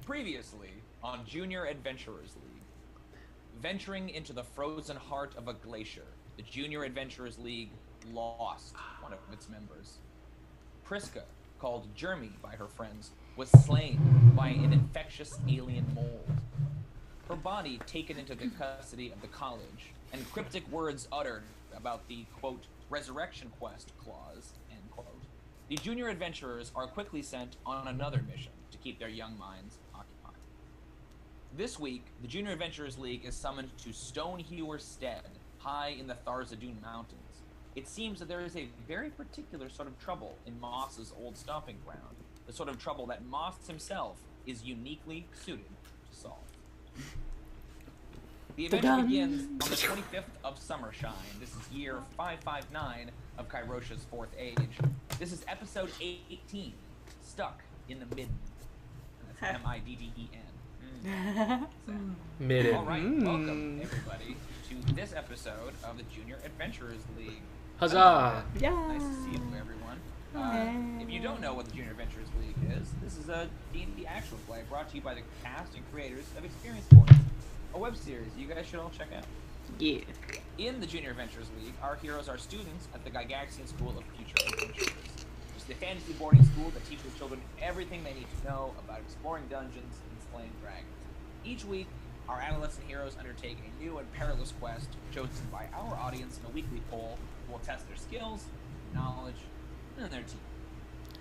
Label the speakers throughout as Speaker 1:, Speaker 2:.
Speaker 1: Previously on Junior Adventurers League. Venturing into the frozen heart of a glacier, the Junior Adventurers League lost one of its members. Priska, called Jrmi by her friends, was slain by an infectious alien mold. Her body taken into the custody of the college, and cryptic words uttered about the, quote, resurrection quest clause, end quote. The Junior Adventurers are quickly sent on another mission to keep their young minds occupied. This week, the Junior Adventurers League is summoned to Stonehewer Stead, high in the Tharzadun Mountains. It seems that there is a very particular sort of trouble in Moss's old stomping ground, the sort of trouble that Moss himself is uniquely suited to solve. The adventure begins on the 25th of Summershine. This is year 559 of Kairosha's fourth age. This is episode 18, Stuck in the Midden. That's M-I-D-D-E-N.
Speaker 2: Midden.
Speaker 1: All right, welcome everybody to this episode of the Junior Adventurers League.
Speaker 2: Huzzah!
Speaker 3: Yeah.
Speaker 1: Nice to see you, everyone. If you don't know what the Junior Adventurers League is, this is a D&D actual play brought to you by the cast and creators of Experience Points, a web series you guys should all check out.
Speaker 3: Yeah.
Speaker 1: In the Junior Adventurers League, our heroes are students at the Gygaxian School of Future Adventurers. It's the fantasy boarding school that teaches children everything they need to know about exploring dungeons and slaying dragons. Each week, our adolescent heroes undertake a new and perilous quest chosen by our audience in a weekly poll who will test their skills, knowledge, and their team.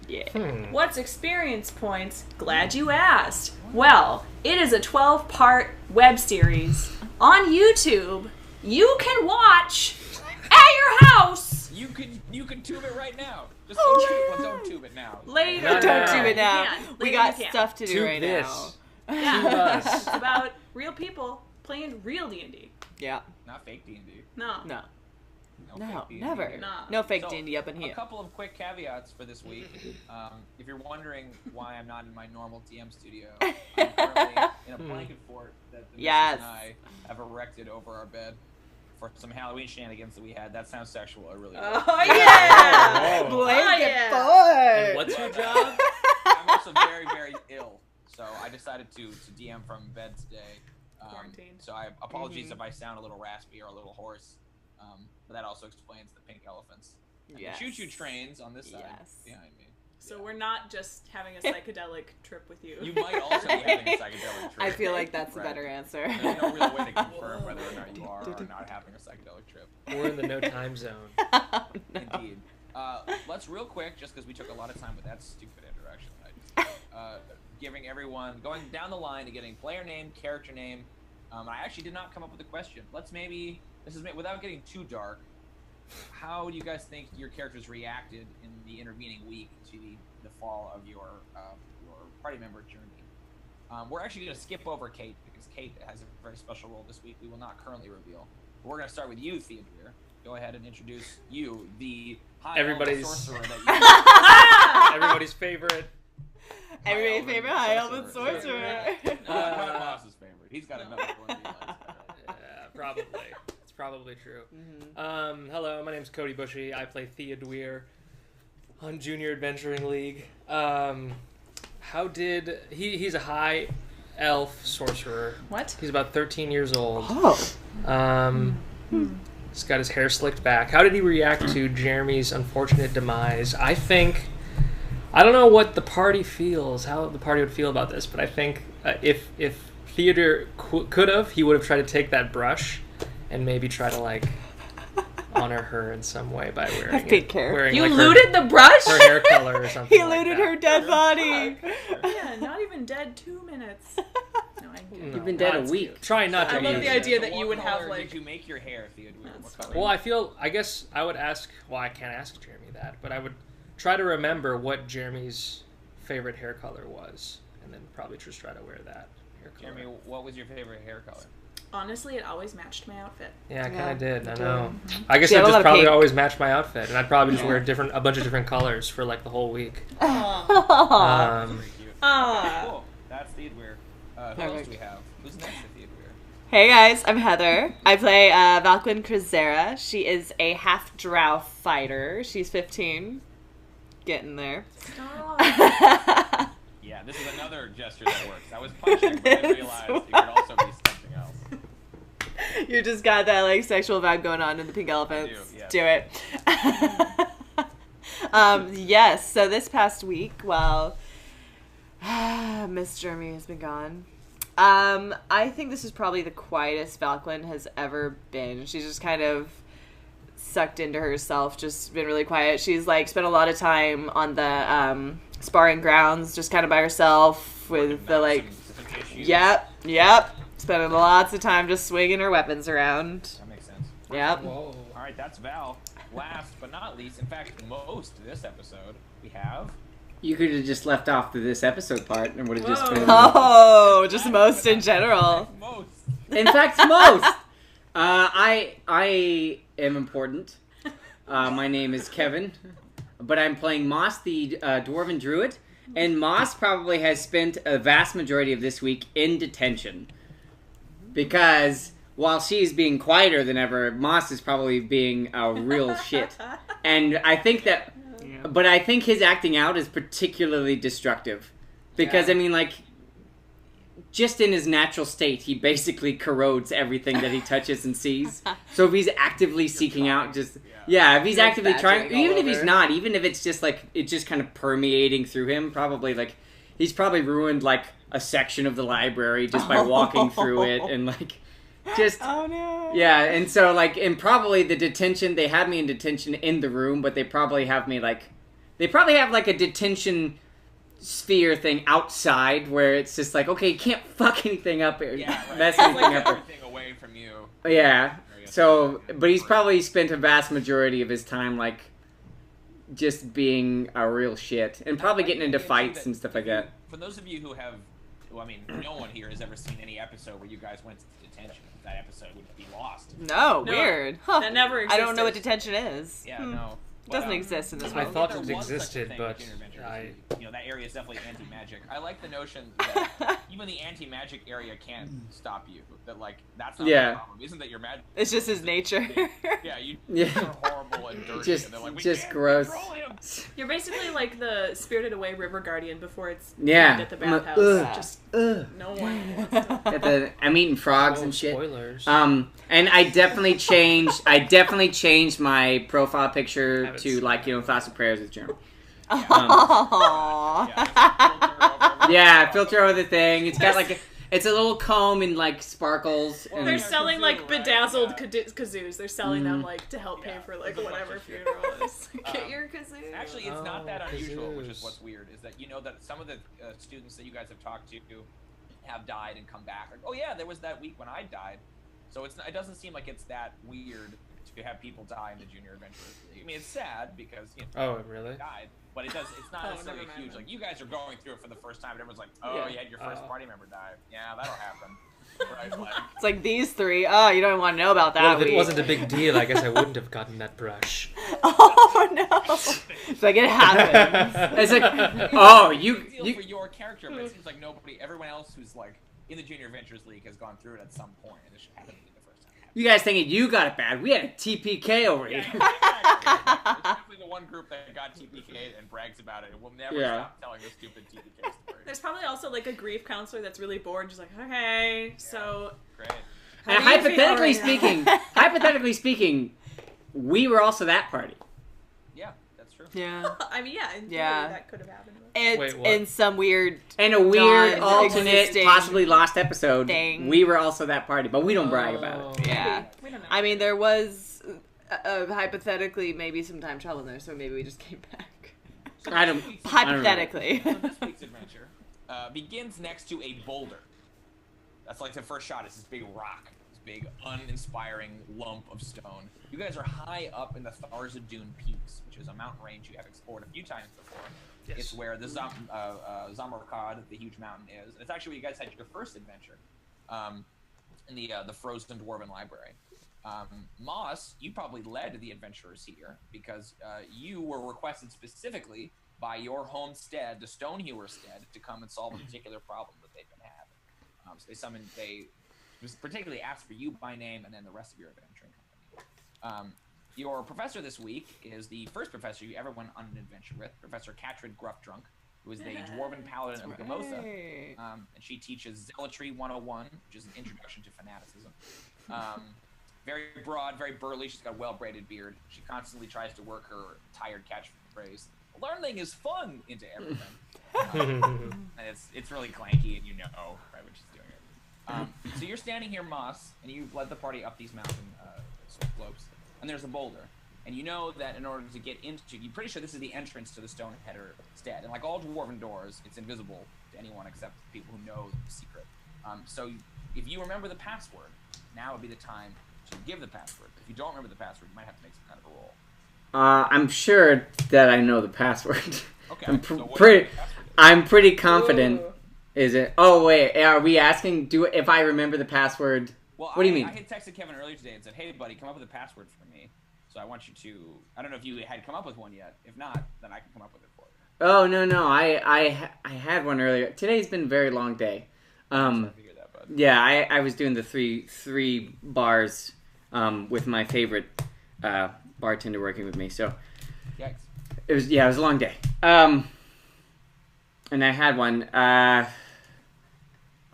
Speaker 3: Yeah.
Speaker 4: What's experience points? Glad you asked. Well, it is a 12-part web series on YouTube. You can watch at your house.
Speaker 1: You can tube it right now. Just go tube it. Well, don't tube it now.
Speaker 4: Later.
Speaker 2: Not
Speaker 3: Don't
Speaker 2: now.
Speaker 3: do it now.
Speaker 4: Later
Speaker 3: We got
Speaker 4: you can.
Speaker 3: stuff to do
Speaker 2: To
Speaker 3: right
Speaker 2: this.
Speaker 3: now.
Speaker 4: Yeah.
Speaker 2: us.
Speaker 4: It's about real people playing real D&D.
Speaker 3: Yeah.
Speaker 1: Not fake D&D.
Speaker 4: No.
Speaker 3: No.
Speaker 1: No,
Speaker 3: No,
Speaker 1: fake D&D
Speaker 3: never.
Speaker 1: here.
Speaker 4: Nah.
Speaker 3: No fake
Speaker 1: So,
Speaker 3: D&D up in
Speaker 1: A
Speaker 3: here.
Speaker 1: couple of quick caveats for this week. If you're wondering why I'm not in my normal DM studio, I'm currently in a blanket fort that the
Speaker 3: Yes.
Speaker 1: missus and I have erected over our bed for some Halloween shenanigans that we had. That sounds sexual. It really does.
Speaker 4: Oh, yeah.
Speaker 2: Whoa.
Speaker 3: Blanket
Speaker 4: yeah.
Speaker 3: fort.
Speaker 2: And what's your job?
Speaker 1: I'm also very, very ill, so I decided to DM from bed today.
Speaker 4: Quarantine.
Speaker 1: So I apologies if I sound a little raspy or a little hoarse. But that also explains the pink elephants. And
Speaker 3: Yes.
Speaker 1: the choo-choo trains on this side
Speaker 3: Yes.
Speaker 1: behind me.
Speaker 4: So we're not just having a psychedelic trip with you.
Speaker 1: You might also be having a psychedelic trip.
Speaker 3: I feel like that's
Speaker 1: Right.
Speaker 3: a better answer.
Speaker 1: There's no real way to confirm whether or not you are or not having a psychedelic trip.
Speaker 2: We're in the no time zone.
Speaker 3: Oh, no.
Speaker 1: Indeed. Let's real quick, just because we took a lot of time with that stupid introduction, giving everyone, going down the line to getting player name, character name. I actually did not come up with a question. Let's maybe, without getting too dark, how do you guys think your characters reacted in the intervening week to the fall of your party member, Jrmi? We're actually going to skip over Kate, because Kate has a very special role this week we will not currently reveal. But we're going to start with you, Theodûir. Go ahead and introduce you, the
Speaker 2: Everybody's-
Speaker 1: sorcerer that you
Speaker 2: Everybody's favorite.
Speaker 3: Everybody's
Speaker 1: High
Speaker 3: favorite
Speaker 1: Elven
Speaker 3: high elven
Speaker 1: sorcerer.
Speaker 3: sorcerer.
Speaker 1: No, Boss's favorite. He's got another one.
Speaker 2: Yeah, probably. It's probably true. Hello, my name's Cody Bushee. I play Theodûir on Junior Adventuring League. He's a high elf sorcerer.
Speaker 4: What?
Speaker 2: He's about 13 years old.
Speaker 3: Oh.
Speaker 2: He's got his hair slicked back. How did he react to Jeremy's unfortunate demise? I don't know what the party feels, how the party would feel about this, but I think if Theodûir could have, he would have tried to take that brush and maybe try to, like, honor her in some way by wearing
Speaker 3: Pink hair.
Speaker 2: wearing,
Speaker 4: You
Speaker 2: like,
Speaker 4: looted the brush?
Speaker 2: her hair color or something.
Speaker 3: He
Speaker 2: like
Speaker 3: looted
Speaker 2: that.
Speaker 3: her dead body.
Speaker 4: Yeah, not even dead 2 minutes. No, I'm kidding.
Speaker 2: No,
Speaker 3: You've been dead a
Speaker 2: not-
Speaker 3: week.
Speaker 2: Try not to
Speaker 4: I love
Speaker 2: use
Speaker 4: the
Speaker 2: it.
Speaker 4: idea
Speaker 1: So
Speaker 4: that you
Speaker 1: what
Speaker 4: would have,
Speaker 1: color
Speaker 4: like-
Speaker 1: Did you make your hair, Theodûir?
Speaker 4: That's
Speaker 1: What
Speaker 4: funny.
Speaker 1: color?
Speaker 2: Well, I guess I would ask. Well, I can't ask Jeremy that, but I would try to remember what Jeremy's favorite hair color was, and then probably just try to wear that hair color.
Speaker 1: Jeremy, what was your favorite hair color?
Speaker 4: Honestly, it always matched my outfit.
Speaker 2: Yeah, I kind
Speaker 3: Yeah,
Speaker 2: of did. I
Speaker 3: me
Speaker 2: know.
Speaker 3: too.
Speaker 2: I guess
Speaker 3: See, I
Speaker 2: it
Speaker 3: love
Speaker 2: just probably
Speaker 3: pink.
Speaker 2: always match my outfit, and I'd probably just wear a bunch of different colors for like the whole week.
Speaker 4: Aw.
Speaker 2: Um,
Speaker 1: Very cute.
Speaker 4: Aw.
Speaker 1: Cool. That's Theodûir. Who else
Speaker 3: Perfect.
Speaker 1: do we have? Who's next to Theodûir?
Speaker 3: Hey guys, I'm Heather. I play Valqwyn Cruzera. She is a half drow fighter. She's 15. Getting there.
Speaker 4: Stop.
Speaker 1: Yeah, this is another gesture that works. I was punching, but I realized it could also be something else.
Speaker 3: You just got that like sexual vibe going on in the pink elephants.
Speaker 1: Do
Speaker 3: it. Yes. So this past week, while Miss Jrmi has been gone, I think this is probably the quietest Valqwyn has ever been. She's just kind of sucked into herself, just been really quiet. She's like spent a lot of time on the sparring grounds, just kind of by herself with the like. Yep. Spending lots of time just swinging her weapons around.
Speaker 1: That makes sense.
Speaker 3: Yep.
Speaker 2: Whoa.
Speaker 1: All right, that's Val. Last but not least, in fact, most of this episode, we have.
Speaker 5: You could have just left off this episode part and would have just been.
Speaker 3: Oh, just most in general.
Speaker 1: Most.
Speaker 5: In fact, most. I am important. My name is Kevin, but I'm playing Moss, the Dwarven Druid, and Moss probably has spent a vast majority of this week in detention. Because while she's being quieter than ever, Moss is probably being a real shit. And I think that... But I think his acting out is particularly destructive. Because, I mean, like... Just in his natural state, he basically corrodes everything that he touches and sees. So if he's actively seeking out just... Yeah, if he's actively trying... Even if he's not, even if it's just, like... It's just kind of permeating through him, probably, like... He's probably ruined, like... a section of the library just by walking through it and like just
Speaker 3: Oh no.
Speaker 5: Yeah, and so like and probably the detention, they had me in detention in the room, but they probably have me like they probably have like a detention sphere thing outside where it's just like, okay, you can't fuck anything up here.
Speaker 1: Yeah, right.
Speaker 5: Mess anything up.
Speaker 1: Everything away from you.
Speaker 5: Yeah. So but he's probably spent a vast majority of his time like just being a real shit and probably getting into fights and stuff like that.
Speaker 1: For those of you who have I mean, no one here has ever seen any episode where you guys went to detention. That episode would be lost.
Speaker 3: No, weird. Huh.
Speaker 4: That never existed.
Speaker 3: I don't know what detention is.
Speaker 1: Yeah, no.
Speaker 3: It doesn't exist in this
Speaker 2: I
Speaker 3: world.
Speaker 2: thought
Speaker 1: there
Speaker 2: it
Speaker 1: was such a
Speaker 2: existed,
Speaker 1: thing
Speaker 2: but
Speaker 1: with Junior Adventures.
Speaker 2: I...
Speaker 1: You know, that area is definitely anti-magic. I like the notion that even the anti-magic area can't stop you. That, like, that's not the problem. Isn't that your magic?
Speaker 3: It's just his nature.
Speaker 1: Yeah, you
Speaker 5: Yeah.
Speaker 1: are horrible and dirty.
Speaker 5: Just,
Speaker 1: and they're like, we
Speaker 5: just
Speaker 1: can't
Speaker 5: gross.
Speaker 1: control him.
Speaker 4: You're basically like the Spirited Away River Guardian before it's
Speaker 5: Yeah.
Speaker 4: at the
Speaker 5: I'm like,
Speaker 4: bathhouse. Just
Speaker 5: ugh.
Speaker 4: no one wants to.
Speaker 5: I'm eating frogs
Speaker 2: Oh,
Speaker 5: and shit.
Speaker 2: spoilers.
Speaker 5: And I definitely changed my profile picture
Speaker 2: Haven't
Speaker 5: to
Speaker 2: seen
Speaker 5: like,
Speaker 2: that.
Speaker 5: you know, Thoughts and Prayers with Jrmi.
Speaker 3: Aww.
Speaker 5: Yeah, filter over the thing. It's got like it's a little comb and like sparkles.
Speaker 1: Well,
Speaker 5: And,
Speaker 4: They're selling like
Speaker 1: kazoo, right?
Speaker 4: bedazzled
Speaker 1: Yeah.
Speaker 4: kazoos. They're selling them like to help pay for like
Speaker 1: There's a bunch
Speaker 4: whatever
Speaker 1: of shit.
Speaker 4: funeral is. Get
Speaker 1: Um,
Speaker 4: your kazoo.
Speaker 1: Actually, it's not that
Speaker 2: Oh,
Speaker 1: unusual, which is
Speaker 2: kazoos.
Speaker 1: what's weird, is that you know that some of the students that you guys have talked to have died and come back. Like, oh yeah, there was that week when I died. So it doesn't seem like it's that weird to have people die in the Junior Adventurers League. I mean, it's sad because, you know,
Speaker 2: Oh, really?
Speaker 1: died, but it's not necessarily
Speaker 4: never mind
Speaker 1: huge.
Speaker 4: then.
Speaker 1: Like, you guys are going through it for the first time, and everyone's like, oh, you had your first party member die. Yeah, that'll happen. Right? Like,
Speaker 3: It's like these three. Oh, you don't even want to know about that.
Speaker 2: Well, if it
Speaker 3: week.
Speaker 2: wasn't a big deal, I guess I wouldn't have gotten that brush.
Speaker 3: Oh no! It's like it happens.
Speaker 5: it's like, oh,
Speaker 1: big deal
Speaker 5: you
Speaker 1: for your character, but it seems like everyone else who's like in the Junior Adventures League has gone through it at some point, and this happened to be the first time.
Speaker 5: you guys thinking you got it bad? We had a TPK over here.
Speaker 1: Yeah, exactly. It's definitely the one group that got TPK'd and brags about it, and will never stop telling the stupid TPK story.
Speaker 4: There's probably also like a grief counselor that's really bored, just like, okay, so
Speaker 1: Great.
Speaker 4: how
Speaker 5: And
Speaker 4: do you feel
Speaker 5: hypothetically speaking, we were also that party.
Speaker 1: Yeah, that's true.
Speaker 3: Yeah.
Speaker 4: I mean, yeah, in theory,
Speaker 3: Yeah.
Speaker 4: that could have happened.
Speaker 3: It's
Speaker 2: Wait, what?
Speaker 3: in some weird.
Speaker 5: And a weird, alternate,
Speaker 3: Non-existing
Speaker 5: possibly lost episode,
Speaker 3: thing.
Speaker 5: we were also that party, but we don't brag about it.
Speaker 2: Oh.
Speaker 3: Yeah.
Speaker 4: We don't know.
Speaker 3: I mean, there was hypothetically maybe some time travel in there, so maybe we just came back.
Speaker 5: I don't.
Speaker 3: Hypothetically.
Speaker 1: So this week's adventure begins next to a boulder. That's like the first shot. It's this big rock, this big uninspiring lump of stone. You guys are high up in the Tharizdun Peaks, which is a mountain range you have explored a few times before.
Speaker 2: Yes.
Speaker 1: It's where the Zamarkad, the huge mountain, is. It's actually where you guys had your first adventure, in the Frozen Dwarven Library. Moss, you probably led the adventurers here because you were requested specifically by your homestead, the Stonehewer Stead, to come and solve a particular problem that they've been having. So they particularly asked for you by name and then the rest of your adventuring company. Your professor this week is the first professor you ever went on an adventure with, Professor Catrid Gruffdrunk. who is the Dwarven Paladin of Gamosa.
Speaker 3: Right.
Speaker 1: And she teaches Zealotry 101, which is an introduction to fanaticism. Very broad, very burly. She's got a well-braided beard. She constantly tries to work her tired catchphrase, "Learning is fun," into everything. And it's really clanky, and you know right when she's doing it. So you're standing here, Moss, and you've led the party up these mountain slopes, and there's a boulder. And you know that in order to get into, you're pretty sure this is the entrance to the Stonehewer Stead. And like all dwarven doors, it's invisible to anyone except people who know the secret. So if you remember the password, now would be the time to give the password. If you don't remember the password, you might have to make some kind of a roll.
Speaker 5: I'm sure that I know the password.
Speaker 1: Okay.
Speaker 5: I'm pretty confident.
Speaker 4: Ooh.
Speaker 5: Is it? Oh wait, are we asking? If I remember the password?
Speaker 1: Well,
Speaker 5: What do you mean?
Speaker 1: I had texted Kevin earlier today and said, "Hey, buddy, come up with a password for me." So I want you to. I don't know if you had come up with one yet. If not, then I can come up with it for you.
Speaker 5: Oh no, I had one earlier. Today's been a very long day.
Speaker 1: I figured that, bud.
Speaker 5: Yeah, I was doing the three bars with my favorite bartender working with me. So
Speaker 1: Yikes.
Speaker 5: it was a long day. And I had one.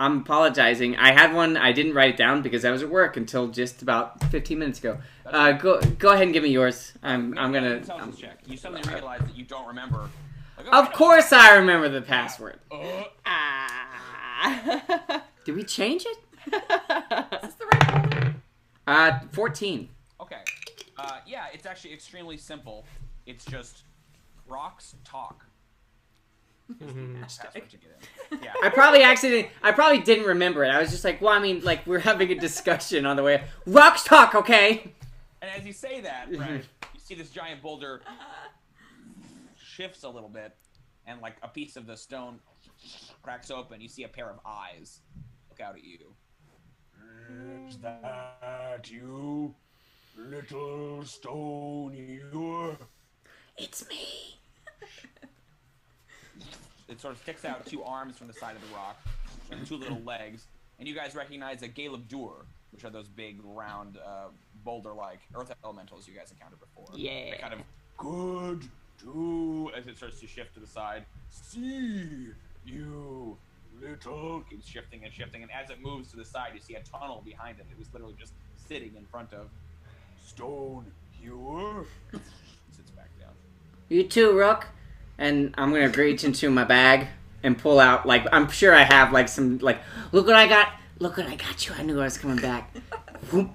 Speaker 5: I'm apologizing. I had one. I didn't write it down because I was at work until just about 15 minutes ago. Go ahead and give me yours. I'm gonna.
Speaker 1: Intelligence check. You suddenly realize that you don't remember. Like,
Speaker 5: Of course, I remember the password. Did we change it?
Speaker 4: Is this the right folder?
Speaker 5: 14.
Speaker 1: Okay. Yeah, it's actually extremely simple. It's just rocks talk. Password to get in. Yeah.
Speaker 5: I probably didn't remember it. I was just like, well, I mean, like, we're having a discussion on the way. Rocks talk, okay?
Speaker 1: And as you say that, right, you see this giant boulder shifts a little bit, and like a piece of the stone cracks open. You see a pair of eyes look out at you. Is that you, little Stonehewer?
Speaker 5: It's me.
Speaker 1: It sort of sticks out two arms from the side of the rock and two little legs, and you guys recognize a Duar, which are those big, round, boulder-like earth elementals you guys encountered before.
Speaker 3: Yeah.
Speaker 1: They kind of could do as it starts to shift to the side. See you, little. Keeps shifting and shifting, and as it moves to the side, you see a tunnel behind it. It was literally just sitting in front of Stonehewer. Sits back down.
Speaker 5: You too, Rook. And I'm gonna reach into my bag and pull out, like, I'm sure I have, like, some, like, look what I got you. I knew I was coming back.
Speaker 1: Ooh,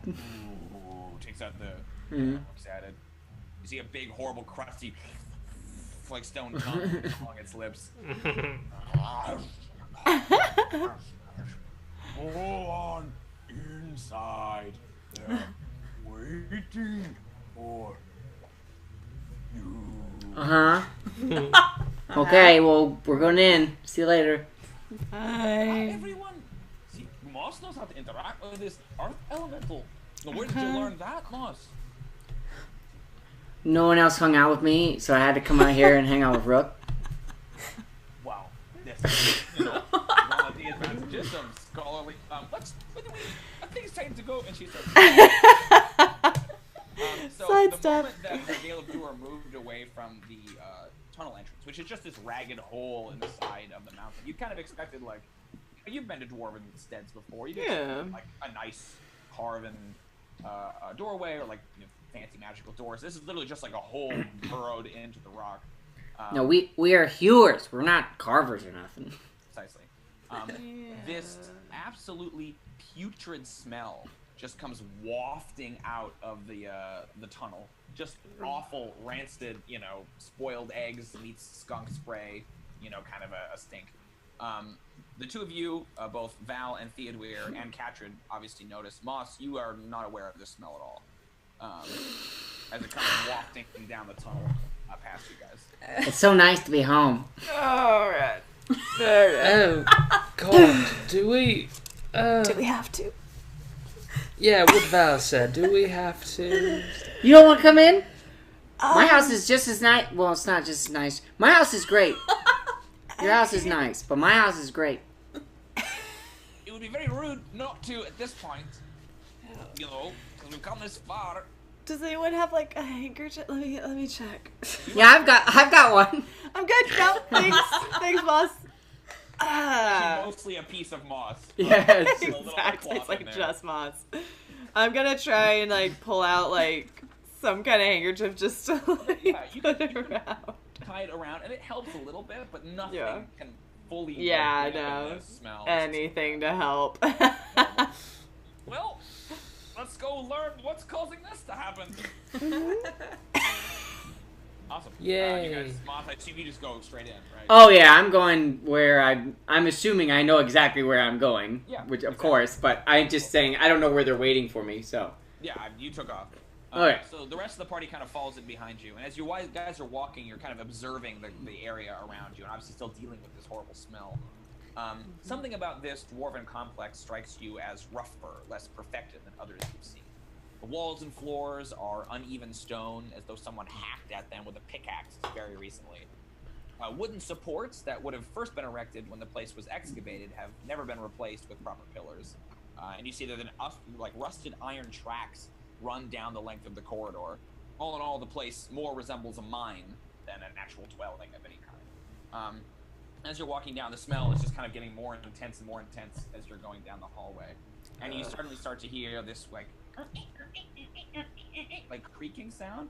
Speaker 1: takes out the looks at it. You see a big, horrible, crusty, like stone tongue along its lips. Go on inside. They're waiting for you.
Speaker 5: Okay, well, we're going in. See you later.
Speaker 3: Hi.
Speaker 1: Everyone, see, Moss knows how to interact with this earth elemental. Now, where did you learn that, Moss?
Speaker 5: No one else hung out with me, so I had to come out here and hang out with Rook.
Speaker 1: Wow, this, you know, one of the advantages of scholarly. I think it's time to go. And she starts. So the moment that the Theodûir moved away from the tunnel entrance, which is just this ragged hole in the side of the mountain, you kind of expected, like, you've been to dwarven steads before. You expected, like, a nice carven doorway or, like, you know, fancy magical doors. This is literally just like a hole burrowed into the rock.
Speaker 5: No, we are hewers. We're not carvers or nothing.
Speaker 1: Precisely. This absolutely putrid smell just comes wafting out of the tunnel. Just awful, rancid, you know, spoiled eggs meets skunk spray, you know, kind of a stink. The two of you, both Val and Theodûir and Katrin, obviously notice. Moss, you are not aware of this smell at all. As it comes wafting down the tunnel past you guys.
Speaker 5: It's so nice to be home.
Speaker 3: Alright.
Speaker 2: Oh, God. Do we
Speaker 3: have to?
Speaker 2: Yeah, what Val said. Do we have to?
Speaker 5: You don't want to come in? My house is just as nice. Well, it's not just as nice. My house is great. Your house is nice, but my house is great.
Speaker 1: It would be very rude not to at this point. You know, because we've come this far.
Speaker 3: Does anyone have like a handkerchief? Let me check.
Speaker 5: Yeah, I've got one.
Speaker 3: I'm good. No, thanks. Thanks, boss.
Speaker 1: Actually, mostly a piece of moss.
Speaker 5: Yes.
Speaker 1: A little
Speaker 3: Exactly. It's
Speaker 1: cloth in
Speaker 3: like
Speaker 1: there.
Speaker 3: just moss. I'm gonna try and like pull out like some kind of handkerchief just to like
Speaker 1: Yeah, you
Speaker 3: put
Speaker 1: can-
Speaker 3: it
Speaker 1: you can-
Speaker 3: around.
Speaker 1: tie it around, and it helps a little bit, but nothing
Speaker 3: Yeah.
Speaker 1: can fully
Speaker 3: Yeah,
Speaker 1: dampen
Speaker 3: no.
Speaker 1: the smell.
Speaker 3: Anything to help.
Speaker 1: Well, let's go learn what's causing this to happen. Awesome.
Speaker 2: Yay.
Speaker 1: You guys, Moth, I assume you just go straight in, right?
Speaker 5: Oh yeah, I'm going where I'm assuming I know exactly where I'm going.
Speaker 1: Yeah,
Speaker 5: Which of
Speaker 1: exactly.
Speaker 5: course, but I'm just saying I don't know where they're waiting for me. So.
Speaker 1: Yeah, you took off.
Speaker 5: Okay.
Speaker 1: So the rest of the party kind of follows in behind you, and as you guys are walking, you're kind of observing the area around you, and obviously still dealing with this horrible smell. Something about this dwarven complex strikes you as rougher, less perfected than others you've seen. The walls and floors are uneven stone, as though someone hacked at them with a pickaxe very recently. Wooden supports that would have first been erected when the place was excavated have never been replaced with proper pillars. And you see that like rusted iron tracks run down the length of the corridor. All in all, the place more resembles a mine than an actual dwelling of any kind. As you're walking down, the smell is just kind of getting more intense and more intense as you're going down the hallway. And you suddenly start to hear this like creaking sound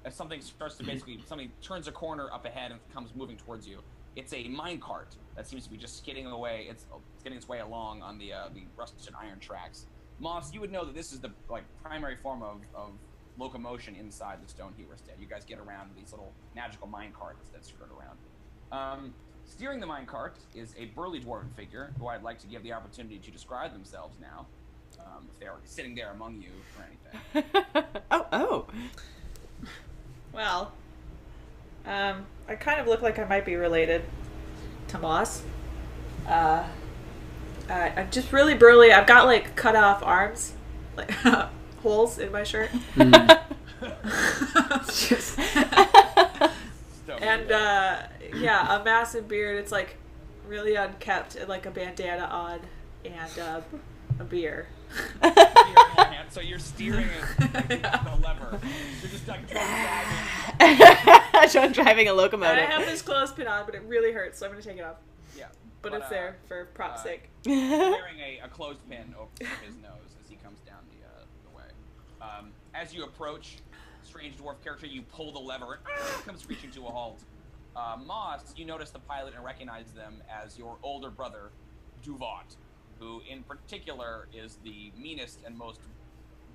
Speaker 1: as something starts to something turns a corner up ahead and comes moving towards you. It's a minecart that seems to be just skidding away. It's getting its way along on the rusted iron tracks. Moss, you would know that this is the primary form of locomotion inside the Stonehewer Stead. You guys get around these little magical minecarts that skirt around. Steering the minecart is a burly dwarven figure who I'd like to give the opportunity to describe themselves now, if they are sitting there among you or anything.
Speaker 3: Oh.
Speaker 4: Well, I kind of look like I might be related to Moss. I'm just really burly. I've got like cut off arms, like holes in my shirt. And yeah, a massive beard. It's like really unkept, and like a bandana on, and a beer.
Speaker 1: So you're steering the lever. You're just like
Speaker 3: driving a
Speaker 4: And
Speaker 3: locomotive.
Speaker 4: I have this clothespin on, but it really hurts, so I'm gonna take it off.
Speaker 1: Yeah.
Speaker 4: But it's there for prop's sake.
Speaker 1: Wearing a clothespin over his nose as he comes down the way. As you approach, strange dwarf character, you pull the lever and it comes screeching to a halt. Moss, you notice the pilot and recognize them as your older brother, Duvat, who in particular is the meanest and most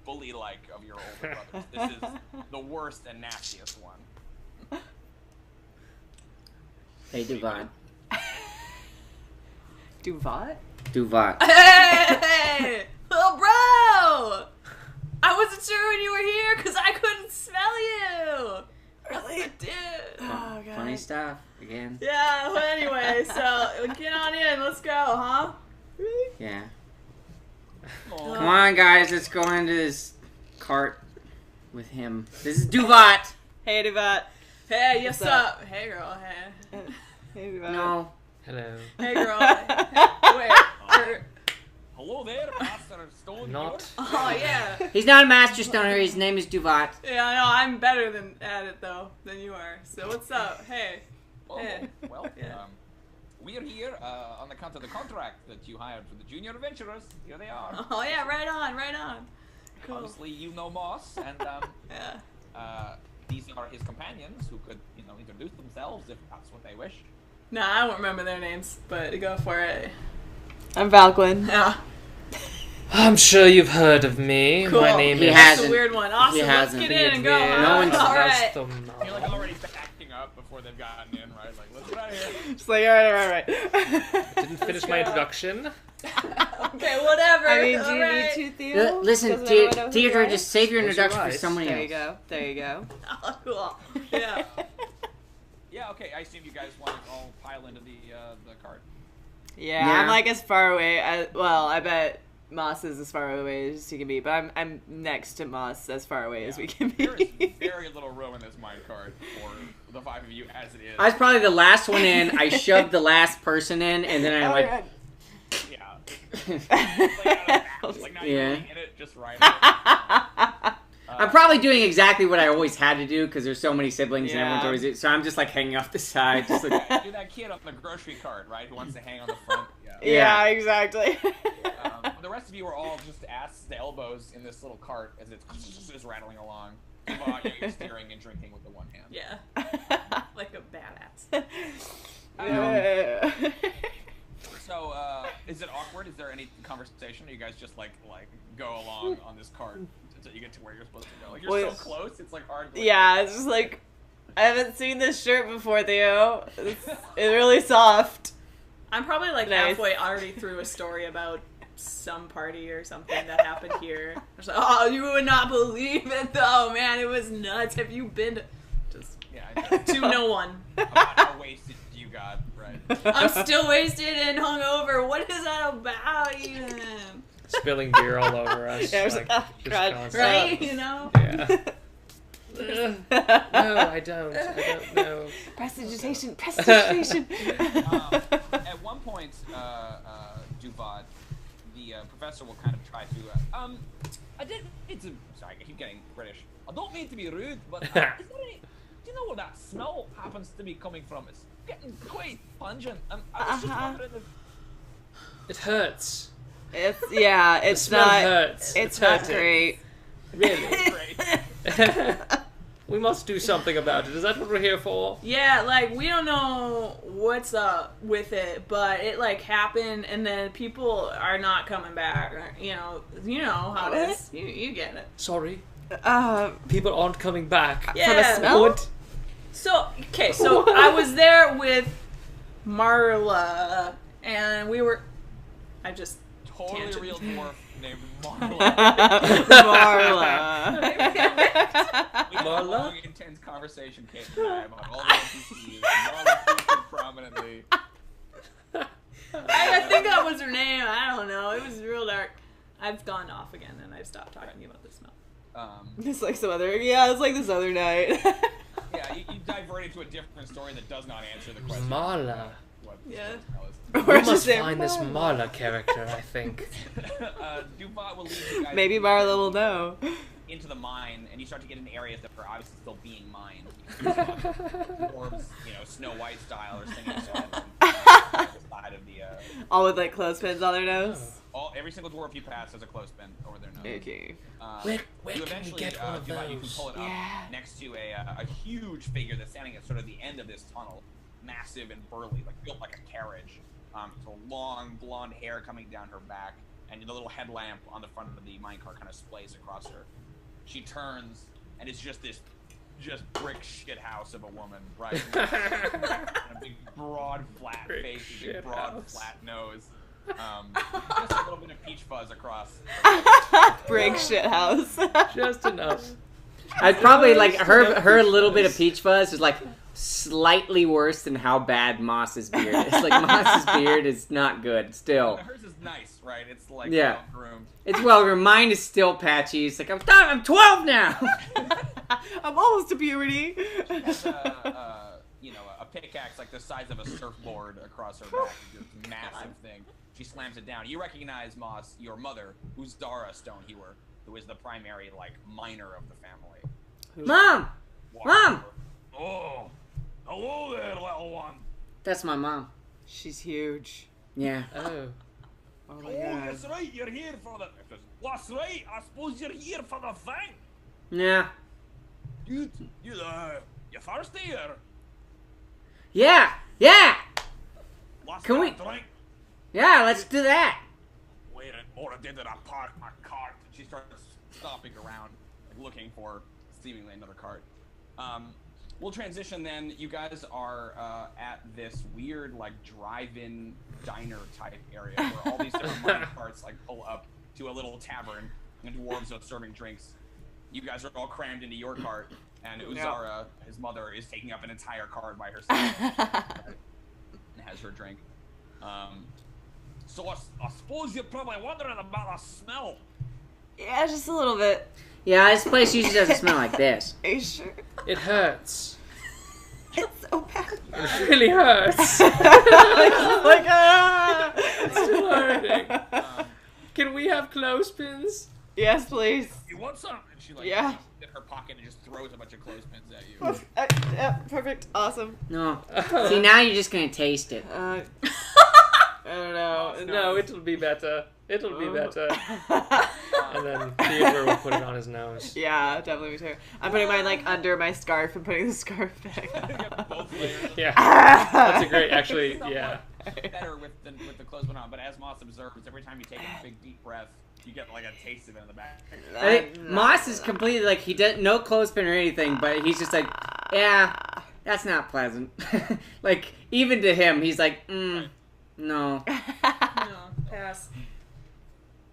Speaker 1: bully-like of your older brothers. This is the worst and nastiest one.
Speaker 5: Hey, Duvat.
Speaker 3: Duvat?
Speaker 5: Duvat.
Speaker 4: Hey, little bro! I wasn't sure when you were here because I couldn't smell you.
Speaker 3: Really?
Speaker 4: I did.
Speaker 3: Oh, God.
Speaker 5: Funny stuff again.
Speaker 4: Yeah. Well, anyway, so get on in. Let's go, huh? Really?
Speaker 5: Yeah.
Speaker 1: Aw.
Speaker 5: Come on, guys. Let's go into this cart with him. This is Duvat.
Speaker 3: Hey, Duvat.
Speaker 4: Hey, yes
Speaker 3: What's
Speaker 4: up? Hey, girl. Hey.
Speaker 3: Hey, Duvat.
Speaker 5: No.
Speaker 2: Hello.
Speaker 4: Hey, girl. Wait.
Speaker 1: Hello there, Master Stonehewer.
Speaker 2: Not.
Speaker 4: Oh yeah.
Speaker 5: He's not a master stoner. His name is Duvat.
Speaker 4: Yeah, I know. I'm better at it than you are. So what's up? Hey.
Speaker 1: Oh,
Speaker 4: Hey.
Speaker 1: well,
Speaker 4: Yeah.
Speaker 1: we are here on account of the contract that you hired for the junior adventurers. Here they are.
Speaker 4: Oh yeah. Right on. Right on. Cool.
Speaker 1: Obviously, you know Moss, and
Speaker 4: Yeah.
Speaker 1: these are his companions who could, introduce themselves if that's what they wish.
Speaker 4: Nah, I won't remember their names, but go for it.
Speaker 3: I'm Valqwyn.
Speaker 4: Yeah.
Speaker 2: I'm sure you've heard of me.
Speaker 4: Cool.
Speaker 2: My name
Speaker 5: He
Speaker 2: is.
Speaker 5: has-
Speaker 4: That's a weird one. Awesome. Let's
Speaker 5: hasn't.
Speaker 4: get in and go.
Speaker 2: Theodûir.
Speaker 4: Huh?
Speaker 5: No one's-
Speaker 4: All
Speaker 2: That's
Speaker 4: right.
Speaker 2: the
Speaker 1: You're like already backing up before they've gotten in, right? Like, let's get out of here.
Speaker 3: Just like, alright.
Speaker 2: Didn't finish my
Speaker 4: go.
Speaker 2: introduction.
Speaker 4: Okay, whatever.
Speaker 3: I mean, do
Speaker 4: All
Speaker 3: you
Speaker 4: right.
Speaker 3: need to, Theo?
Speaker 5: Listen,
Speaker 3: Doesn't anyone know who you
Speaker 5: Theodûir,
Speaker 3: are?
Speaker 5: just save your
Speaker 2: Close your
Speaker 5: introduction for
Speaker 2: eyes.
Speaker 5: somebody
Speaker 3: There
Speaker 5: else.
Speaker 3: you go. There you go.
Speaker 4: Oh, cool. Yeah.
Speaker 1: Yeah, okay. I assume you guys want to all pile into the cart.
Speaker 3: Yeah,
Speaker 5: Yeah.
Speaker 3: I'm like as far away. I bet Moss is as far away as he can be, but I'm next to Moss as far away as we can be.
Speaker 1: There is very little room in this minecart for the five of you as it is.
Speaker 5: I was probably the last one in. I shoved the last person in, and then I like.
Speaker 1: Yeah. Like, out of bounds. Like, not
Speaker 5: Yeah.
Speaker 1: even in it, just right out.
Speaker 5: I'm probably doing exactly what I always had to do because there's so many siblings and everyone's always. So I'm just like hanging off the side, just like.
Speaker 1: You're that kid on the grocery cart, right? Who wants to hang on the front?
Speaker 3: Yeah, exactly.
Speaker 1: The rest of you are all just ass to elbows in this little cart as it's just rattling along. You're steering and drinking with the one hand.
Speaker 4: Yeah. Like a badass.
Speaker 1: So, is it awkward? Is there any conversation? Or you guys just like go along on this cart until you get to where you're supposed to go? Like you're so close, it's like hard.
Speaker 3: Yeah, it's just like I haven't seen this shirt before, Theo. It's really soft.
Speaker 4: I'm probably like halfway already through a story about some party or something that happened here. I was like, oh, you would not believe it though, man. It was nuts. Have you been to... Just to no one.
Speaker 1: About how wasted you got, right?
Speaker 4: I'm still wasted and hungover. What is that about even?
Speaker 2: Spilling beer all over us.
Speaker 3: Yeah, I was like, oh, God.
Speaker 4: Right? You know?
Speaker 2: Yeah. No, I don't know.
Speaker 3: Prestidigitation.
Speaker 1: At one point, Duvat, the professor will kind of try to. Sorry, I keep getting British. I don't mean to be rude, but is there any? Do you know where that smell happens to be coming from? It's getting quite pungent. I was just wondering if.
Speaker 2: It hurts.
Speaker 3: It's
Speaker 2: The smell
Speaker 3: not.
Speaker 2: hurts.
Speaker 3: It's not great.
Speaker 2: Really?
Speaker 1: Great.
Speaker 2: We must do something about it. Is that what we're here for?
Speaker 4: Yeah, like, we don't know what's up with it, but it, like, happened, and then people are not coming back. You know how it is. You get it.
Speaker 2: Sorry. People aren't coming back.
Speaker 4: Yeah.
Speaker 3: From a smell?
Speaker 2: What?
Speaker 4: So I was there with Marla, and we were... I just...
Speaker 1: Totally
Speaker 4: Tangent.
Speaker 1: real dwarf named Marla. We had a long, intense conversation, Kate and I, about all the NPCs. Marla featured prominently.
Speaker 4: I think that was her name. I don't know. It was real dark. I've gone off again, and I've stopped talking about this smell.
Speaker 3: It's like some other. Yeah, it's like this other night.
Speaker 1: Yeah, you diverted to a different story that does not answer the question.
Speaker 2: Marla.
Speaker 1: What
Speaker 4: Yeah.
Speaker 2: We must find this Marla character, I think.
Speaker 1: Duvat will lead you guys
Speaker 3: Maybe Marla will know.
Speaker 1: into the mine, and you start to get into areas that are obviously still being mined. Dwarves, Snow White style, or singing songs on the side of the.
Speaker 3: All with like clothespins on their nose.
Speaker 1: Every single dwarf you pass has a clothespin over their nose.
Speaker 3: Okay.
Speaker 2: Where
Speaker 1: you
Speaker 2: can we get one of
Speaker 1: Duvat, you can
Speaker 2: those?
Speaker 1: pull it up next to a huge figure that's standing at sort of the end of this tunnel. Massive and burly, like built like a carriage. So long blonde hair coming down her back, and the little headlamp on the front of the minecart kind of splays across her. She turns, and it's just this brick shit house of a woman, right? And a big broad flat face, a big broad flat nose. Just a little bit of peach fuzz across.
Speaker 3: Brick shit house.
Speaker 2: Just enough.
Speaker 5: I'd probably like her little bit of peach fuzz is like slightly worse than how bad Moss's beard is. Like Moss's beard is not good still.
Speaker 1: Hers is nice, right? It's like
Speaker 5: Yeah.
Speaker 1: well groomed.
Speaker 5: It's well groomed. Mine is still patchy. It's like I'm 12 now.
Speaker 3: I'm almost to puberty.
Speaker 1: She has a pickaxe like the size of a surfboard across her back. It's a massive thing. She slams it down. You recognize Moss, your mother, who's Dara Stonehewer, who is the primary miner of the family.
Speaker 5: Mom! Mom!
Speaker 1: Oh, hello there, little one.
Speaker 5: That's my mom.
Speaker 3: She's huge.
Speaker 5: Yeah.
Speaker 2: Oh.
Speaker 3: Oh my god.
Speaker 1: That's right. You're here for the. That's right. I suppose you're here for the thing.
Speaker 5: Yeah.
Speaker 1: You thirsty or?
Speaker 5: Yeah. Yeah. Can we-
Speaker 1: Drink?
Speaker 5: Yeah. Let's do that.
Speaker 1: Wait a minute, did I park my cart? She starts stopping around, looking for seemingly another cart. We'll transition then. You guys are at this weird, drive-in diner type area where all these different mining carts pull up to a little tavern, and dwarves are serving drinks. You guys are all crammed into your cart, and Uzara, his mother, is taking up an entire cart by herself and has her drink. So I suppose you're probably wondering about the smell.
Speaker 3: Yeah, just a little bit.
Speaker 5: Yeah. This place usually doesn't smell like this.
Speaker 3: Are you sure?
Speaker 2: It hurts.
Speaker 3: It's so bad.
Speaker 2: It really hurts.
Speaker 3: Like,
Speaker 2: It's still hurting. Can we have clothespins?
Speaker 3: Yes, please.
Speaker 1: You want some? And she like
Speaker 3: Yeah.
Speaker 1: reaches in her pocket and just throws a bunch of clothespins at you.
Speaker 3: Yeah, perfect. Awesome.
Speaker 5: No. See, now you're just gonna taste it.
Speaker 3: I don't know.
Speaker 2: No, it'll be better. It'll be better. And then Theodûir will put it on his nose.
Speaker 3: Yeah, definitely me too. I'm putting mine like under my scarf and putting the scarf back.
Speaker 1: Both layers.
Speaker 2: Yeah. That's a great, actually, yeah.
Speaker 1: Better with the clothespin on, but as Moss observes, every time you take a big deep breath, you get like a taste of it in the back.
Speaker 5: I think Moss is completely like, he does no clothespin or anything, but he's just like, yeah, that's not pleasant. Like, even to him, he's like, no.
Speaker 4: No, pass.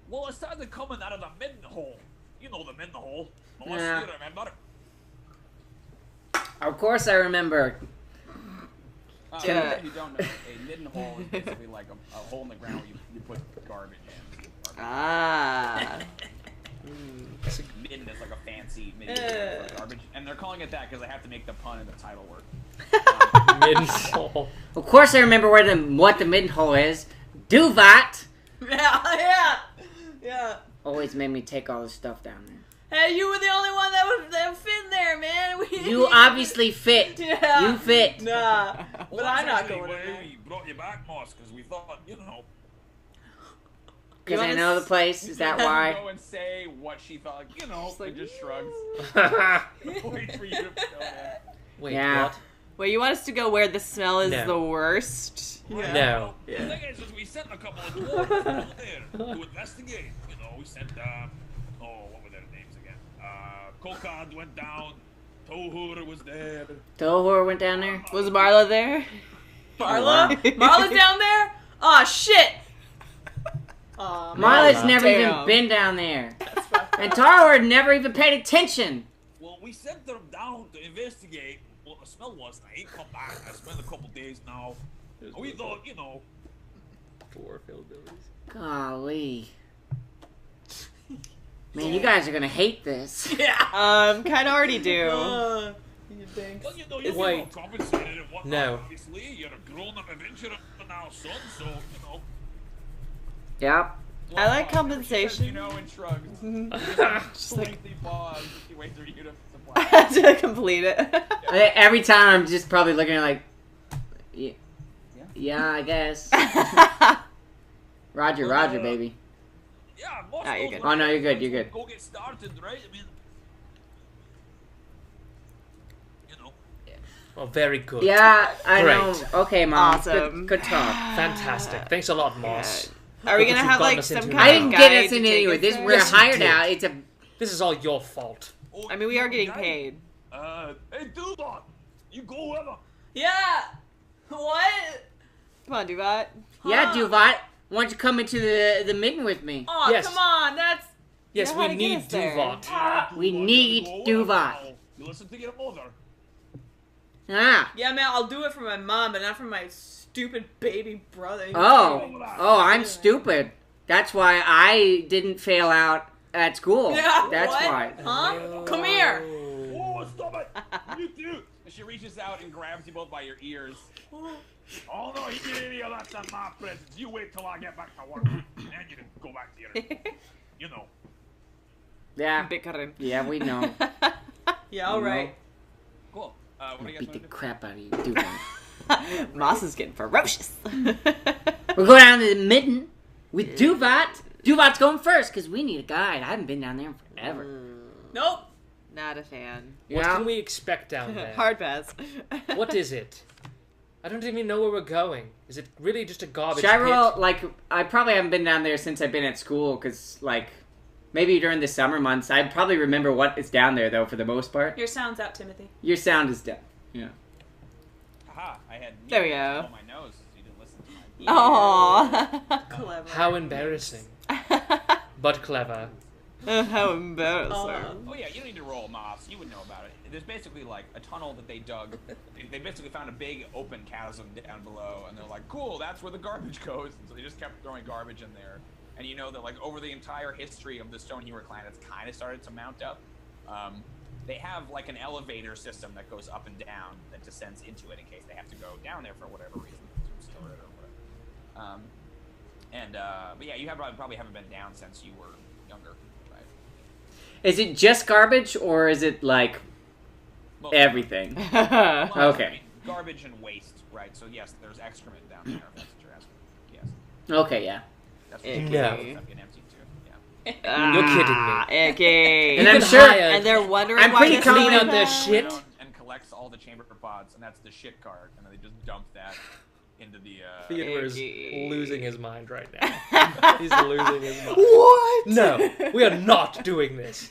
Speaker 1: Well, it started coming out of the Midden hole. You know the Midden hole. Unless
Speaker 5: Yeah.
Speaker 1: you remember.
Speaker 5: Of course I remember.
Speaker 1: If you don't know, a Midden hole is basically like a hole in the ground where you put garbage in.
Speaker 3: Ah.
Speaker 1: Midden is like a fancy Midden for garbage, and they're calling it that because they have to make the pun in the title work.
Speaker 2: Midden hole.
Speaker 5: Of course I remember what the Midden hole is. Duvat
Speaker 4: Yeah.
Speaker 5: always made me take all the stuff down there.
Speaker 4: Hey, you were the only one that fit in there, man.
Speaker 5: You obviously fit.
Speaker 4: Yeah.
Speaker 5: You fit.
Speaker 4: Nah. But
Speaker 1: Well,
Speaker 4: I'm not
Speaker 1: actually
Speaker 4: going
Speaker 1: why
Speaker 4: in.
Speaker 1: we brought you back, Moss, because we thought,
Speaker 5: Because I know the place. Is that why?
Speaker 1: Go and say what she felt like,
Speaker 3: like,
Speaker 1: and just shrugs. Wait for you to go there.
Speaker 2: Wait,
Speaker 5: Yeah.
Speaker 2: what?
Speaker 3: Wait, you want us to go where the smell is
Speaker 2: No.
Speaker 3: the worst?
Speaker 2: No.
Speaker 1: The thing is we sent a couple of dwarves down there to investigate. We sent, what were their names again? Kokad went down. Tohur was there.
Speaker 5: Stonehewer went down there.
Speaker 3: Was Marla there?
Speaker 4: Marla? Marla's down there? Aw, shit. Aw,
Speaker 5: Marla's never
Speaker 3: Damn.
Speaker 5: even been down there.
Speaker 4: That's fucked
Speaker 5: And
Speaker 4: up.
Speaker 5: Tohur never even paid attention.
Speaker 1: Well, we sent them down to investigate what the smell was, and I ain't come back. I spent a couple days now. And we thought,
Speaker 2: Dwarf hillbillies.
Speaker 5: Golly. Man, you guys are gonna hate this.
Speaker 4: Yeah.
Speaker 3: Kind of already do.
Speaker 4: You think?
Speaker 1: well, you
Speaker 2: Wait.
Speaker 1: feel compensated and whatnot.
Speaker 2: No.
Speaker 1: Obviously, you're a grown-up adventurer now, son, so,
Speaker 5: Yep.
Speaker 3: I like
Speaker 1: Says,
Speaker 3: compensation.
Speaker 1: and shrugs.
Speaker 3: Just like
Speaker 1: Lengthy pause. He waits for you to supply.
Speaker 3: to complete it.
Speaker 5: Every time I'm just probably looking at like, yeah, I guess. Roger, baby.
Speaker 1: Yeah, most
Speaker 3: Ah, you're
Speaker 1: of those
Speaker 3: good.
Speaker 5: Oh, no, you're good,
Speaker 1: ones
Speaker 5: you're good.
Speaker 1: Go get started, right? I mean,
Speaker 2: Oh, very good.
Speaker 5: Yeah, I
Speaker 2: Great.
Speaker 5: know. Okay, Mom.
Speaker 3: Awesome.
Speaker 5: Good talk.
Speaker 2: Fantastic. Thanks a lot, Moss.
Speaker 3: Are we
Speaker 2: Look
Speaker 3: gonna
Speaker 2: what
Speaker 3: have
Speaker 2: you've gotten
Speaker 3: like
Speaker 2: us
Speaker 3: some
Speaker 2: into
Speaker 3: kind
Speaker 2: now.
Speaker 5: I
Speaker 3: of
Speaker 5: didn't
Speaker 3: guide
Speaker 5: get us
Speaker 3: to
Speaker 5: in
Speaker 3: take
Speaker 5: anywhere.
Speaker 3: us
Speaker 5: This
Speaker 3: there?
Speaker 5: we're
Speaker 2: Yes, you
Speaker 5: hired
Speaker 2: did.
Speaker 5: out. It's a.
Speaker 2: This is all your fault.
Speaker 1: oh,
Speaker 3: I mean, we are getting
Speaker 1: guy?
Speaker 3: paid.
Speaker 1: Hey, Dubon, you go whoever.
Speaker 4: Yeah. What?
Speaker 3: Come on, Duvat.
Speaker 5: Yeah, Duvat. Why don't you come into the Midden with me?
Speaker 4: Oh,
Speaker 2: Yes.
Speaker 4: come on. That's.
Speaker 2: Yes,
Speaker 3: know how
Speaker 2: we
Speaker 3: to get
Speaker 2: need
Speaker 3: us there.
Speaker 2: Duvat.
Speaker 5: We need Duvat.
Speaker 1: You listen to your mother.
Speaker 5: Ah.
Speaker 4: Yeah, man, I'll do it for my mom, but not for my stupid baby brother.
Speaker 5: Oh, I'm stupid. That's why I didn't fail out at school.
Speaker 4: Yeah,
Speaker 5: That's
Speaker 4: what?
Speaker 5: why.
Speaker 4: Huh? Come here.
Speaker 1: Oh, stop it! You do. And she reaches out and grabs you both by your ears. Oh no, he did any of that's not my presence. You wait till I get back to work, and then you can go back to your. You know.
Speaker 5: Yeah.
Speaker 3: Bickering.
Speaker 5: Yeah, we know.
Speaker 4: Yeah, all right.
Speaker 1: Cool. What do you guys
Speaker 5: Beat the
Speaker 1: want to do?
Speaker 5: crap out of you, Duvat.
Speaker 3: Moss is getting ferocious.
Speaker 5: We'll go down to the Midden with Duvat. Duvat's going first because we need a guide. I haven't been down there in forever.
Speaker 4: Nope.
Speaker 3: Not a fan.
Speaker 2: What
Speaker 5: Yeah.
Speaker 2: can we expect down there?
Speaker 3: Hard pass.
Speaker 2: What is it? I don't even know where we're going. Is it really just a garbage
Speaker 5: Should I
Speaker 2: pit?
Speaker 5: roll, like, I probably haven't been down there since I've been at school, because, like, maybe during the summer months, I probably remember what is down there, though, for the most part.
Speaker 4: Your sound's out, Timothy.
Speaker 5: Your sound is down. Yeah.
Speaker 1: Haha, I had.
Speaker 3: There we
Speaker 1: music
Speaker 3: go.
Speaker 1: on my nose. You didn't listen to my.
Speaker 3: Aww.
Speaker 4: Clever.
Speaker 2: How embarrassing. But clever.
Speaker 3: How embarrassing.
Speaker 1: Oh yeah, you don't need to roll Moss. You would know about it. There's basically like a tunnel that they dug. They basically found a big open chasm down below, and they're like, "Cool, that's where the garbage goes." And so they just kept throwing garbage in there. And you know that like over the entire history of the Stonehewer clan, it's kind of started to mount up. They have like an elevator system that goes up and down that descends into it in case they have to go down there for whatever reason, store it or whatever. But yeah, you have probably haven't been down since you were younger, right?
Speaker 5: Is it just garbage, or is it like
Speaker 1: Well,
Speaker 5: everything?
Speaker 1: well,
Speaker 5: Okay.
Speaker 1: I mean, garbage and waste, right? So yes, there's excrement down there. If that's what you're asking. Yes.
Speaker 5: Okay, yeah.
Speaker 1: That's
Speaker 3: Icky.
Speaker 1: what
Speaker 2: No.
Speaker 1: I'm getting empty too. Yeah.
Speaker 2: You're kidding me.
Speaker 3: Icky.
Speaker 5: And
Speaker 2: You
Speaker 5: I'm
Speaker 2: can
Speaker 5: sure-
Speaker 2: hire-
Speaker 3: And they're wondering
Speaker 5: I'm
Speaker 3: why
Speaker 5: pretty
Speaker 3: this
Speaker 5: confident
Speaker 3: is
Speaker 2: out their
Speaker 3: bad.
Speaker 2: shit.
Speaker 1: And collects all the chamber pods, and that's the shit cart, and then they just dump that into the.
Speaker 2: Theodûir is
Speaker 3: Icky.
Speaker 2: losing his mind right now. He's losing his mind.
Speaker 3: What?
Speaker 2: No, we are not doing this.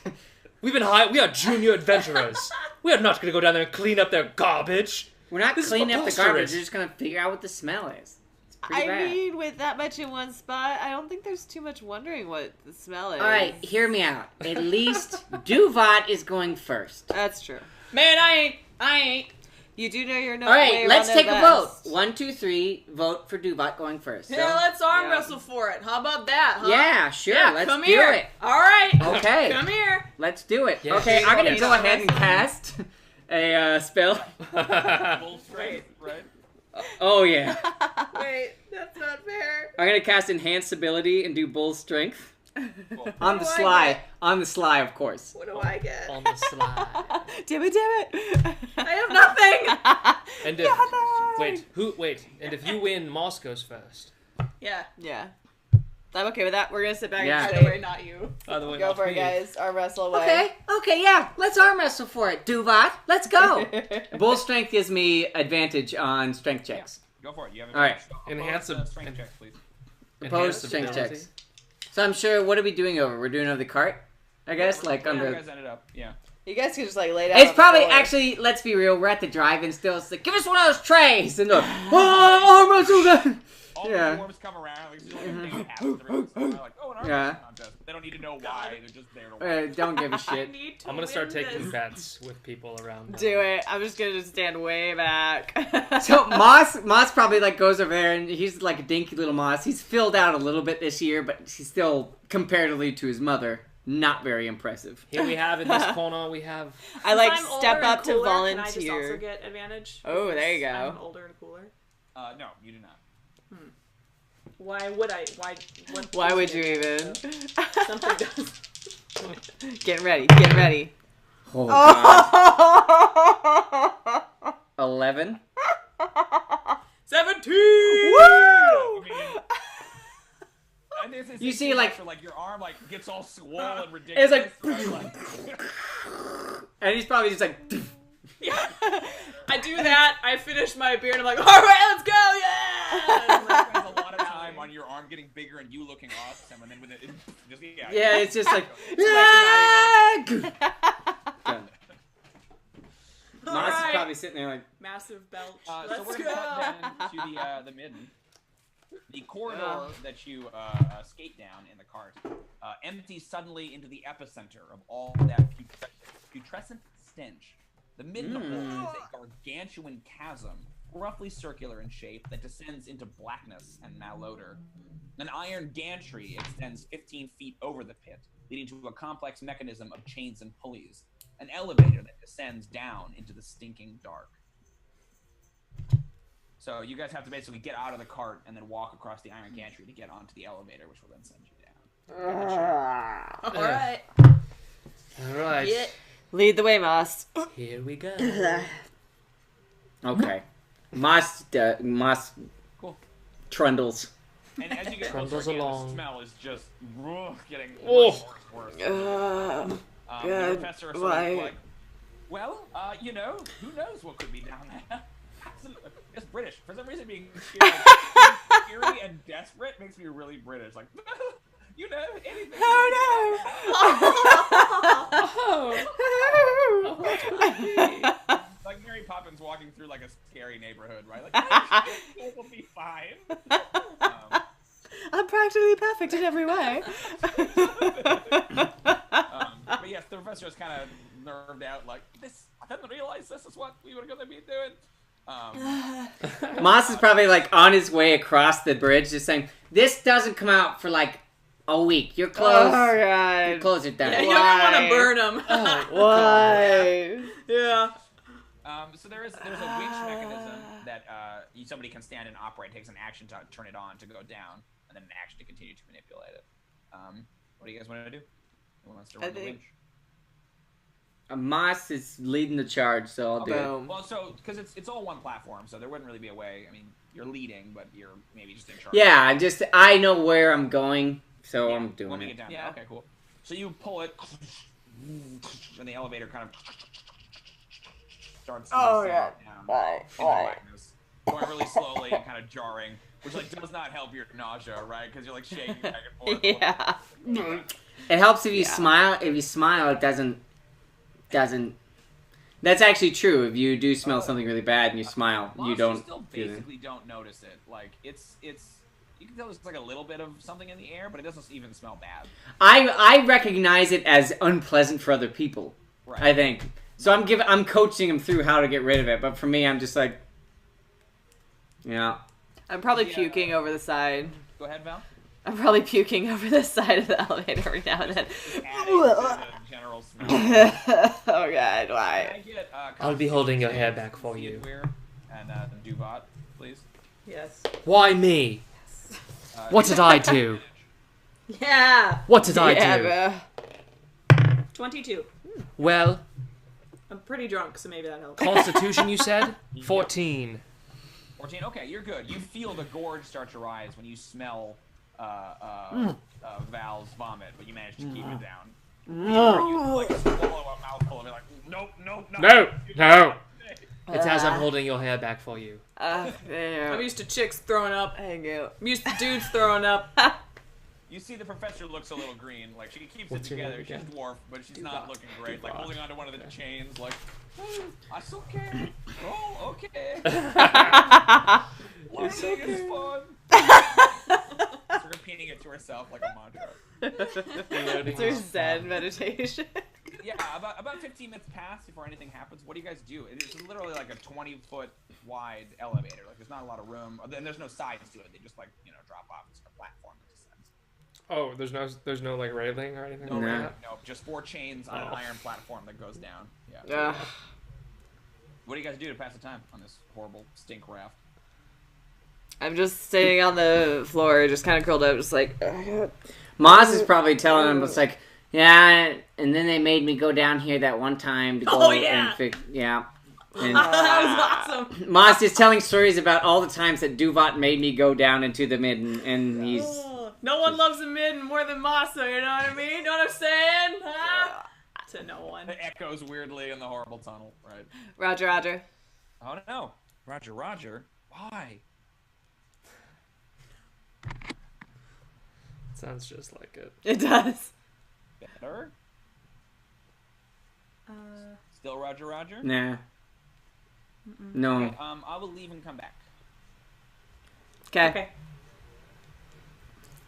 Speaker 2: We've been hired. We are junior adventurers. We are not going to go down there and clean up their garbage.
Speaker 5: We're not
Speaker 2: This is
Speaker 5: cleaning up the garbage.
Speaker 2: preposterous.
Speaker 5: We're just gonna figure out what the smell is. It's pretty
Speaker 3: I
Speaker 5: bad.
Speaker 3: mean, with that much in one spot, I don't think there's too much wondering what the smell is.
Speaker 5: All right, hear me out. At least Duvat is going first.
Speaker 3: That's true.
Speaker 4: Man, I ain't.
Speaker 3: You do know you're no
Speaker 5: All
Speaker 3: way
Speaker 5: right,
Speaker 3: around
Speaker 5: let's
Speaker 3: their
Speaker 5: take a vote.
Speaker 3: best.
Speaker 5: 1, 2, 3. Vote for Duvat going first. So-
Speaker 4: Yeah, let's arm
Speaker 3: Yeah.
Speaker 4: wrestle for it. How about that, huh?
Speaker 5: Yeah, sure.
Speaker 4: Yeah,
Speaker 5: let's
Speaker 4: come
Speaker 5: do
Speaker 4: here.
Speaker 5: it.
Speaker 4: All right.
Speaker 5: Okay.
Speaker 4: Come here.
Speaker 5: Let's do it.
Speaker 2: Yes.
Speaker 5: Okay, I'm gonna
Speaker 3: Yes.
Speaker 5: go ahead and cast a spell.
Speaker 1: Full strength, right?
Speaker 5: Oh yeah,
Speaker 4: Wait, that's not fair.
Speaker 5: I'm gonna cast Enhanced Ability and do Bull Strength
Speaker 1: Cool.
Speaker 5: on the
Speaker 4: do I
Speaker 5: sly.
Speaker 4: get?
Speaker 5: On the sly, of course.
Speaker 4: What do I get?
Speaker 2: On the slide.
Speaker 3: Damn it, damn it.
Speaker 4: I have nothing.
Speaker 2: And if wait, and if you win, Moss goes first.
Speaker 4: Yeah.
Speaker 3: Yeah. I'm okay with that. We're gonna sit back
Speaker 5: Yeah.
Speaker 3: and
Speaker 4: By the way,
Speaker 3: say,
Speaker 4: not you.
Speaker 2: By the way,
Speaker 3: go
Speaker 2: not
Speaker 3: for it,
Speaker 2: me.
Speaker 3: guys. Arm wrestle away.
Speaker 5: Okay, yeah. Let's arm wrestle for it, Duvat. Let's go. Bull Strength gives me advantage on strength checks.
Speaker 1: Go for it. You have
Speaker 5: All right.
Speaker 1: Enhance
Speaker 2: Enhance
Speaker 1: strength
Speaker 2: ab-
Speaker 1: checks, please.
Speaker 5: Opposed
Speaker 2: Enhanced
Speaker 5: strength
Speaker 2: ability.
Speaker 5: checks. So I'm sure. What are we doing over? We're doing over the cart, I guess. Like
Speaker 1: Where
Speaker 5: under.
Speaker 1: you guys ended up. Yeah.
Speaker 3: You guys can just like lay down.
Speaker 5: It's
Speaker 3: on the
Speaker 5: probably
Speaker 3: floor.
Speaker 5: actually. Let's be real. We're at the drive-in still. It's like, give us one of those trays, and they're like, oh, arm wrestle gun.
Speaker 1: All
Speaker 5: Yeah.
Speaker 1: the dwarves come around, like, just like a thing happens every once in a while, like, oh, an arm
Speaker 5: Yeah.
Speaker 1: wrestling contest. They don't need to know why. They're just there to watch.
Speaker 5: Don't give a
Speaker 4: I
Speaker 5: shit.
Speaker 4: need to
Speaker 2: I'm gonna start
Speaker 4: win
Speaker 2: taking
Speaker 4: this.
Speaker 2: bets with people around.
Speaker 3: Do it. I'm just gonna stand way back.
Speaker 5: So Moss probably like goes over there, and he's like a dinky little Moss. He's filled out a little bit this year, but he's still comparatively to his mother not very impressive.
Speaker 2: Here we have in this corner. We have.
Speaker 3: I like
Speaker 4: Since I'm
Speaker 3: step
Speaker 4: older
Speaker 3: up
Speaker 4: and
Speaker 3: to
Speaker 4: cooler, Can I just also
Speaker 3: volunteer.
Speaker 4: get advantage?
Speaker 3: Oh, there you
Speaker 4: Because
Speaker 3: go.
Speaker 4: I'm older and cooler.
Speaker 1: No, you do not.
Speaker 4: Why would I?
Speaker 3: Why would you even?
Speaker 4: Something does.
Speaker 3: Getting ready. Getting ready.
Speaker 5: Oh, God.
Speaker 3: Oh.
Speaker 5: 11.
Speaker 4: 17.
Speaker 3: Woo!
Speaker 5: You see, like-
Speaker 1: your arm like gets all swollen and ridiculous.
Speaker 5: It's like-
Speaker 1: right?
Speaker 5: And he's probably just like,
Speaker 4: Yeah. I do that. I finish my beer and I'm like, all right, let's go, yeah.
Speaker 1: It spends a lot of time on your arm getting bigger and you looking awesome, and then with it just
Speaker 5: yeah, it's just like, Done.
Speaker 4: All
Speaker 5: Moss is
Speaker 4: right.
Speaker 5: probably sitting there like,
Speaker 4: Massive belch.
Speaker 1: So
Speaker 4: Let's
Speaker 1: we're
Speaker 4: go.
Speaker 1: gonna cut down to the Midden. The corridor that you skate down in the cart empties suddenly into the epicenter of all that putrescent stench. The Midden is a gargantuan chasm, roughly circular in shape, that descends into blackness and malodor. An iron gantry extends 15 feet over the pit, leading to a complex mechanism of chains and pulleys. An elevator that descends down into the stinking dark. So you guys have to basically get out of the cart and then walk across the iron gantry to get onto the elevator, which will then send you down.
Speaker 4: All right.
Speaker 2: All right.
Speaker 4: Yeah.
Speaker 3: Lead the way, Moss.
Speaker 2: Here we go.
Speaker 5: okay. Moss
Speaker 1: Cool.
Speaker 5: trundles.
Speaker 1: And as you get
Speaker 2: Trundles
Speaker 1: closer, again,
Speaker 2: along.
Speaker 1: the smell is just getting
Speaker 2: Oh.
Speaker 1: worse.
Speaker 3: God.
Speaker 1: The professor is sort
Speaker 3: why?
Speaker 1: of like, well, who knows what could be down there? Absolutely. It's British. For some reason, being cheery and desperate makes me really British. Like, you know, anything. Like Mary Poppins walking through like a scary neighborhood, right? Like, it will be fine.
Speaker 3: I'm practically perfect in every way.
Speaker 1: But yes, the professor is kind of nerved out. Like, this, I didn't realize this is what we were going to be doing.
Speaker 5: Moss is probably like on his way across the bridge, just saying, "This doesn't come out for like a week. Your clothes,
Speaker 3: Oh,
Speaker 5: your
Speaker 3: God.
Speaker 5: clothes are done."
Speaker 4: Yeah, you
Speaker 3: Why?
Speaker 4: don't want to burn them.
Speaker 3: Why?
Speaker 4: Yeah.
Speaker 1: So there's a winch mechanism that somebody can stand and operate. It takes an action to turn it on to go down, and then an action to continue to manipulate it. What do you guys want to do? Who wants to run the winch?
Speaker 5: Moss is leading the charge, so I'll do it.
Speaker 3: Boom.
Speaker 1: Well, so because it's all one platform, so there wouldn't really be a way. I mean, you're leading, but you're maybe just in charge.
Speaker 5: Yeah, I know where I'm going, so
Speaker 1: Yeah,
Speaker 5: I'm doing
Speaker 1: moving
Speaker 5: it.
Speaker 1: down.
Speaker 3: Yeah.
Speaker 1: Okay, cool. So you pull it, and the elevator kind of starts.
Speaker 3: Oh,
Speaker 1: descending
Speaker 3: yeah.
Speaker 1: down
Speaker 3: Why?
Speaker 1: into blackness, going really slowly and kind of jarring, which like does not help your nausea, right? Because you're like shaking back and forth.
Speaker 3: Yeah.
Speaker 5: It helps if you
Speaker 3: Yeah.
Speaker 5: smile. If you smile, it doesn't. That's actually true. If you do smell something really bad and you smile, you don't.
Speaker 1: You still
Speaker 5: feel it.
Speaker 1: basically don't notice it. Like it's. You can tell there's like a little bit of something in the air, but it doesn't even smell bad.
Speaker 5: I recognize it as unpleasant for other people.
Speaker 1: Right.
Speaker 5: I think so. I'm coaching him through how to get rid of it, but for me, I'm just like, yeah.
Speaker 3: I'm probably
Speaker 1: Yeah.
Speaker 3: puking over the side.
Speaker 1: Go ahead, Val.
Speaker 3: I'm probably puking over the side of the elevator every now and then.
Speaker 1: Adding to the general smell.
Speaker 3: Oh god,
Speaker 1: Can
Speaker 3: why?
Speaker 1: I get,
Speaker 2: I'll be holding your hair back for you.
Speaker 1: Theodûir and Dubot, please.
Speaker 4: Yes.
Speaker 2: Why me? What did I do?
Speaker 4: Yeah.
Speaker 2: What did I
Speaker 3: Yeah,
Speaker 2: do?
Speaker 3: bruh.
Speaker 4: 22.
Speaker 2: Well,
Speaker 4: I'm pretty drunk, so maybe that helps.
Speaker 2: Constitution, you said? 14.
Speaker 1: 14. Okay, you're good. You feel the gorge start to rise when you smell Val's vomit, but you manage to keep it down. You like swallow a mouthful of it, like nope.
Speaker 2: No. It's as I'm holding your hair back for you.
Speaker 4: I'm
Speaker 3: Damn.
Speaker 4: used to chicks throwing up.
Speaker 3: Thank you.
Speaker 4: I'm used to dudes throwing up.
Speaker 1: You see the professor looks a little green, like she keeps
Speaker 2: What's
Speaker 1: it
Speaker 2: your
Speaker 1: together.
Speaker 2: name
Speaker 1: She's
Speaker 2: again?
Speaker 1: dwarf, but she's not looking great. Like
Speaker 2: Dwarf.
Speaker 1: holding onto one of the chains, like it's okay. Oh, okay. Learning is fun. She's repeating it to herself like a mantra.
Speaker 3: It's her Zen meditation.
Speaker 1: Yeah, about 15 minutes pass before anything happens. What do you guys do? It is literally like a 20-foot wide elevator. Like there's not a lot of room, and there's no sides to it. They just like drop off. It's a platform that descends.
Speaker 2: Oh, there's no like railing or anything.
Speaker 1: No,
Speaker 2: like
Speaker 5: Nah.
Speaker 2: that?
Speaker 1: no, just 4 chains on an
Speaker 2: Oh.
Speaker 1: iron platform that goes down. Yeah.
Speaker 3: Ugh.
Speaker 1: What do you guys do to pass the time on this horrible stink raft?
Speaker 3: I'm just sitting on the floor, just kind of curled up, just like.
Speaker 5: Moss is probably telling him, it's like, yeah, and then they made me go down here that one time to go
Speaker 4: yeah.
Speaker 5: and fix, yeah. And
Speaker 4: That was awesome.
Speaker 5: Moss is telling stories about all the times that Duvot made me go down into the Midden, and he's...
Speaker 4: Oh, no one loves a Midden more than Masa, you know what I mean? Know what I'm saying? Huh? To no one.
Speaker 1: It echoes weirdly in the horrible tunnel, right?
Speaker 3: Roger, Roger.
Speaker 1: Oh no. Roger. Why?
Speaker 2: Sounds just like it.
Speaker 3: It does.
Speaker 1: Better? Still Roger?
Speaker 5: Nah. No.
Speaker 1: Okay, I will leave and come back.
Speaker 3: Okay.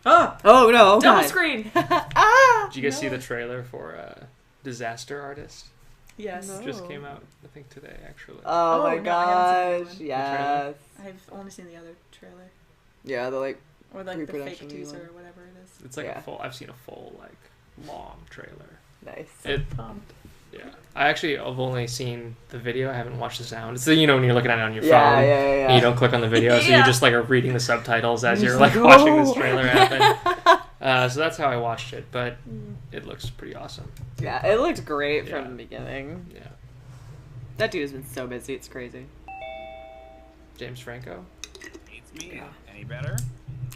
Speaker 4: Oh!
Speaker 3: Oh no.
Speaker 4: Double
Speaker 3: God.
Speaker 4: screen!
Speaker 3: Ah!
Speaker 2: Did you guys see the trailer for Disaster Artist?
Speaker 4: Yes.
Speaker 3: No.
Speaker 2: Just came out, I think, today, actually.
Speaker 3: Oh,
Speaker 4: Oh,
Speaker 3: my
Speaker 4: no, I haven't
Speaker 3: gosh.
Speaker 4: seen
Speaker 3: Yes.
Speaker 4: I've only seen the other trailer.
Speaker 3: Yeah, the like.
Speaker 4: Or like the fake
Speaker 3: Pre-production
Speaker 4: teaser
Speaker 3: one.
Speaker 4: or whatever it is.
Speaker 2: It's like
Speaker 3: Yeah.
Speaker 2: I've seen a full, like, long trailer.
Speaker 3: Nice.
Speaker 2: Yeah. I've only seen the video. I haven't watched the sound. It's when you're looking at it on your
Speaker 3: Yeah,
Speaker 2: phone.
Speaker 3: yeah.
Speaker 2: And you don't click on the video, so you
Speaker 4: Yeah.
Speaker 2: just like are reading the subtitles as
Speaker 3: You're
Speaker 2: you're
Speaker 3: just
Speaker 2: like
Speaker 3: like,
Speaker 2: watching this
Speaker 3: "Oh."
Speaker 2: trailer happen. So that's how I watched it, but it looks pretty awesome.
Speaker 3: Yeah, it looked great
Speaker 2: Yeah.
Speaker 3: from the beginning.
Speaker 2: Yeah.
Speaker 3: That dude has been so busy, it's crazy.
Speaker 2: James Franco.
Speaker 1: Hates me. Any better?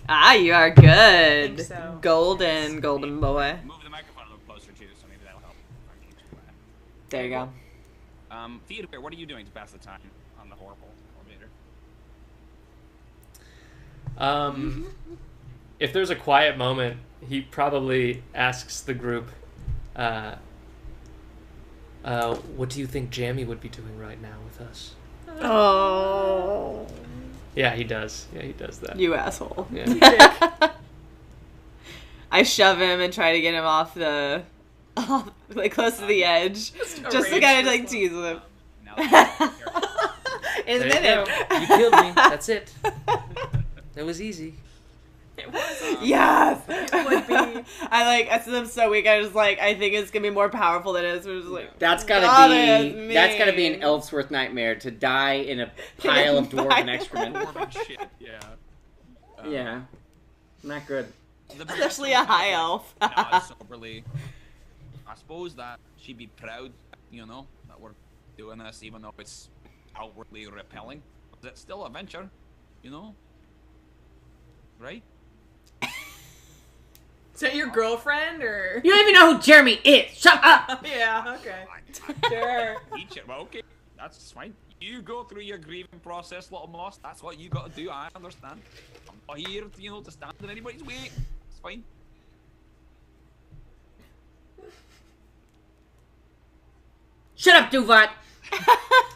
Speaker 3: Ah, you are good.
Speaker 4: Think so.
Speaker 3: Golden boy.
Speaker 1: Move the microphone a little closer too, so maybe that'll help.
Speaker 3: There you go.
Speaker 1: Theodûir, what are you doing to pass the time on the horrible elevator?
Speaker 2: If there's a quiet moment, he probably asks the group, what do you think Jrmi would be doing right now with us?
Speaker 3: Oh.
Speaker 2: Yeah, he does. Yeah, he does that.
Speaker 3: You asshole.
Speaker 2: Yeah.
Speaker 3: I shove him and try to get him off the, like close to the edge, just to
Speaker 4: arrange
Speaker 3: kind of
Speaker 4: this
Speaker 3: like
Speaker 4: one.
Speaker 3: tease him.
Speaker 1: Now that
Speaker 3: In
Speaker 2: There you
Speaker 3: Midden.
Speaker 2: go. You killed me. That's it. That was easy.
Speaker 4: It was.
Speaker 3: Yes.
Speaker 4: would be.
Speaker 3: I said I'm so weak. I think it's gonna be more powerful than it is. We're just like,
Speaker 5: That's
Speaker 3: God,
Speaker 5: gotta be...
Speaker 3: it's
Speaker 5: That's gotta be an
Speaker 3: mean.
Speaker 5: Ellsworth nightmare, to die in a pile of dwarven excrement.
Speaker 1: Dwarven shit, yeah.
Speaker 5: Yeah. Not good.
Speaker 3: Especially a high elf.
Speaker 1: Nods soberly. I suppose that she'd be proud you know, that we're doing this, even though it's outwardly repelling. It's still a venture, you know? Right?
Speaker 4: Is that your girlfriend or?
Speaker 5: You don't even know who Jrmi is. Shut up.
Speaker 4: Yeah. Okay. Sure.
Speaker 1: Okay, that's fine. You go through your grieving process, little moss. That's what you got to do. I understand. I'm not here, you know, to stand in anybody's way. It's fine.
Speaker 5: Shut up, Duvat.
Speaker 4: I'm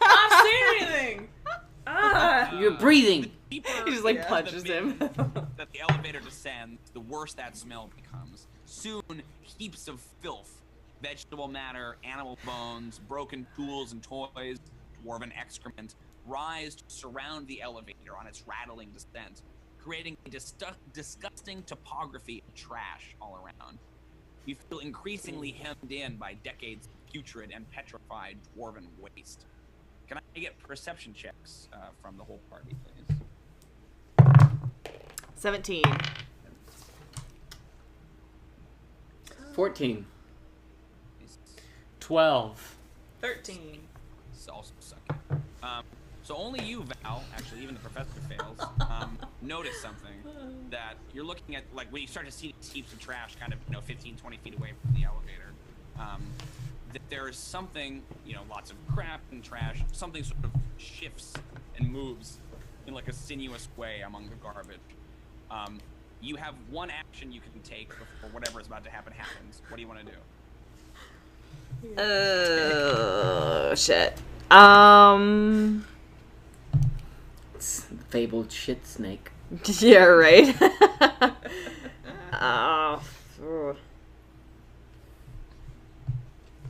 Speaker 4: not saying anything.
Speaker 5: You're breathing.
Speaker 3: He just like punches him.
Speaker 1: That the elevator descends, the worse that smell becomes. Soon, heaps of filth, vegetable matter, animal bones, broken tools and toys, dwarven excrement rise to surround the elevator on its rattling descent, creating a disgusting topography of trash all around. You feel increasingly hemmed in by decades of putrid and petrified dwarven waste. Can I get perception checks from the whole party, please?
Speaker 3: 17.
Speaker 5: 14.
Speaker 2: 12.
Speaker 4: 13.
Speaker 1: It's also sucking. So only you, Val, actually, even the professor fails, notice something that you're looking at, like, when you start to see these heaps of trash kind of, 15, 20 feet away from the elevator, that there is something, lots of crap and trash, something sort of shifts and moves in, like, a sinuous way among the garbage. You have one action you can take before whatever is about to happen happens. What do you want to do?
Speaker 3: Oh, shit.
Speaker 5: It's the fabled shit snake.
Speaker 3: Yeah, right. Oh.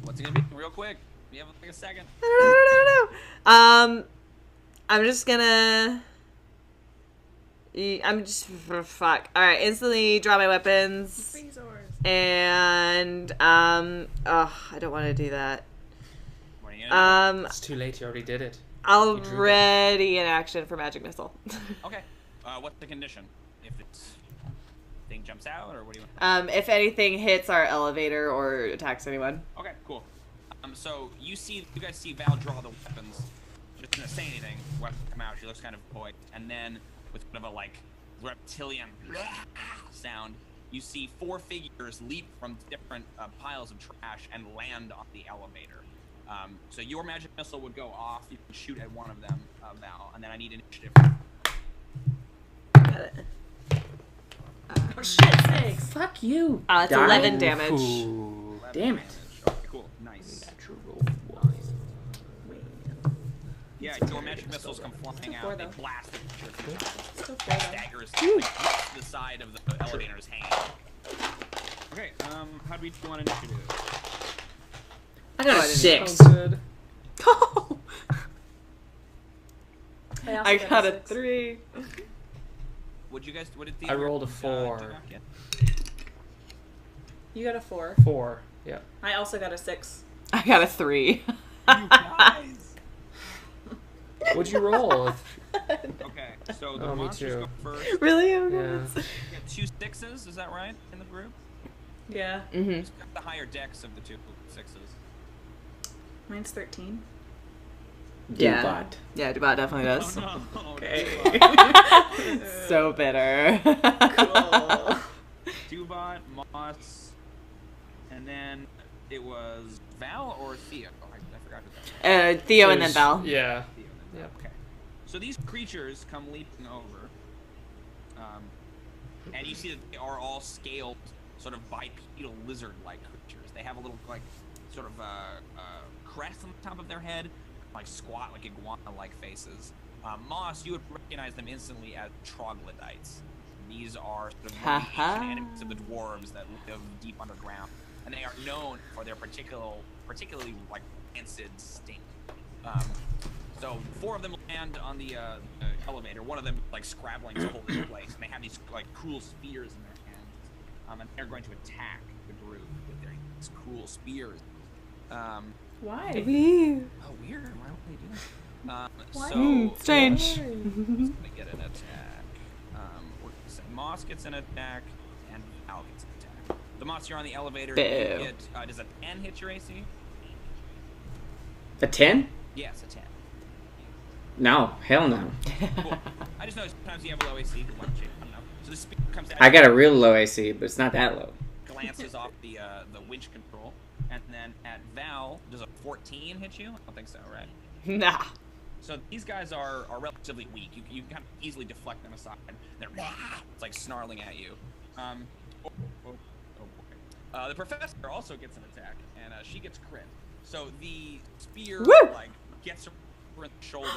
Speaker 1: What's it gonna be? Real quick. You have like a second.
Speaker 3: I don't know. I'm just gonna. Fuck. All right. Instantly draw my weapons. And I don't want to do that.
Speaker 1: What are you gonna do?
Speaker 2: It's too late. You already did it.
Speaker 3: I'll ready an action for magic missile.
Speaker 1: Okay. What's the condition? If it's thing jumps out, or what do you want?
Speaker 3: If anything hits our elevator or attacks anyone.
Speaker 1: Okay, cool. So you guys see Val draw the weapons. She doesn't say anything. Weapons come out. She looks kind of coy, and then with kind of a like reptilian sound, you see 4 figures leap from different piles of trash and land on the elevator. So your magic missile would go off. You can shoot at one of them, Val, and then I need initiative.
Speaker 3: Got it.
Speaker 4: Oh shit, snakes.
Speaker 5: Fuck you.
Speaker 3: It's
Speaker 5: Die.
Speaker 3: 11 damage.
Speaker 2: Ooh.
Speaker 5: Damn it.
Speaker 1: Okay, cool. Nice.
Speaker 2: Natural.
Speaker 1: Yeah, your magic missiles come flying out. They blast the creature. Staggers like, to the side of the elevator is hanging. Okay, how do we do on initiative?
Speaker 5: I got a 6.
Speaker 2: Good.
Speaker 3: Oh.
Speaker 4: I
Speaker 3: got a 3.
Speaker 1: What did Theodûir,
Speaker 2: I rolled a 4.
Speaker 1: get?
Speaker 4: You got a 4.
Speaker 2: 4. Yeah.
Speaker 4: I also got a 6.
Speaker 3: I got a 3.
Speaker 1: You guys!
Speaker 2: What'd you roll?
Speaker 1: Okay, so the
Speaker 2: Oh, me
Speaker 1: monsters
Speaker 2: too.
Speaker 1: go first.
Speaker 3: Really?
Speaker 2: Yeah.
Speaker 1: You got 2 6s, is that right, in the group?
Speaker 4: Yeah.
Speaker 3: Mm-hmm.
Speaker 1: Who's got the higher decks of the 2 6s?
Speaker 4: Mine's 13.
Speaker 3: Yeah.
Speaker 5: Dubot.
Speaker 3: Yeah, Dubot definitely does.
Speaker 1: Oh no.
Speaker 4: Okay.
Speaker 3: So bitter.
Speaker 4: Cool.
Speaker 1: Dubot, Moss, and then it was Val or Theo? Oh, I forgot who that was.
Speaker 3: Theo and then Val.
Speaker 2: Yeah.
Speaker 1: Theo and Val. Okay. So these creatures come leaping over, and you see that they are all scaled, sort of bipedal lizard-like creatures. They have a little, like, sort of crest on the top of their head, like squat, like iguana-like faces. Moss, you would recognize them instantly as troglodytes. These are sort of one of the ancient enemies of the dwarves that live deep underground, and they are known for their particularly like rancid stink. So 4 of them land on the elevator. One of them like scrabbling to hold it in place, and they have these like cool spears in their hands, and they're going to attack the Druid with their cool spears.
Speaker 4: Why?
Speaker 1: Oh, weird. Why would they do that?
Speaker 4: Why?
Speaker 1: So
Speaker 3: Strange.
Speaker 1: Who's gonna get an attack? We're gonna say Moss gets an attack, and Al gets an attack. The Moss, you're on the elevator. You
Speaker 3: Boo.
Speaker 1: get, does a 10 hit your AC?
Speaker 5: A 10?
Speaker 1: Yes, a 10.
Speaker 5: No, hell no.
Speaker 1: Cool. I just know sometimes you have a low AC. So the spear comes out.
Speaker 5: I got a real low AC, but it's not that low.
Speaker 1: Glances off the winch control, and then at Val, does a 14 hit you? I don't think so, right?
Speaker 3: Nah.
Speaker 1: So these guys are relatively weak. You can kind of easily deflect them aside. They're it's like snarling at you. Oh boy. The professor also gets an attack, and she gets crit. So the spear like gets her in the shoulder,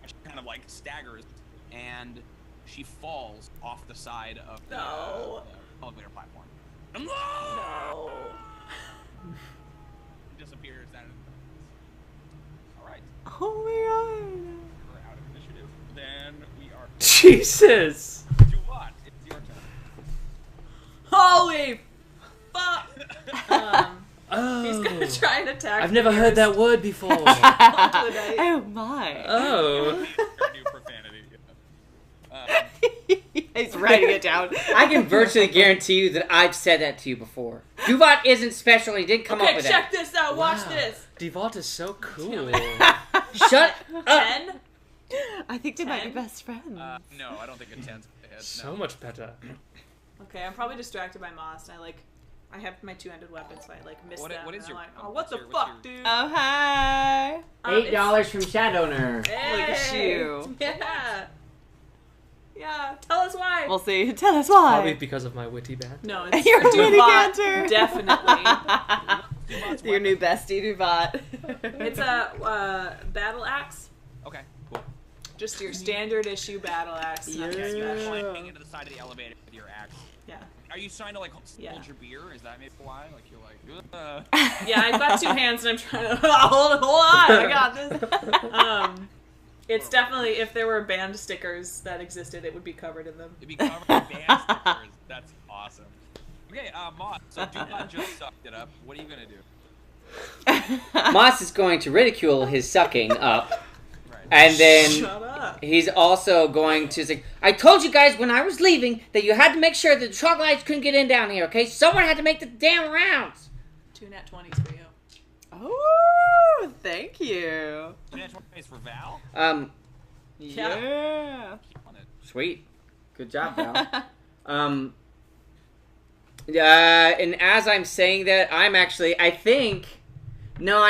Speaker 1: and she kind of like staggers, and she falls off the side of the elevator platform.
Speaker 4: No.
Speaker 1: Disappears out of the... All right.
Speaker 3: Oh my god.
Speaker 1: We're out of initiative. Then we are...
Speaker 2: Jesus!
Speaker 1: Do what? It's your turn.
Speaker 4: Holy fuck! He's
Speaker 2: Oh.
Speaker 4: gonna try and attack.
Speaker 2: I've never heard that word before.
Speaker 3: Oh my.
Speaker 2: Oh.
Speaker 1: Your new profanity.
Speaker 3: He's writing it down.
Speaker 5: I can virtually guarantee you that I've said that to you before. Duvat isn't special. He didn't come up
Speaker 4: Okay,
Speaker 5: with
Speaker 4: check
Speaker 5: that.
Speaker 4: this out. Watch
Speaker 2: Wow.
Speaker 4: this.
Speaker 2: Devalt is so cool.
Speaker 5: Shut up.
Speaker 4: 10.
Speaker 3: I think they might be
Speaker 4: 10?
Speaker 3: best friends.
Speaker 1: No, I don't think a 10's a hit.
Speaker 2: So
Speaker 1: No.
Speaker 2: much better.
Speaker 4: Okay, I'm probably distracted by Moss, and I have my two-handed weapon, so I miss
Speaker 1: What-
Speaker 4: them.
Speaker 1: what is
Speaker 4: and
Speaker 1: your-
Speaker 4: I'm like, oh,
Speaker 1: what's
Speaker 4: what the
Speaker 1: your- what's
Speaker 4: fuck,
Speaker 1: your-
Speaker 4: dude?
Speaker 3: Oh hi.
Speaker 5: $8 from Shadowner.
Speaker 4: Hey!
Speaker 3: Look at you.
Speaker 4: Yeah. Yeah. Tell us why.
Speaker 3: We'll see. Tell us why.
Speaker 2: Probably because of my witty band.
Speaker 4: No, it's
Speaker 3: You're a witty
Speaker 4: Duvat,
Speaker 3: canter.
Speaker 4: definitely.
Speaker 3: Your new bestie, Duvat.
Speaker 4: It's a battle axe.
Speaker 1: Okay, cool.
Speaker 4: Just your standard issue battle axe. Nothing
Speaker 1: Yeah, you're
Speaker 4: special.
Speaker 1: climbing into the side of the elevator with your axe.
Speaker 4: Yeah.
Speaker 1: Are you trying to like hold
Speaker 4: Yeah.
Speaker 1: your beer? Is that maybe why? Like you're like,
Speaker 4: Yeah, I've got two hands and I'm trying to hold on. I got this. It's definitely, if there were band stickers that existed, it would be covered in them.
Speaker 1: It'd be covered in band stickers. That's awesome. Okay, Moss. So Duvat just sucked it up. What are you gonna do?
Speaker 5: Moss is going to ridicule his sucking up.
Speaker 1: Right.
Speaker 5: And then
Speaker 4: Shut up.
Speaker 5: he's also going to say, I told you guys when I was leaving that you had to make sure that the troglodytes couldn't get in down here, okay? Someone had to make the damn rounds.
Speaker 4: 2 nat 20s for you.
Speaker 3: Oh, thank you.
Speaker 1: Is for Val.
Speaker 3: Yeah.
Speaker 1: Killing it.
Speaker 5: Sweet. Good job, Val. And as I'm saying that, I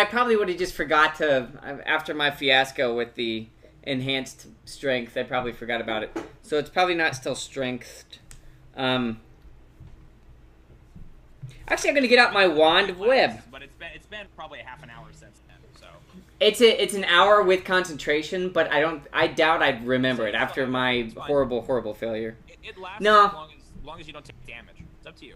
Speaker 5: probably would have just forgot to, after my fiasco with the enhanced strength, I probably forgot about it. So it's probably not still strengthed. Actually, I'm going to get out my wand of web.
Speaker 1: But it's been probably a half an hour since then. So
Speaker 5: It's an hour with concentration, but I doubt I'd remember it after my horrible failure.
Speaker 1: it lasts
Speaker 5: No.
Speaker 1: as long as you don't take damage. It's up to you.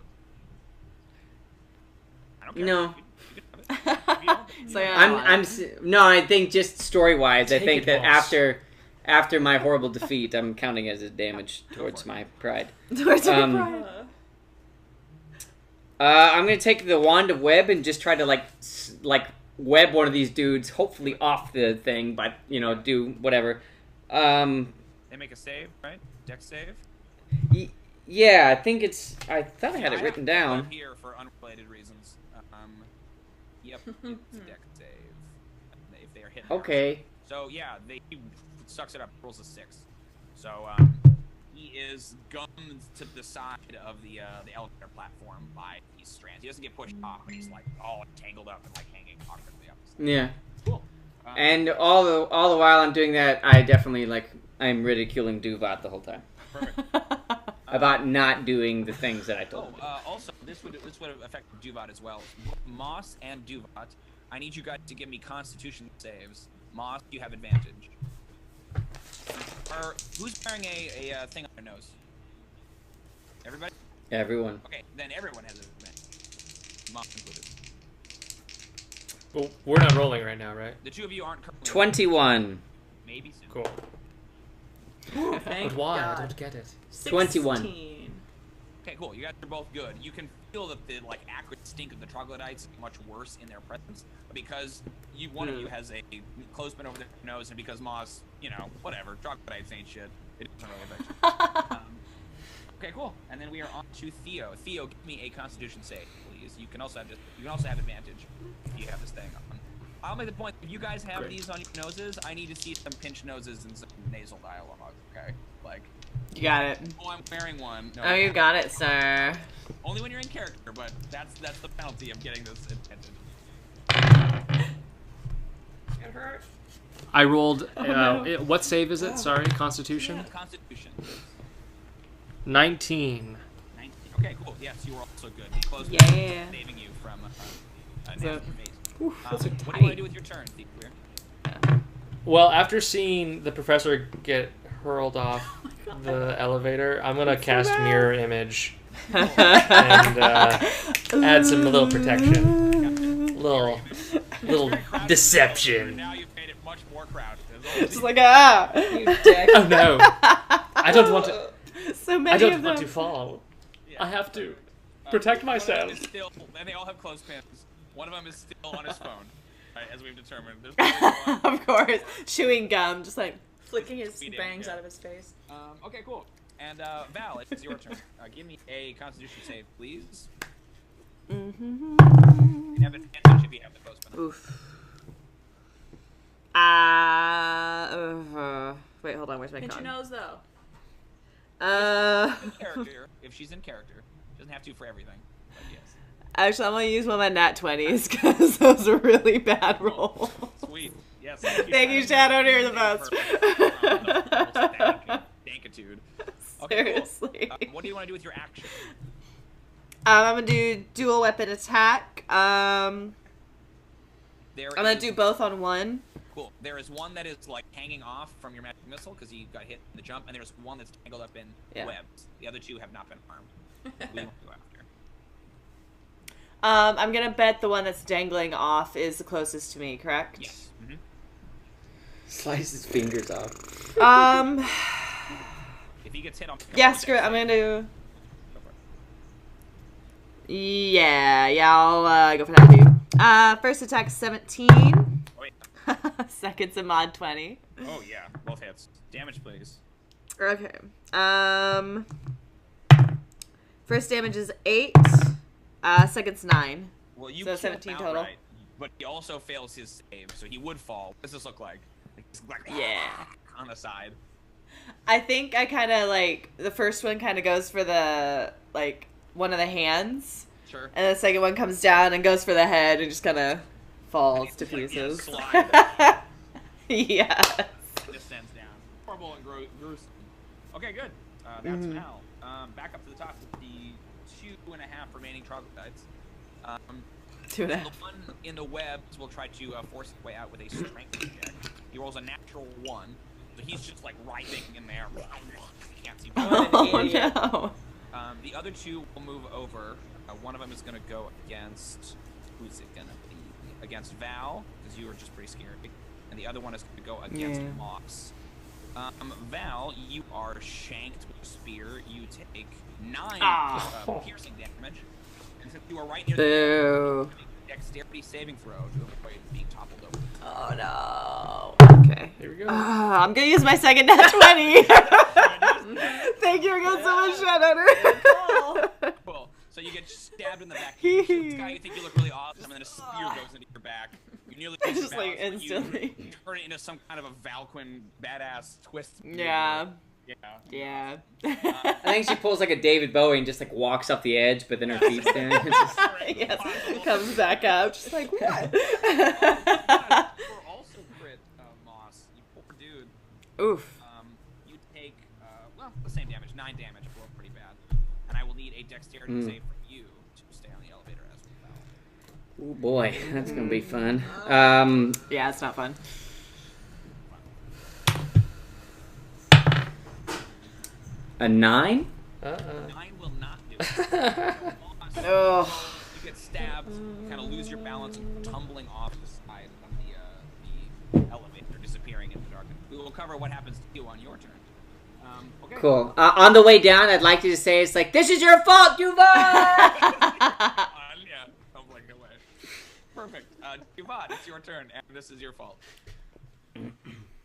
Speaker 1: I don't care.
Speaker 5: No.
Speaker 1: You can have it. If you don't,
Speaker 3: So yeah.
Speaker 5: No, I think just story-wise, I
Speaker 2: Take
Speaker 5: think
Speaker 2: it,
Speaker 5: that
Speaker 2: boss.
Speaker 5: after my horrible defeat, I'm counting as a damage towards my pride.
Speaker 3: Towards your
Speaker 5: Um,
Speaker 3: pride.
Speaker 5: I'm gonna take the wand of web and just try to like web one of these dudes, hopefully off the thing, but do whatever.
Speaker 1: They make a save, right? Dex save.
Speaker 5: Yeah, I thought I had it written down.
Speaker 1: I'm here for unrelated reasons. Yep, it's dex save. If they are hit.
Speaker 5: Okay.
Speaker 1: So yeah, he sucks it up. Rolls a 6. So he is gummed to the side of the elevator platform by these strands. He doesn't get pushed off, but he's like all tangled up and like hanging awkwardly up.
Speaker 5: Yeah.
Speaker 1: Cool.
Speaker 5: And all the while I'm doing that, I definitely I'm ridiculing Duvat the whole time
Speaker 1: Perfect.
Speaker 5: about not doing the things that I told him.
Speaker 1: Also, this would affect Duvat as well. Moss and Duvat, I need you guys to give me Constitution saves. Moss, you have advantage. Who's wearing a thing on their nose? Everybody?
Speaker 5: Everyone.
Speaker 1: Okay, then everyone has advantage. Moss included.
Speaker 2: Well, we're not rolling right now, right?
Speaker 1: The two of you aren't currently
Speaker 5: 21.
Speaker 1: maybe soon.
Speaker 2: Cool.
Speaker 4: Thank
Speaker 2: But why? I
Speaker 4: God.
Speaker 2: don't get it.
Speaker 5: 21.
Speaker 4: 16.
Speaker 1: Okay, cool. You guys are both good. You can feel that the acrid stink of the troglodytes is much worse in their presence, but because one of you has a clothespin over their nose, and because Moss, whatever, troglodytes ain't shit. It doesn't really affect you. Okay, cool. And then we are on to Theo. Theo, give me a Constitution save, please. You can also have advantage if you have this thing on. I'll make the point. If you guys have these on your noses, I need to see some pinched noses and some nasal dialogue. Okay, like.
Speaker 3: You got it.
Speaker 1: Oh, I'm wearing one. No,
Speaker 3: Oh, you got it, sir.
Speaker 1: Only when you're in character, but that's the penalty of getting this attention.
Speaker 2: I rolled. What save is it? Sorry, Constitution.
Speaker 1: Yeah, Constitution.
Speaker 2: 19.
Speaker 1: 19. Okay, cool. Yes, you were also good. The close
Speaker 3: Yeah.
Speaker 1: saving you from a
Speaker 3: So-
Speaker 1: nasty face.
Speaker 3: Those are
Speaker 1: What do you want
Speaker 3: tight.
Speaker 1: to do with your turn, Theodûir?
Speaker 2: Well, after seeing the professor get hurled off the elevator, I'm gonna cast Mirror Image and add some little protection, little deception.
Speaker 1: Now you've made it much more crowded.
Speaker 3: It's like, you dick.
Speaker 2: Oh no! I don't want to.
Speaker 3: So many
Speaker 2: I don't
Speaker 3: of
Speaker 2: want
Speaker 3: them.
Speaker 2: to fall.
Speaker 1: Yeah.
Speaker 2: I have to protect
Speaker 1: One
Speaker 2: myself.
Speaker 1: of them is still, and they all have clothespins. One of them is still on his phone, right, as we've determined. There's only one.
Speaker 3: Of course. Chewing gum, just like.
Speaker 4: Flicking his
Speaker 1: Speeding,
Speaker 4: bangs
Speaker 1: yeah.
Speaker 4: out of his face.
Speaker 1: Okay, cool. And Val, it's your turn. Give me a Constitution save, please.
Speaker 3: Mm-hmm.
Speaker 1: You have advantage if you have the clothespin.
Speaker 3: Oof. Wait, hold on. Where's my
Speaker 4: Pinch your
Speaker 3: con?
Speaker 4: nose, though.
Speaker 1: In character, if she's in character, she doesn't have to for everything. But yes.
Speaker 3: Actually, I'm gonna use one of my nat 20s because those are really bad rolls.
Speaker 1: Sweet. Yes.
Speaker 3: Thank you, Shadow. You're the best.
Speaker 1: Dankitude. Okay,
Speaker 3: Seriously.
Speaker 1: cool. What do you want to do with your action?
Speaker 3: I'm gonna do dual weapon attack.
Speaker 1: There
Speaker 3: I'm gonna
Speaker 1: is-
Speaker 3: do both on one.
Speaker 1: Cool. There is one that is like hanging off from your magic missile because you got hit in the jump, and there's one that's tangled up in webs. The other two have not been harmed. We won't go after.
Speaker 3: I'm gonna bet the one that's dangling off is the closest to me, correct?
Speaker 1: Yes.
Speaker 5: Slice his fingers off.
Speaker 1: If he gets hit on.
Speaker 3: Yeah, screw it. I'm gonna do.
Speaker 1: Go for it.
Speaker 3: Yeah, I'll go for that, dude. First attack 17.
Speaker 1: Oh, yeah.
Speaker 3: Second's a mod 20.
Speaker 1: Oh yeah, both hits. Damage, please.
Speaker 3: Okay. First damage is 8. Second's 9.
Speaker 1: Well, you
Speaker 3: So
Speaker 1: killed
Speaker 3: 17
Speaker 1: him
Speaker 3: total.
Speaker 1: outright, but he also fails his save, so he would fall. What does this look like? He's like
Speaker 3: Yeah.
Speaker 1: on the side.
Speaker 3: I think I kind of like the first one kind of goes for the like one of the hands,
Speaker 1: Sure.
Speaker 3: and the second one comes down and goes for the head and just kind of falls to
Speaker 1: It's like,
Speaker 3: pieces.
Speaker 1: slide.
Speaker 3: Yeah.
Speaker 1: It descends down. Horrible and gruesome. Okay, good. That's now. Back up to the top with the 2.5 remaining troglodytes.
Speaker 3: 2.5.
Speaker 1: The one in the webs will try to force his way out with a strength check. He rolls a natural 1, so he's just like writhing in there. Can't see.
Speaker 3: Oh no.
Speaker 1: The other two will move over. One of them is going to go against. Who's it going to be? Against Val, because you were just pretty scary. And the other one is going to go against Moss. Val, you are shanked with a spear. You take 9 piercing damage. And since you are right near
Speaker 3: Boo.
Speaker 1: the dexterity saving throw to avoid being toppled over.
Speaker 3: Oh no. Okay.
Speaker 2: Here we go.
Speaker 3: I'm gonna use my second nat 20. Thank you again so much, Shadow.
Speaker 1: Cool. So you get stabbed in the back. You shoot this guy, you think you look really awesome, and then a spear goes into your back. You nearly lose your
Speaker 3: Just like
Speaker 1: balance, but
Speaker 3: instantly.
Speaker 1: You turn it into some kind of a Valqwyn badass twist.
Speaker 3: Yeah.
Speaker 1: Yeah.
Speaker 3: Yeah.
Speaker 5: I think she pulls like a David Bowie and just like walks off the edge, but then her feet's down. It's just-
Speaker 3: Yes. Comes back up. Just like what?
Speaker 1: Or also crit, Moss. You poor dude.
Speaker 3: Oof.
Speaker 1: You take, well, the same damage, 9 damage. Roll pretty bad. And I will need a dexterity save from you to stay on the elevator as well.
Speaker 5: Oh boy, that's gonna be fun.
Speaker 3: Yeah, it's not fun.
Speaker 5: A 9?
Speaker 1: 9 will not do it.
Speaker 3: Oh.
Speaker 1: You get stabbed, you kind of lose your balance, and tumbling off the side of the elevator, disappearing in the darkness. We will cover what happens to you on your turn. Okay.
Speaker 5: Cool. On the way down, I'd like you to say it's like, "This is your fault, Duval."
Speaker 1: Yeah, tumbling away. Perfect. Duvad, it's your turn, and this is your fault.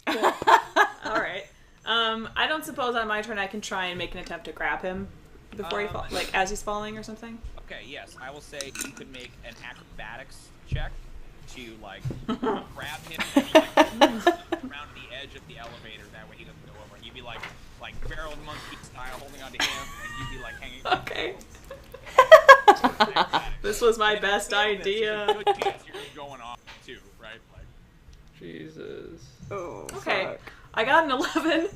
Speaker 4: All right. I don't suppose on my turn I can try and make an attempt to grab him before he falls, like as he's falling or something.
Speaker 1: Okay, yes, I will say you could make an acrobatics check to like grab him and like around the edge of the elevator. That way he doesn't go over. And you'd be like barrel monkey style, holding onto him, and you'd be like hanging.
Speaker 4: Okay. This was my best idea.
Speaker 1: There's a good chance you're going off too, right? Like,
Speaker 2: Jesus.
Speaker 3: Oh,
Speaker 4: Okay.
Speaker 3: fuck.
Speaker 4: I got an 11.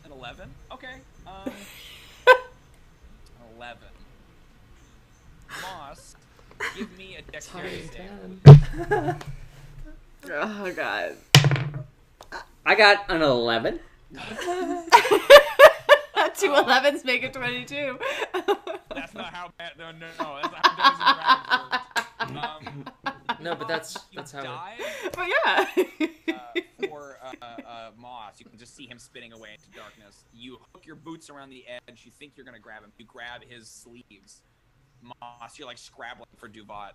Speaker 1: an 11. Okay. 11. Moss, give me a dexterity save.
Speaker 3: Oh god.
Speaker 5: I got an 11.
Speaker 3: 2 11s make it 22.
Speaker 1: That's not how bad. No. That's not how Dungeons and Dragons works.
Speaker 2: No, but that's
Speaker 1: you
Speaker 2: how.
Speaker 1: die,
Speaker 3: But yeah.
Speaker 1: for Moss, you can just see him spinning away into darkness. You hook your boots around the edge. You think you're gonna grab him. You grab his sleeves. Moss, you're like scrabbling for Duvat,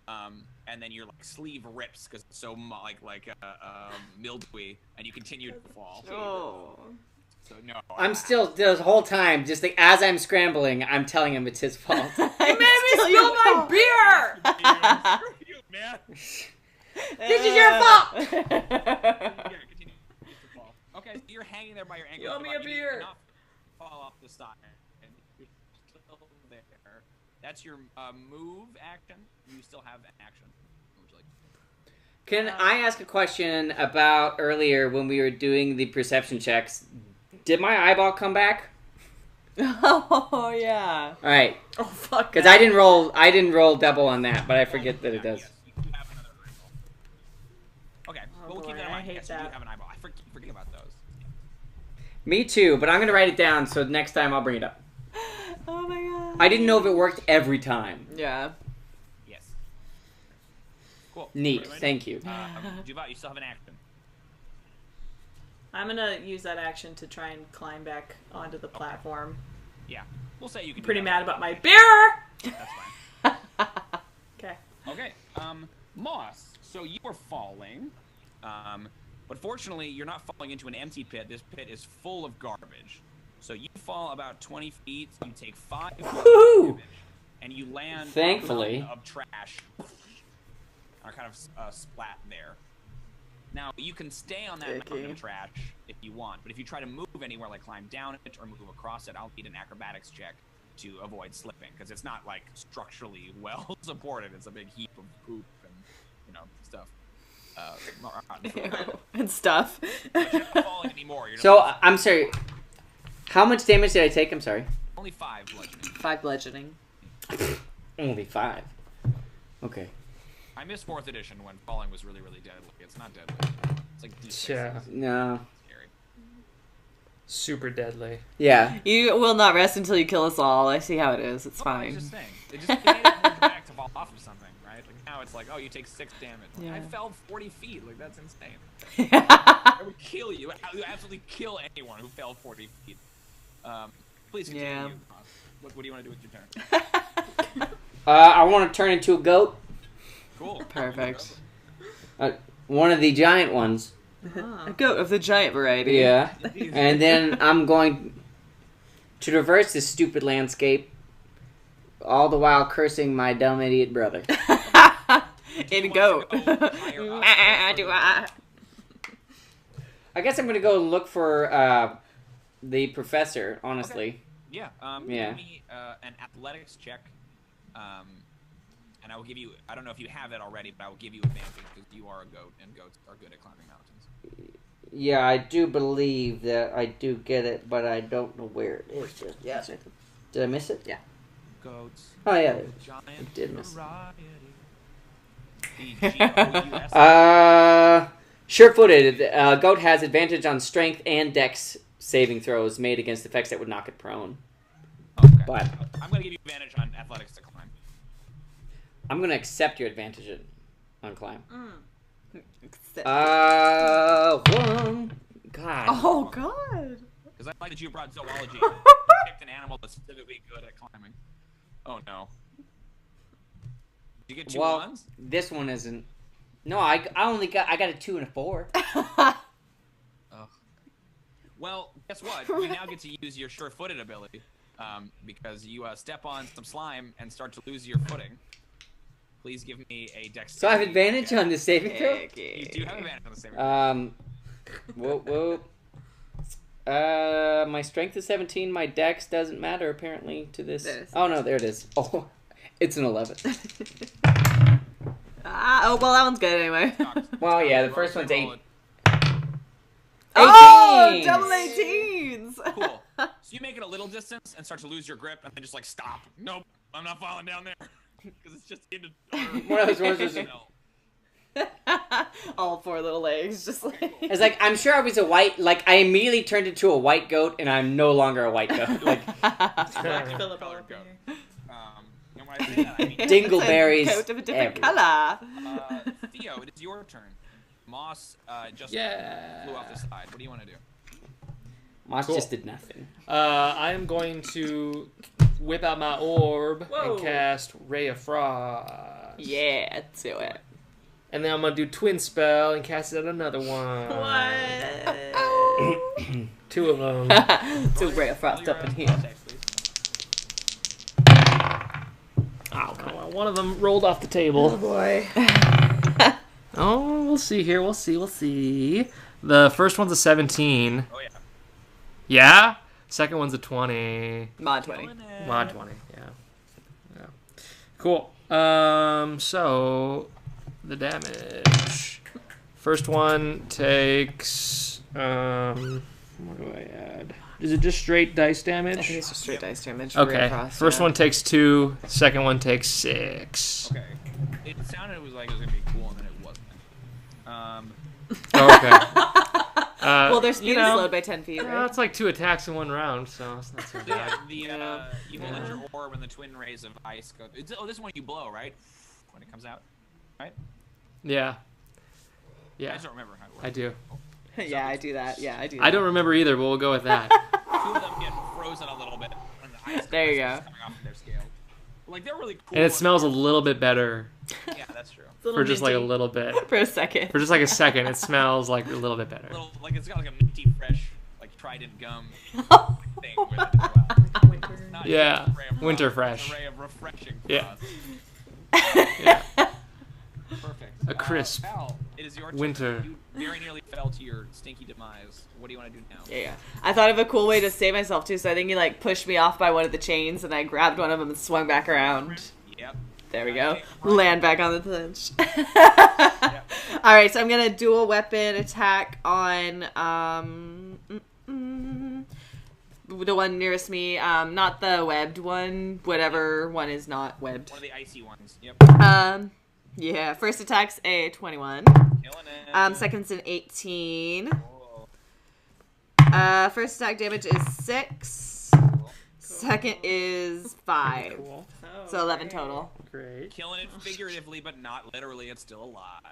Speaker 1: and then your like sleeve rips because it's so mildewy, and you continue to fall.
Speaker 3: Oh.
Speaker 1: So no,
Speaker 5: I'm still the whole time, just like as I'm scrambling, I'm telling him it's his fault.
Speaker 4: You made me spill my beer!
Speaker 1: Screw you, man.
Speaker 5: This is your fault.
Speaker 1: Yeah, continue to fall. Okay, so you're hanging there by your ankle.
Speaker 4: Give me a
Speaker 1: You
Speaker 4: beer.
Speaker 1: cannot fall off the side, and you're still there. That's your move action. You still have an action. Would you like?
Speaker 5: Can I ask a question about earlier when we were doing the perception checks? Did my eyeball come back?
Speaker 3: Oh yeah.
Speaker 5: All right,
Speaker 4: Oh, fuck.
Speaker 5: because I didn't roll double on that, but I forget that it does.
Speaker 1: Yes, you do have another eyeball. Okay,
Speaker 4: Oh,
Speaker 1: but we'll keep
Speaker 4: boy,
Speaker 1: that in
Speaker 4: I
Speaker 1: mind.
Speaker 4: hate
Speaker 1: Yes, you
Speaker 4: that.
Speaker 1: do have an eyeball. I forget about those.
Speaker 5: Me too, but I'm gonna write it down so next time I'll bring it up.
Speaker 3: Oh my god.
Speaker 5: I didn't know if it worked every time.
Speaker 3: Yeah.
Speaker 1: Yes. Cool.
Speaker 5: Neat,
Speaker 1: Ready?
Speaker 5: thank you.
Speaker 1: Duvat, you still have an action.
Speaker 4: I'm gonna use that action to try and climb back onto the platform.
Speaker 1: Yeah, we'll say you can.
Speaker 4: I'm pretty
Speaker 1: do
Speaker 4: mad
Speaker 1: that.
Speaker 4: about my beer!
Speaker 1: That's fine.
Speaker 4: Okay.
Speaker 1: Okay, Moss. So you are falling, but fortunately you're not falling into an empty pit. This pit is full of garbage. So you fall about 20 feet. You take 5
Speaker 5: Woohoo!
Speaker 1: damage, and you land
Speaker 5: Thankfully.
Speaker 1: on a mountain of trash. Are kind of splat there. Now you can stay on that mountain
Speaker 3: Icky.
Speaker 1: of trash if you want, but if you try to move anywhere, like climb down it or move across it, I'll need an acrobatics check to avoid slipping, because it's not like structurally well supported. It's a big heap of poop and stuff. Rotten food.
Speaker 3: And stuff.
Speaker 1: But you're not falling anymore. You're
Speaker 5: So
Speaker 1: not,
Speaker 5: I'm sorry. How much damage did I take? I'm sorry.
Speaker 1: only 5 bludgeoning.
Speaker 3: 5 bludgeoning.
Speaker 5: Only 5. Okay.
Speaker 1: I missed 4th edition when falling was really, really deadly. It's not deadly. It's like D6.
Speaker 2: Yeah.
Speaker 5: No.
Speaker 1: Scary.
Speaker 2: Super deadly.
Speaker 5: Yeah.
Speaker 3: You will not rest until you kill us all. I see how it is. It's
Speaker 1: No, I was
Speaker 3: fine.
Speaker 1: just saying. They made it more dramatic to fall off of something, right? Like now it's like, oh, you take 6 damage. Like,
Speaker 3: Yeah.
Speaker 1: I fell 40 feet. Like that's insane. I would kill you. I would absolutely kill anyone who fell 40 feet. Please continue.
Speaker 3: Yeah.
Speaker 1: Ross. What do you want to do with your turn?
Speaker 5: I want to turn into a goat.
Speaker 1: Cool.
Speaker 3: Perfect.
Speaker 5: One of the giant ones.
Speaker 3: A goat of the giant variety.
Speaker 5: Yeah. And then I'm going to traverse this stupid landscape, all the while cursing my dumb idiot brother.
Speaker 3: In goat.
Speaker 1: Do you want to go higher up?
Speaker 3: Do I?
Speaker 5: I guess I'm going to go look for the professor, honestly.
Speaker 1: Yeah.
Speaker 5: Yeah.
Speaker 1: Give me an athletics check. And I will give you, I don't know if you have it already, but I will give you advantage because you are a goat, and goats are good at climbing mountains.
Speaker 5: Yeah, I do believe that I do get it, but I don't know where it is just yet. Did I miss it? Yeah.
Speaker 1: Goats.
Speaker 5: Oh, yeah.
Speaker 1: Giant
Speaker 5: did miss it.
Speaker 1: variety. The
Speaker 5: Sure-footed. Goat has advantage on strength and dex saving throws made against effects that would knock it prone.
Speaker 1: Okay.
Speaker 5: But
Speaker 1: I'm going to give you advantage on athletics to climb.
Speaker 5: I'm going to accept your advantage on climb. God.
Speaker 3: Oh god.
Speaker 1: Because I like that you brought zoology. You picked an animal that's specifically good at climbing. Oh no. Did you get 2
Speaker 5: Well,
Speaker 1: ones?
Speaker 5: this one isn't. No, I got a 2 and a 4.
Speaker 1: Oh. Well, guess what? You now get to use your sure-footed ability. Because you step on some slime and start to lose your footing. Please give me a dexterity.
Speaker 5: So I have advantage on the saving throw?
Speaker 1: You do have advantage on the saving throw.
Speaker 5: Whoa. My strength is 17. My dex doesn't matter apparently to this. Oh no, there it is. Oh, it's an 11.
Speaker 3: Oh well, that one's good anyway.
Speaker 5: Well, yeah, the first one's 8. 18!
Speaker 3: Oh, double 18s.
Speaker 1: Cool. So you make it a little distance and start to lose your grip, and then just like stop. Nope, I'm not falling down there because it's just into.
Speaker 5: One of those ones is.
Speaker 3: All 4 little legs, just like.
Speaker 5: It's like I'm sure I was a white. Like I immediately turned into a white goat, and I'm no longer a white goat. Like
Speaker 4: Philip all up in here.
Speaker 1: And when I say that, I mean
Speaker 5: dingleberries.
Speaker 3: Coat of a different
Speaker 5: everywhere.
Speaker 3: color.
Speaker 1: Theo, it is your turn. Moss just flew off the side. What do you want to do?
Speaker 5: Moss
Speaker 2: Cool.
Speaker 5: just did nothing.
Speaker 2: I am going to whip out my orb
Speaker 4: Whoa.
Speaker 2: and cast Ray of Frost.
Speaker 3: Yeah, do it.
Speaker 2: And then I'm going to do Twin Spell and cast it at another one.
Speaker 4: What?
Speaker 2: 2 of them.
Speaker 3: So Ray of Frost up in here.
Speaker 2: Oh, one of them rolled off the table.
Speaker 3: Boy.
Speaker 2: Oh, we'll see here. We'll see. The first one's a 17.
Speaker 1: Oh yeah.
Speaker 2: Yeah? Second one's a 20.
Speaker 3: Mod 20.
Speaker 2: Mod 20, yeah. Cool. So the damage. First one takes what do I add? Is it just straight dice damage?
Speaker 3: I think it's just straight dice damage.
Speaker 2: Okay. First one takes 2, second one takes 6.
Speaker 1: Okay. It sounded like it was gonna be cool, and then it wasn't.
Speaker 2: Okay.
Speaker 3: Well, their speed is
Speaker 2: know,
Speaker 3: slowed by 10 feet, right?
Speaker 2: It's like 2 attacks in one round, so it's not so bad.
Speaker 1: You hold out your orb and the twin rays of ice go. This one you blow, right? When it comes out, right?
Speaker 2: Yeah.
Speaker 1: I
Speaker 2: Yeah,
Speaker 1: just don't remember how it works.
Speaker 2: I do.
Speaker 3: Yeah, I do that. Yeah, I do.
Speaker 2: I don't remember either, but we'll go with that.
Speaker 1: 2 of them get frozen a little bit, and the ice
Speaker 3: There you
Speaker 1: is
Speaker 3: go.
Speaker 1: coming off of their scale. Like they're really cool.
Speaker 2: And it smells a little bit better
Speaker 1: Yeah, that's true.
Speaker 2: for just like a little bit.
Speaker 3: For a second.
Speaker 2: For just like a second, it smells like a little bit better.
Speaker 1: Little, like it's got like a minty fresh, like Trident gum thing with it as well.
Speaker 4: Winter.
Speaker 1: Not
Speaker 2: Yeah,
Speaker 1: just a ray of
Speaker 2: winter
Speaker 1: frost,
Speaker 2: fresh.
Speaker 1: It's a ray of refreshing
Speaker 2: Yeah.
Speaker 1: frost.
Speaker 2: Yeah.
Speaker 1: Perfect.
Speaker 2: A crisp
Speaker 1: Val, it is your turn.
Speaker 2: winter.
Speaker 1: You very nearly fell to your stinky demise. What do you want to do now?
Speaker 3: Yeah. I thought of a cool way to save myself too, so I think he like pushed me off by one of the chains and I grabbed one of them and swung back around.
Speaker 1: Yep.
Speaker 3: There we go.
Speaker 1: Okay, right.
Speaker 3: Land back on the bench.
Speaker 1: Yep.
Speaker 3: Alright, so I'm gonna dual weapon attack on the one nearest me. Not the webbed one. Whatever one is not webbed.
Speaker 1: One of the icy ones. Yep.
Speaker 3: Yeah, first attack's a 21.
Speaker 1: Killing it.
Speaker 3: Second's an 18.
Speaker 1: Cool.
Speaker 3: First attack damage is 6.
Speaker 1: Cool.
Speaker 3: Second is 5.
Speaker 2: Cool.
Speaker 3: So 11 total.
Speaker 2: Great.
Speaker 1: Killing it figuratively, but not literally. It's still alive.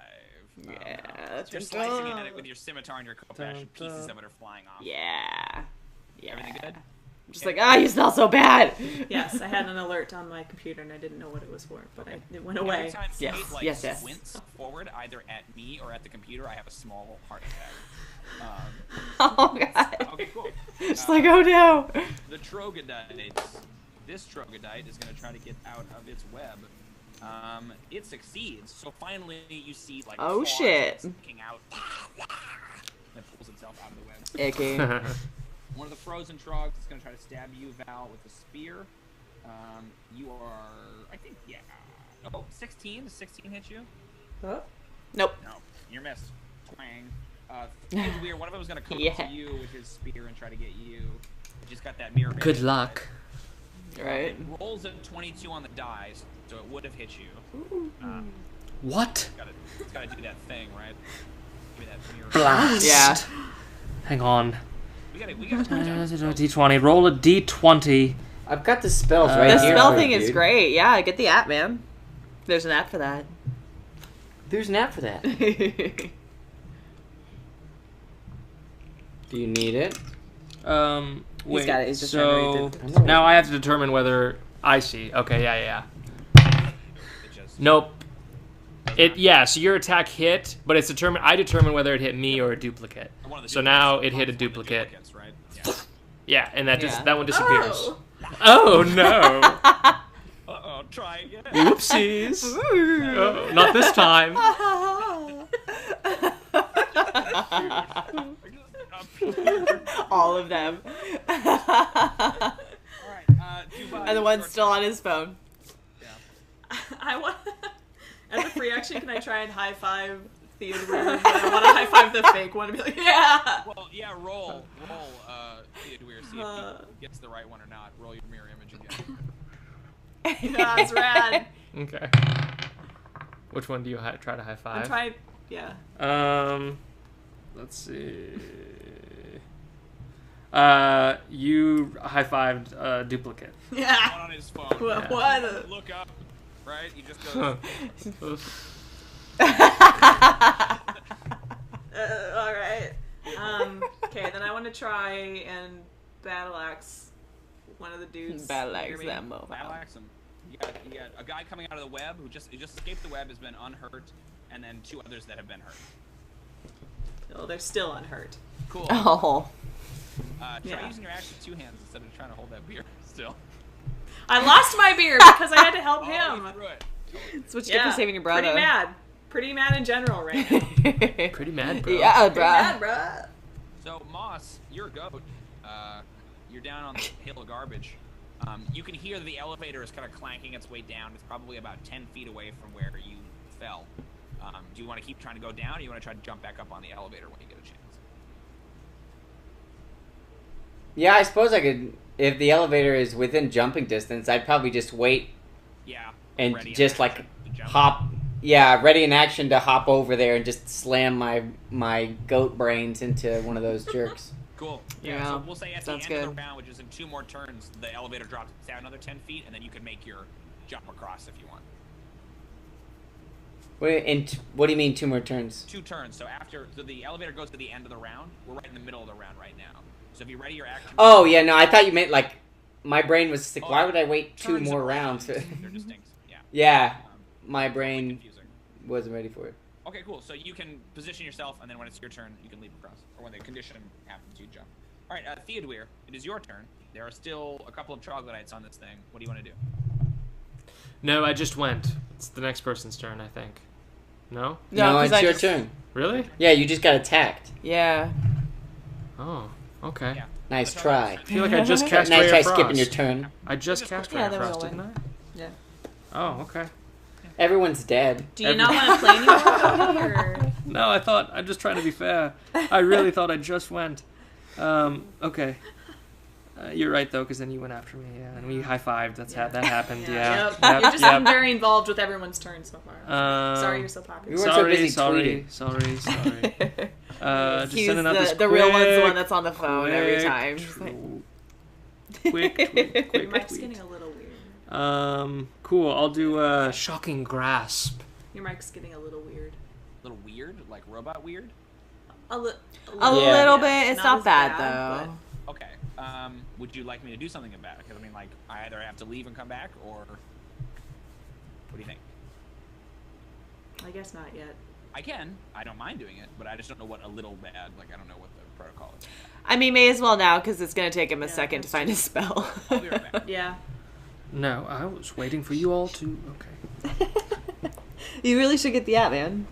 Speaker 3: Yeah.
Speaker 1: You're slicing at it with your scimitar and your kopesh, and pieces of it are flying off.
Speaker 3: Yeah.
Speaker 1: Everything good?
Speaker 3: I'm just like, you smell so bad.
Speaker 4: Yes, I had an alert on my computer and I didn't know what it was for, but it went
Speaker 1: Every
Speaker 4: away.
Speaker 1: time
Speaker 3: Yes,
Speaker 1: Kate, like,
Speaker 3: yes.
Speaker 1: squints forward, either at me or at the computer, I have a small heart attack.
Speaker 3: Oh god.
Speaker 1: Okay, cool.
Speaker 3: Just like, oh no.
Speaker 1: The troglodyte. This troglodyte is going to try to get out of its web. It succeeds. So finally, you see like
Speaker 3: Oh,
Speaker 1: claws
Speaker 3: shit.
Speaker 1: sticking out. And it pulls itself out of the web.
Speaker 3: Icky.
Speaker 1: One of the frozen trogs is going to try to stab you, Val, with a spear. You are, I think, yeah. Oh, 16. Does 16 hit you?
Speaker 3: Nope.
Speaker 1: No, you're missed. Twang. Theodûir, one of them is going to come up to you with his spear and try to get you. You just got that mirror.
Speaker 2: Good luck.
Speaker 3: Right.
Speaker 1: It rolls a 22 on the dice, so it would have hit you.
Speaker 2: What?
Speaker 1: It's got to do that thing, right? Give me that mirror.
Speaker 2: Blast.
Speaker 3: Yeah.
Speaker 2: Hang on.
Speaker 1: We gotta
Speaker 2: D20. Roll a D20.
Speaker 5: I've got the spells right
Speaker 3: The
Speaker 5: here.
Speaker 3: spell
Speaker 5: for
Speaker 3: thing
Speaker 5: you,
Speaker 3: is
Speaker 5: dude.
Speaker 3: great. Yeah, get the app, man. There's an app for that.
Speaker 5: There's an app for that. Do you need it?
Speaker 2: Wait,
Speaker 3: got it. He's just
Speaker 2: so
Speaker 3: trying to read
Speaker 2: now I have to determine whether I see. Okay, yeah.
Speaker 1: just
Speaker 2: Nope. So your attack hit, but it's determined. I determine whether it hit me or a duplicate.
Speaker 1: one of the
Speaker 2: So now it
Speaker 1: duplicates.
Speaker 2: hit a
Speaker 1: One of the
Speaker 2: duplicate.
Speaker 1: duplicates, right? Yeah.
Speaker 2: Yeah, and that
Speaker 3: Yeah.
Speaker 2: that one disappears. Oh no!
Speaker 1: Uh-oh. try again.
Speaker 2: Whoopsies. Oh, not this time.
Speaker 3: All of them.
Speaker 1: Alright,
Speaker 3: And the one still on his phone.
Speaker 1: Yeah.
Speaker 4: I want. As a free action, can I try and high five Theodûir? I want to high five the fake one and be like, yeah.
Speaker 1: Well, yeah, roll, Theodûir, see if he gets the right one or not. Roll your mirror image again.
Speaker 4: Yeah, it's rad.
Speaker 2: Okay. Which one do you try to high five?
Speaker 4: I'm trying. Yeah.
Speaker 2: Let's see. You high fived duplicate.
Speaker 4: Yeah.
Speaker 1: One on his phone.
Speaker 4: What?
Speaker 1: Yeah. Look up, right? He just goes.
Speaker 4: All right. Okay, then I want to try and battle axe one of the dudes.
Speaker 3: Battle axe
Speaker 4: near me.
Speaker 3: that mofo.
Speaker 1: Battle axe him. You got a guy coming out of the web who just escaped the web, has been unhurt, and then 2 others that have been hurt.
Speaker 4: Oh, they're still unhurt.
Speaker 1: Cool.
Speaker 3: Oh.
Speaker 1: Try
Speaker 4: Yeah.
Speaker 1: using your axe with 2 hands instead of trying to hold that beer still.
Speaker 4: I lost my beer because I had to help
Speaker 1: Oh,
Speaker 4: him.
Speaker 1: you threw it.
Speaker 3: That's what you get for saving your brother.
Speaker 4: Pretty mad. Pretty mad in general right now.
Speaker 2: Pretty mad, bro.
Speaker 3: Yeah,
Speaker 4: Pretty
Speaker 3: bruh.
Speaker 4: mad, bruh.
Speaker 1: So, Moss, you're a goat. You're down on the hill of garbage. You can hear the elevator is kind of clanking its way down. It's probably about 10 feet away from where you fell. Do you want to keep trying to go down, or do you want to try to jump back up on the elevator when you get a chance?
Speaker 5: Yeah, I suppose I could. If the elevator is within jumping distance, I'd probably just wait
Speaker 1: Yeah.
Speaker 5: and
Speaker 1: ready in
Speaker 5: just like
Speaker 1: action to jump.
Speaker 5: hop. Yeah, ready in action to hop over there and just slam my goat brains into one of those jerks.
Speaker 1: Cool.
Speaker 3: Yeah,
Speaker 1: So we'll say at the
Speaker 3: sounds
Speaker 1: end of
Speaker 3: good.
Speaker 1: the round, which is in 2 more turns, the elevator drops down another 10 feet, and then you can make your jump across if you want.
Speaker 5: What do you mean 2 more turns?
Speaker 1: 2 turns. So the elevator goes to the end of the round. We're right in the middle of the round right now. So if you ready your action.
Speaker 5: Oh yeah, no, I thought you meant like my brain was like,
Speaker 1: Oh,
Speaker 5: why would I wait 2
Speaker 1: turns
Speaker 5: more
Speaker 1: and
Speaker 5: rounds?
Speaker 1: They're distinct. Yeah.
Speaker 5: Yeah,
Speaker 1: Um,
Speaker 5: my
Speaker 1: really
Speaker 5: brain
Speaker 1: confusing.
Speaker 5: wasn't ready for it.
Speaker 1: Okay, cool. So you can position yourself, and then when it's your turn, you can leap across, or when the condition happens, you jump. All right, Theodûir, it is your turn. There are still a couple of troglodytes on this thing. What do you want to do?
Speaker 2: No, I just went. It's the next person's turn, I think. No?
Speaker 5: No,
Speaker 3: 'cause
Speaker 5: it's
Speaker 3: I
Speaker 5: your
Speaker 3: just-
Speaker 5: turn.
Speaker 2: Really?
Speaker 5: Yeah, you just got attacked.
Speaker 3: Yeah.
Speaker 2: Oh, okay.
Speaker 1: Yeah.
Speaker 5: Nice
Speaker 1: That's
Speaker 5: try.
Speaker 2: I feel like I just cast
Speaker 5: Nice
Speaker 2: Ray
Speaker 5: try
Speaker 2: of Frost.
Speaker 5: skipping your turn.
Speaker 2: I just cast Ray
Speaker 3: Yeah,
Speaker 2: of
Speaker 3: there was
Speaker 2: Frost,
Speaker 3: a
Speaker 2: didn't I?
Speaker 4: Yeah.
Speaker 2: Oh, okay.
Speaker 5: Everyone's dead.
Speaker 4: Do you not want to play anymore, Cody, or?
Speaker 2: No, I'm just trying to be fair. I really thought I just went. Okay. You're right, though, because then you went after me, yeah, and we high-fived. That happened, yeah.
Speaker 4: Yep. You're just very involved with everyone's turn so far. Sorry you're so popular.
Speaker 5: We weren't so busy
Speaker 2: sorry. Just sending out
Speaker 3: the real one's the
Speaker 2: quick,
Speaker 3: one that's on the phone every time.
Speaker 2: Quick
Speaker 4: Your mic's
Speaker 2: tweet.
Speaker 4: getting a little weird.
Speaker 2: Cool. I'll do Shocking Grasp.
Speaker 4: Your mic's getting a little weird.
Speaker 1: A little weird, like robot weird.
Speaker 3: A
Speaker 5: Yeah.
Speaker 3: little bit. It's not
Speaker 4: as
Speaker 3: bad,
Speaker 4: bad,
Speaker 3: though.
Speaker 1: Okay. Would you like me to do something about it? Because I mean, like, I either have to leave and come back, or what do you think?
Speaker 4: I guess not yet.
Speaker 1: I can. I don't mind doing it, but I just don't know what a little bad. Like, I don't know what the protocol is.
Speaker 3: I mean, may as well now because it's going to take him a
Speaker 4: Yeah,
Speaker 3: second to
Speaker 4: that's
Speaker 3: find his spell.
Speaker 1: I'll be right back.
Speaker 4: Yeah.
Speaker 2: No, I was waiting for you all to... Okay.
Speaker 3: You really should get the app, man.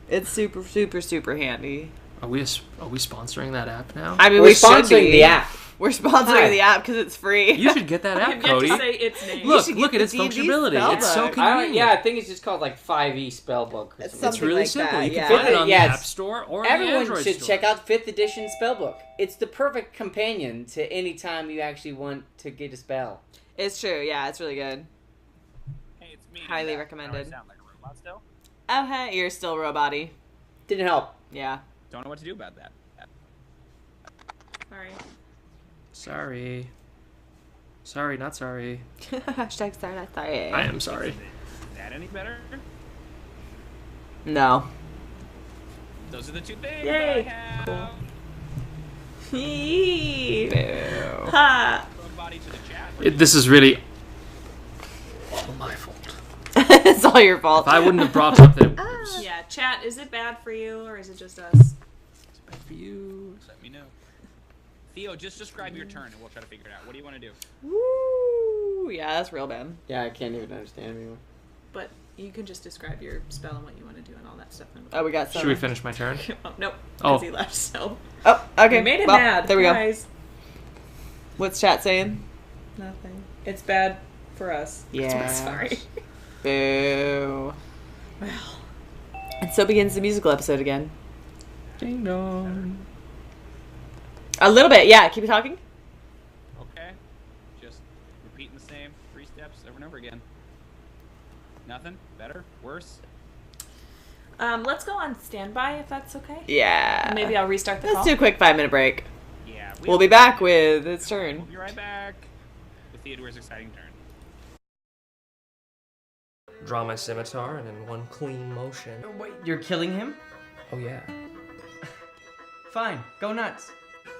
Speaker 3: It's super, super, super handy.
Speaker 2: Are we sponsoring that app now?
Speaker 3: I mean,
Speaker 5: We're
Speaker 3: we should
Speaker 5: sponsoring
Speaker 3: be.
Speaker 5: the app.
Speaker 3: We're sponsoring
Speaker 5: Hi.
Speaker 3: the app because it's free.
Speaker 2: You should get that
Speaker 4: You
Speaker 2: app,
Speaker 4: have yet
Speaker 2: Cody.
Speaker 4: to say its name.
Speaker 2: Look
Speaker 3: should
Speaker 2: at
Speaker 3: get
Speaker 2: its
Speaker 3: the D&D
Speaker 2: functionality. It's so
Speaker 3: spellbook.
Speaker 2: convenient.
Speaker 5: I think it's just called like 5e Spellbook. Or
Speaker 3: It's
Speaker 5: something.
Speaker 2: It's really
Speaker 3: like
Speaker 2: simple.
Speaker 3: that,
Speaker 2: You can
Speaker 3: yeah.
Speaker 2: find it on
Speaker 5: Yes.
Speaker 2: the App Store or on the
Speaker 5: Everyone
Speaker 2: Android
Speaker 5: should
Speaker 2: store.
Speaker 5: check out 5th edition Spellbook. It's the perfect companion to any time you actually want to get a spell.
Speaker 3: It's true. Yeah, it's really good.
Speaker 1: Hey, it's me.
Speaker 3: Highly
Speaker 1: How do I
Speaker 3: recommended.
Speaker 1: sound like a robot still?
Speaker 3: Oh, hey, you're still robot-y.
Speaker 5: Didn't help.
Speaker 3: Yeah.
Speaker 1: Don't know what to do about that.
Speaker 4: Sorry.
Speaker 2: Sorry, not sorry.
Speaker 3: Hashtag sorry, not sorry.
Speaker 2: I am sorry.
Speaker 1: Is that any better?
Speaker 3: No.
Speaker 1: Those are the 2 things
Speaker 4: Yay.
Speaker 1: I have.
Speaker 4: Cool.
Speaker 3: Ew.
Speaker 4: Ha!
Speaker 1: Throw a body to the chat.
Speaker 2: This is really all my fault.
Speaker 3: It's all your fault.
Speaker 2: If I wouldn't have brought up that, oops.
Speaker 4: Yeah, chat, is it bad for you or is it just us?
Speaker 2: It's bad for you.
Speaker 1: Just let me know. Theo, just describe your turn and we'll try to figure it out. What do you want to do?
Speaker 3: Woo. Ooh, yeah, that's real bad.
Speaker 5: Yeah, I can't even understand anymore.
Speaker 4: But you can just describe your spell and what you want to do and all that stuff.
Speaker 3: Oh, we got some.
Speaker 2: Should we finish my turn?
Speaker 4: Oh, nope.
Speaker 2: Oh.
Speaker 4: Because he left, so.
Speaker 3: Oh, okay.
Speaker 4: You made him
Speaker 3: well,
Speaker 4: mad.
Speaker 3: There we go.
Speaker 4: Guys.
Speaker 3: What's chat saying?
Speaker 4: Nothing. It's bad for us.
Speaker 3: Yeah.
Speaker 4: Sorry.
Speaker 3: Boo.
Speaker 4: Well.
Speaker 3: And so begins the musical episode again.
Speaker 2: Ding dong.
Speaker 3: A little bit, yeah. Keep talking.
Speaker 6: Okay. Just repeating the same 3 steps over and over again. Nothing? Better? Worse?
Speaker 4: Let's go on standby if that's okay.
Speaker 3: Yeah.
Speaker 4: Maybe I'll restart the
Speaker 3: Let's
Speaker 4: call.
Speaker 3: do a quick 5-minute break.
Speaker 6: Yeah.
Speaker 3: We'll be back with its turn.
Speaker 6: We'll be right back with Theodûir's exciting turn.
Speaker 2: Draw my scimitar and in one clean motion.
Speaker 7: Wait, you're killing him?
Speaker 2: Oh yeah.
Speaker 7: Fine, go nuts.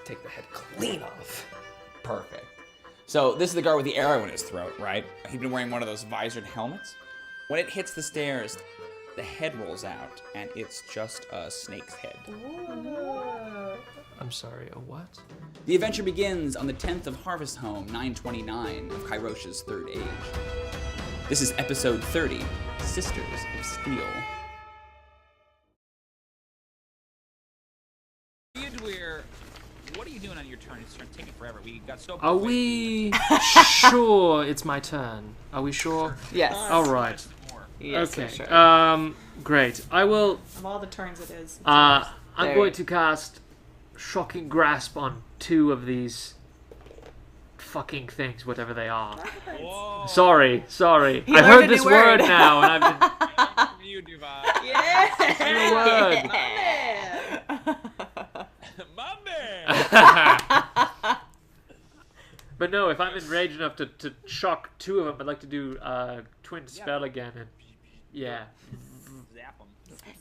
Speaker 2: Take the head clean off.
Speaker 1: Perfect. So this is the guard with the arrow in his throat, right? He'd been wearing one of those visored helmets. When it hits the stairs, the head rolls out, and it's just a snake's head.
Speaker 2: I'm sorry, a what?
Speaker 1: The adventure begins on the 10th of Harvest Home, 929 of Kairosha's Third Age. This is episode 30, Sisters of Steel. Theodûir, what are you doing on your turn? It's taking forever. We got so.
Speaker 2: Are we sure it's my turn? Are we sure?
Speaker 3: Yes.
Speaker 2: All right.
Speaker 3: Yes,
Speaker 2: Okay.
Speaker 3: for sure.
Speaker 2: Great. I will.
Speaker 4: Of all the turns it is.
Speaker 2: I'm
Speaker 3: There.
Speaker 2: going to cast Shocking Grasp on 2 of these fucking things, whatever they are.
Speaker 6: Whoa.
Speaker 2: Sorry.
Speaker 3: He
Speaker 2: I
Speaker 3: learned
Speaker 2: heard
Speaker 3: a
Speaker 2: this
Speaker 3: new
Speaker 2: word
Speaker 3: word.
Speaker 2: now, and I've been.
Speaker 6: You, Dubai.
Speaker 2: New word.
Speaker 6: My man.
Speaker 2: But no, if I'm enraged enough to shock 2 of them, I'd like to do twin spell again. And yeah.
Speaker 6: Zap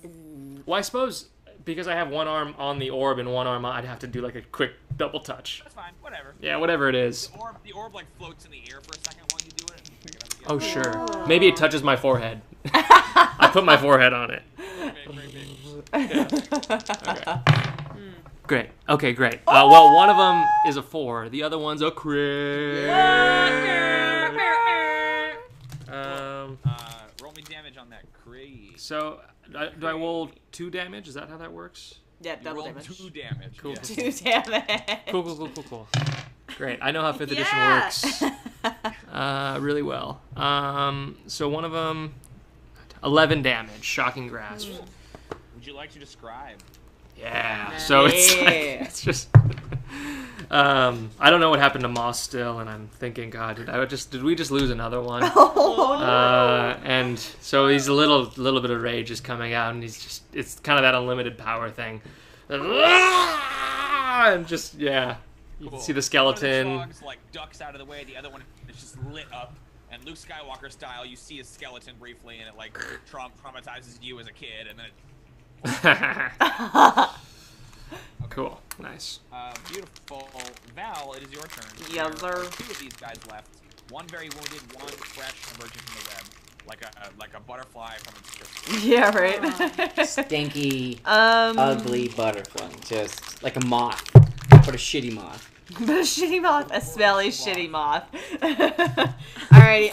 Speaker 6: him.
Speaker 2: Well, I suppose because I have one arm on the orb and one arm, I'd have to do like a quick double touch.
Speaker 6: That's fine. Whatever.
Speaker 2: Yeah, whatever it is.
Speaker 6: The orb like floats in the air for a second while you do it. And pick it up again.
Speaker 2: Oh sure. Maybe it touches my forehead. I put my forehead on it.
Speaker 6: Okay.
Speaker 2: Great. Okay, great. Well, one of them is a 4. The other one's a crit.
Speaker 6: Roll me damage on that crit.
Speaker 2: So, do I roll 2 damage? Is that how that works?
Speaker 3: Yeah,
Speaker 6: You
Speaker 3: double
Speaker 6: roll
Speaker 3: damage.
Speaker 6: 2 damage.
Speaker 2: Cool.
Speaker 6: Yeah.
Speaker 3: 2 damage.
Speaker 2: Cool. Great. I know how 5th edition works really well. So one of them, 11 damage. Shocking Grasp.
Speaker 6: Would you like to describe?
Speaker 2: Yeah. So it's like, it's just. I don't know what happened to Moss still, and I'm thinking, God, did we just lose another one? And so he's a little bit of rage is coming out, and it's kind of that unlimited power thing. And just, yeah. You can see the skeleton.
Speaker 6: One of the frogs, like, ducks out of the way. The other one is just lit up. And Luke Skywalker style, you see his skeleton briefly, and it, like, traumatizes you as a kid, and then it...
Speaker 2: Cool. Nice.
Speaker 6: Beautiful. Val, it is your turn.
Speaker 3: Yes,
Speaker 6: There are
Speaker 3: sir.
Speaker 6: 2 of these guys left. One very wounded, one fresh, emerging from the web. Like a butterfly from its crypt.
Speaker 3: Yeah, right.
Speaker 5: Stinky,
Speaker 3: Um,
Speaker 5: ugly butterfly. Just like a moth. But a shitty moth.
Speaker 3: But a shitty moth, a smelly shitty moth. Alrighty,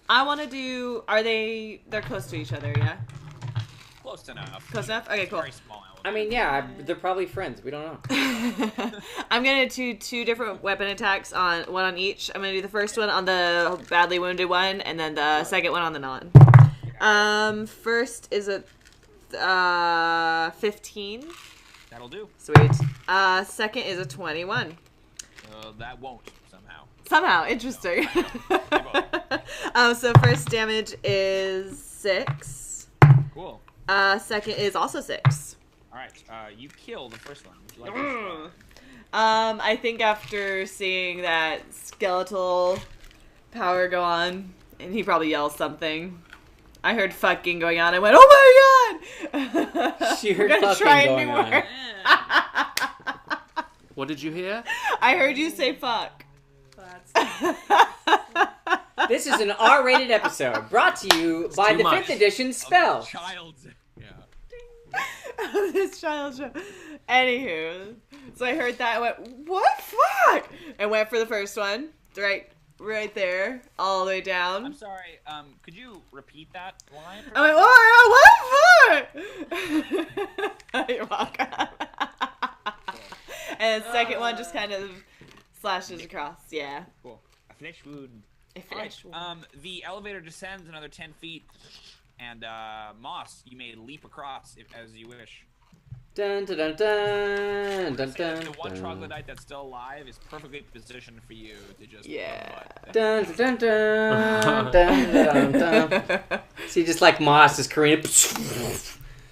Speaker 3: I want to do. They're close to each other, yeah?
Speaker 6: Close enough.
Speaker 3: Close enough? Okay, cool.
Speaker 6: Very small element.
Speaker 5: I mean, yeah, they're probably friends. We don't know.
Speaker 3: I'm gonna do 2 different weapon attacks one on each. I'm gonna do the first one on the badly wounded one, and then the second one on the non. First is a 15.
Speaker 6: That'll do.
Speaker 3: Sweet. Second is a 21.
Speaker 6: That won't, somehow.
Speaker 3: Somehow, interesting. So first damage is 6.
Speaker 6: Cool.
Speaker 3: Second is also 6.
Speaker 6: Alright, you kill the first one. Would you like to describe?
Speaker 3: I think after seeing that skeletal power go on, and he probably yells something. I heard fucking going on. I went, oh my god!
Speaker 5: She heard
Speaker 3: We're gonna
Speaker 5: fucking
Speaker 3: try a
Speaker 5: going
Speaker 3: new
Speaker 5: on.
Speaker 3: word.
Speaker 2: What did you hear?
Speaker 3: I heard you say fuck.
Speaker 5: This is an R-rated episode brought to you by
Speaker 2: too
Speaker 5: the
Speaker 2: much.
Speaker 5: 5th edition spell.
Speaker 6: Child's. Yeah.
Speaker 3: This child show. Anywho, so I heard that and went, what fuck? And went for the first one. right there, all the way down.
Speaker 6: I'm sorry. Could you repeat that line?
Speaker 3: I'm like, what for? You're welcome. And the second one just kind of slashes across. Yeah.
Speaker 6: Cool. A flesh wound.
Speaker 3: Flesh wound.
Speaker 6: The elevator descends another 10 feet, and Moss, you may leap across as you wish.
Speaker 5: Dun dun dun dun dun dun.
Speaker 6: The one troglodyte that's still alive is perfectly positioned for you to just.
Speaker 3: Yeah.
Speaker 5: Dun dun dun dun dun dun. See, just like Moss is careening.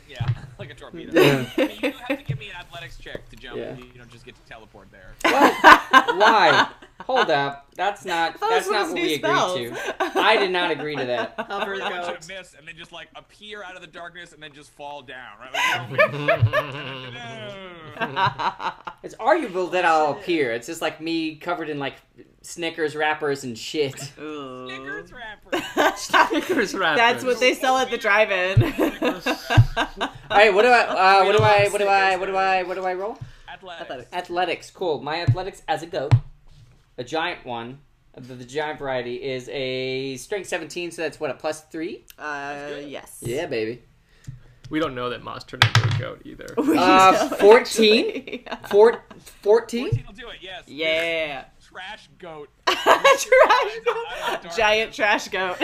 Speaker 6: Yeah, like a torpedo.
Speaker 5: Yeah.
Speaker 6: But you do have to give me an athletics check to jump.
Speaker 5: Yeah.
Speaker 6: You don't just get to teleport there.
Speaker 5: What? Why? Hold up. That's not what we agreed to. I did not agree to that.
Speaker 4: Hover
Speaker 6: I want you
Speaker 4: goat.
Speaker 6: to miss and then just like appear out of the darkness and then just fall down, right? Like,
Speaker 5: It's arguable that I'll appear. It's just like me covered in like Snickers wrappers and shit.
Speaker 6: Snickers wrapper.
Speaker 2: Snickers wrappers.
Speaker 3: That's what they sell at the drive-in.
Speaker 5: All right, what do I roll?
Speaker 6: Athletics.
Speaker 5: Athletics, cool. My athletics as a goat, a giant one, the giant variety is a strength 17, so that's what, a +3?
Speaker 3: Yes.
Speaker 5: Yeah, baby.
Speaker 2: We don't know that Moss turned into a goat either.
Speaker 5: 14? 14?
Speaker 6: 14 will do it, yes.
Speaker 3: Yeah.
Speaker 6: Trash goat.
Speaker 3: Trash goat. Giant trash goat.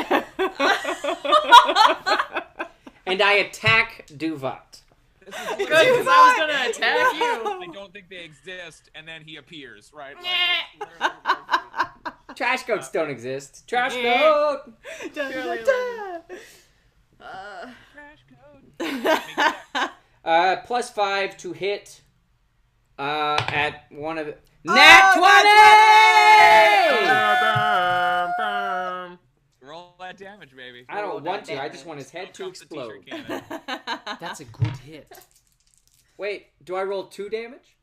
Speaker 5: And I attack Duvat.
Speaker 6: This is
Speaker 4: Good, because I was gonna attack you.
Speaker 6: I don't think they exist, and then he appears, right?
Speaker 5: Trash goats don't exist. Trash goat!
Speaker 3: Dun, dun, dun.
Speaker 5: +5 to hit at one of the... Nat 20!
Speaker 6: Roll that damage, baby.
Speaker 5: I don't want to. I just want his head to
Speaker 6: Comes the t-shirt
Speaker 5: explode.
Speaker 6: cannon.
Speaker 2: That's a good hit.
Speaker 5: Wait, do I roll 2 damage?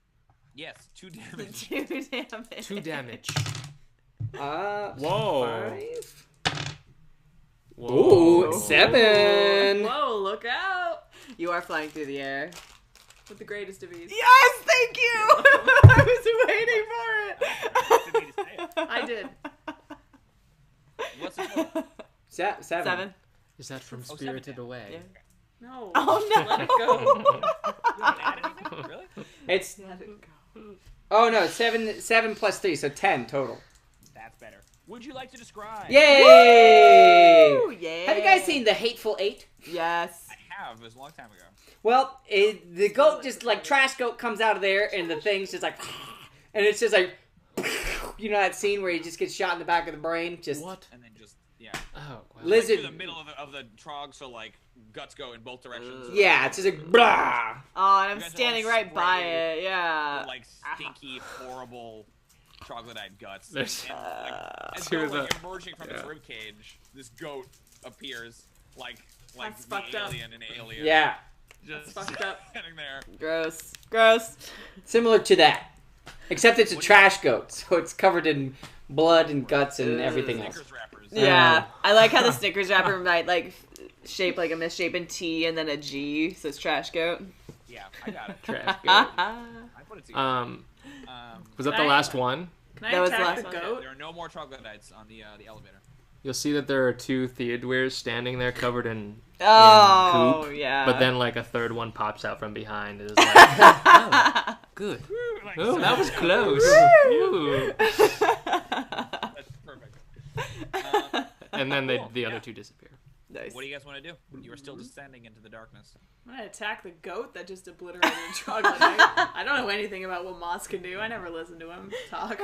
Speaker 6: Yes, 2 damage.
Speaker 3: 2 damage.
Speaker 2: 2 damage. Whoa.
Speaker 5: 5.
Speaker 2: Whoa.
Speaker 5: Ooh, 7.
Speaker 4: Whoa, look out.
Speaker 3: You are flying through the air.
Speaker 4: With the greatest of ease.
Speaker 3: Yes, thank you. I was waiting for it.
Speaker 4: I did.
Speaker 6: What's the total?
Speaker 5: 7.
Speaker 3: 7.
Speaker 2: Is that from
Speaker 6: 7
Speaker 2: Spirited
Speaker 6: damage.
Speaker 2: Away?
Speaker 3: Yeah.
Speaker 4: No.
Speaker 3: Oh no.
Speaker 4: Let it go.
Speaker 6: You haven't added anything? Really?
Speaker 5: It's...
Speaker 3: Let it go.
Speaker 5: Oh no, 7 plus 3, so 10 total.
Speaker 6: That's better. Would you like to describe?
Speaker 5: Yay!
Speaker 3: Woo, yeah.
Speaker 5: Have you guys seen The Hateful Eight?
Speaker 3: Yes.
Speaker 6: I have. It was a long time ago.
Speaker 5: Well, the goat just like trash goat comes out of there, and the thing's just like, and it's just like, you know that scene where he just gets shot in the back of the brain, just
Speaker 2: What?
Speaker 6: And then just, yeah.
Speaker 2: Oh, wow.
Speaker 5: Lizard.
Speaker 6: Like through the middle of the trog, so like guts go in both directions.
Speaker 5: Yeah, it's just like blah.
Speaker 3: Oh, and I'm
Speaker 6: You guys are
Speaker 3: standing
Speaker 6: all
Speaker 3: right by
Speaker 6: sprayed.
Speaker 3: it. Yeah.
Speaker 6: Like stinky, horrible troglodyte guts.
Speaker 2: There's-
Speaker 6: And, like, as
Speaker 2: Two
Speaker 6: though
Speaker 2: of
Speaker 6: like
Speaker 2: the-
Speaker 6: emerging from its
Speaker 2: yeah.
Speaker 6: rib cage, this goat appears like
Speaker 4: That's
Speaker 6: the
Speaker 4: fucked up.
Speaker 6: alien in Alien.
Speaker 5: Yeah,
Speaker 6: Just
Speaker 4: That's fucked up.
Speaker 6: standing there.
Speaker 3: Gross. Gross.
Speaker 5: similar to that, except it's a trash goat, so it's covered in blood and guts and everything else.
Speaker 6: Snickers wrappers.
Speaker 3: Yeah. I like how the Snickers wrapper might like shape like a misshapen T and then a G, so it's trash goat.
Speaker 6: Yeah, I got it.
Speaker 2: Trash goat.
Speaker 6: I put it together.
Speaker 2: Was that
Speaker 4: Can
Speaker 2: the
Speaker 4: I-
Speaker 2: last one?
Speaker 4: Can I
Speaker 3: That was the
Speaker 4: attack
Speaker 3: last
Speaker 4: the
Speaker 3: one.
Speaker 4: goat?
Speaker 6: There are no more troglodytes on the elevator.
Speaker 2: You'll see that there are 2 Theodûirs standing there covered in
Speaker 3: Oh,
Speaker 2: goop,
Speaker 3: yeah.
Speaker 2: but then like a third one pops out from behind. It is like, oh, good.
Speaker 6: Like,
Speaker 2: Oh, that was close. Ooh.
Speaker 6: That's perfect.
Speaker 2: And then
Speaker 6: Cool.
Speaker 2: the other 2 disappear.
Speaker 3: Nice.
Speaker 6: What do you guys want to do? You are still descending into the darkness.
Speaker 4: I'm gonna attack the goat that just obliterated a troglodyte. I don't know anything about what Moss can do. I never listened to him talk.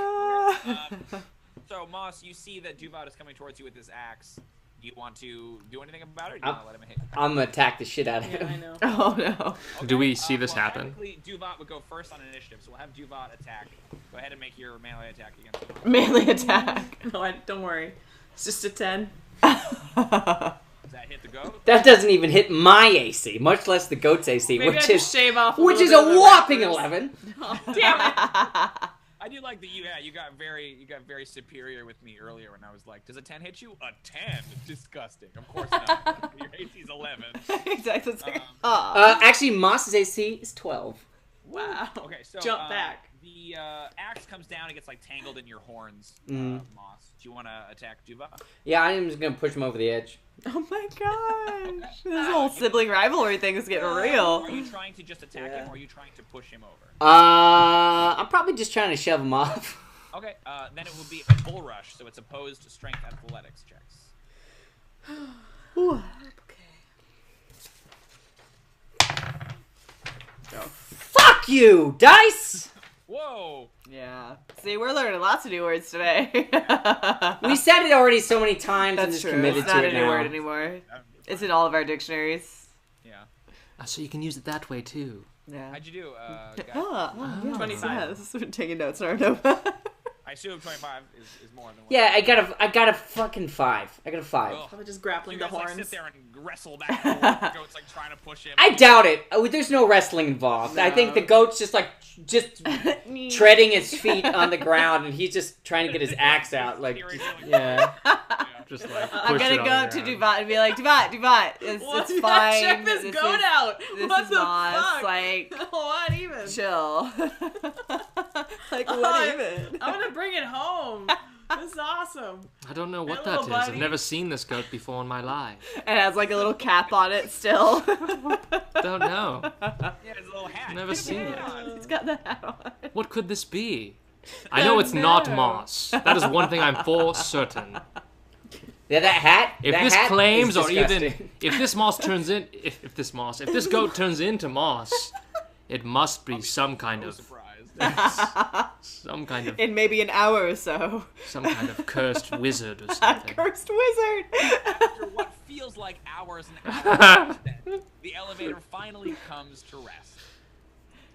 Speaker 6: So, Moss, you see that Duvat is coming towards you with this axe. Do you want to do anything about it, or do you want to let him hit?
Speaker 5: I'm gonna attack the shit out of
Speaker 4: Yeah, I
Speaker 5: him.
Speaker 4: know.
Speaker 3: Oh no.
Speaker 6: Okay,
Speaker 2: Do we see this
Speaker 6: well,
Speaker 2: happen?
Speaker 6: Technically, Duvat would go first on initiative, so we'll have Duvat attack. Go ahead and make your melee attack against him.
Speaker 3: Melee attack.
Speaker 4: No, don't worry. It's just a 10.
Speaker 6: Does that hit the goat?
Speaker 5: That doesn't even hit my AC, much less the goat's AC,
Speaker 4: Maybe I
Speaker 5: which
Speaker 4: just
Speaker 5: is
Speaker 4: shave off
Speaker 5: which is
Speaker 4: little
Speaker 5: a
Speaker 4: bit of the
Speaker 5: whopping
Speaker 4: wrappers.
Speaker 5: 11.
Speaker 4: Oh, damn it.
Speaker 6: I do like that you got very superior with me earlier when I was like, does a 10 hit you? A 10? Disgusting. Of course not. Your AC's 11.
Speaker 3: Exactly. It's like,
Speaker 6: Um,
Speaker 3: oh.
Speaker 5: Actually, Moss's AC is 12.
Speaker 4: Wow.
Speaker 6: Okay, so
Speaker 4: Jump back.
Speaker 6: The axe comes down and gets like tangled in your horns,
Speaker 5: Mm.
Speaker 6: Moss. Do you want to attack Duva?
Speaker 5: Yeah, I'm just gonna push him over the edge.
Speaker 3: Oh my gosh. This whole sibling rivalry thing is getting real.
Speaker 6: Are you trying to just attack him, or are you trying to push him over?
Speaker 5: I'm probably just trying to shove him off.
Speaker 6: Okay, then it would be a bull rush, so it's opposed to strength athletics checks.
Speaker 3: Ooh.
Speaker 5: Fuck you, dice!
Speaker 6: Whoa!
Speaker 3: Yeah. See, we're learning lots of new words today.
Speaker 5: We said it already so many times and
Speaker 3: That's
Speaker 5: just
Speaker 3: true.
Speaker 5: committed
Speaker 3: It's not
Speaker 5: to
Speaker 3: a
Speaker 5: it
Speaker 3: new
Speaker 5: now.
Speaker 3: word anymore. It's in all of our dictionaries.
Speaker 6: Yeah.
Speaker 2: So you can use it that way too.
Speaker 3: Yeah.
Speaker 6: How'd you do, guys?
Speaker 3: Yes.
Speaker 4: 25.
Speaker 3: Yes. We're taking notes in our notebook.
Speaker 6: I assume 25 is more than one.
Speaker 5: Yeah, I got a fucking 5. I got a 5.
Speaker 6: Ugh.
Speaker 4: Probably just
Speaker 6: You
Speaker 4: grappling the
Speaker 6: guys, like,
Speaker 4: horns.
Speaker 6: sit there and wrestle back and forth. The goat's like trying to push him.
Speaker 5: I doubt it. Oh, there's no wrestling involved. I think the goat's just treading his feet on the ground, and he's just trying to get his axe out. Like, yeah.
Speaker 2: Just like
Speaker 3: I'm gonna go up to Duvat and be like, Duvat, it's fine.
Speaker 4: Check this goat out.
Speaker 3: This
Speaker 4: What
Speaker 3: is
Speaker 4: the
Speaker 3: Moss.
Speaker 4: fuck?
Speaker 3: Like,
Speaker 4: What even?
Speaker 3: chill. Like,
Speaker 4: Oh,
Speaker 3: what even?
Speaker 4: I'm gonna bring it home. This is awesome.
Speaker 2: I don't know what
Speaker 4: Hey,
Speaker 2: that
Speaker 4: little
Speaker 2: is. I've
Speaker 4: buddy.
Speaker 2: never seen this goat before in my life.
Speaker 3: It has like a little cap on it still.
Speaker 2: Don't know.
Speaker 6: Yeah, his little hat.
Speaker 2: Never seen it.
Speaker 3: It's got the hat on.
Speaker 2: What could this be? I know it's not moss. That is one thing I'm for certain.
Speaker 5: Yeah, that hat.
Speaker 2: If
Speaker 5: that
Speaker 2: this
Speaker 5: hat
Speaker 2: claims,
Speaker 5: is
Speaker 2: or even
Speaker 5: disgusting.
Speaker 2: if this moss turns in, if this goat turns into moss, it must be some kind of
Speaker 3: In maybe an hour or so.
Speaker 2: some kind of cursed wizard or something.
Speaker 3: Cursed wizard.
Speaker 6: After what feels like hours and hours, the elevator finally comes to rest.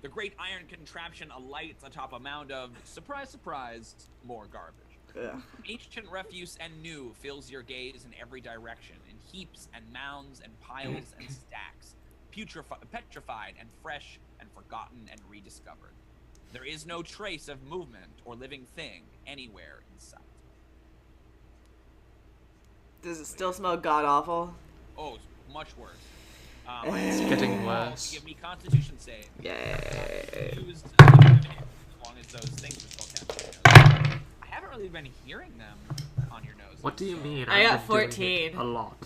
Speaker 6: The great iron contraption alights atop a mound of, surprise, surprise, more garbage.
Speaker 3: Ugh.
Speaker 6: Ancient refuse and new fills your gaze in every direction, in heaps and mounds and piles and stacks, petrified and fresh and forgotten and rediscovered. There is no trace of movement or living thing anywhere in sight.
Speaker 3: Does it still smell god awful?
Speaker 6: Oh, it's much worse.
Speaker 2: It's getting worse.
Speaker 6: Give me Constitution save.
Speaker 3: Yay.
Speaker 6: Used as long as those things are still captured. I haven't really been hearing them on your nose.
Speaker 2: What do you mean?
Speaker 3: I got
Speaker 2: I've been doing
Speaker 3: 14.
Speaker 2: it a lot.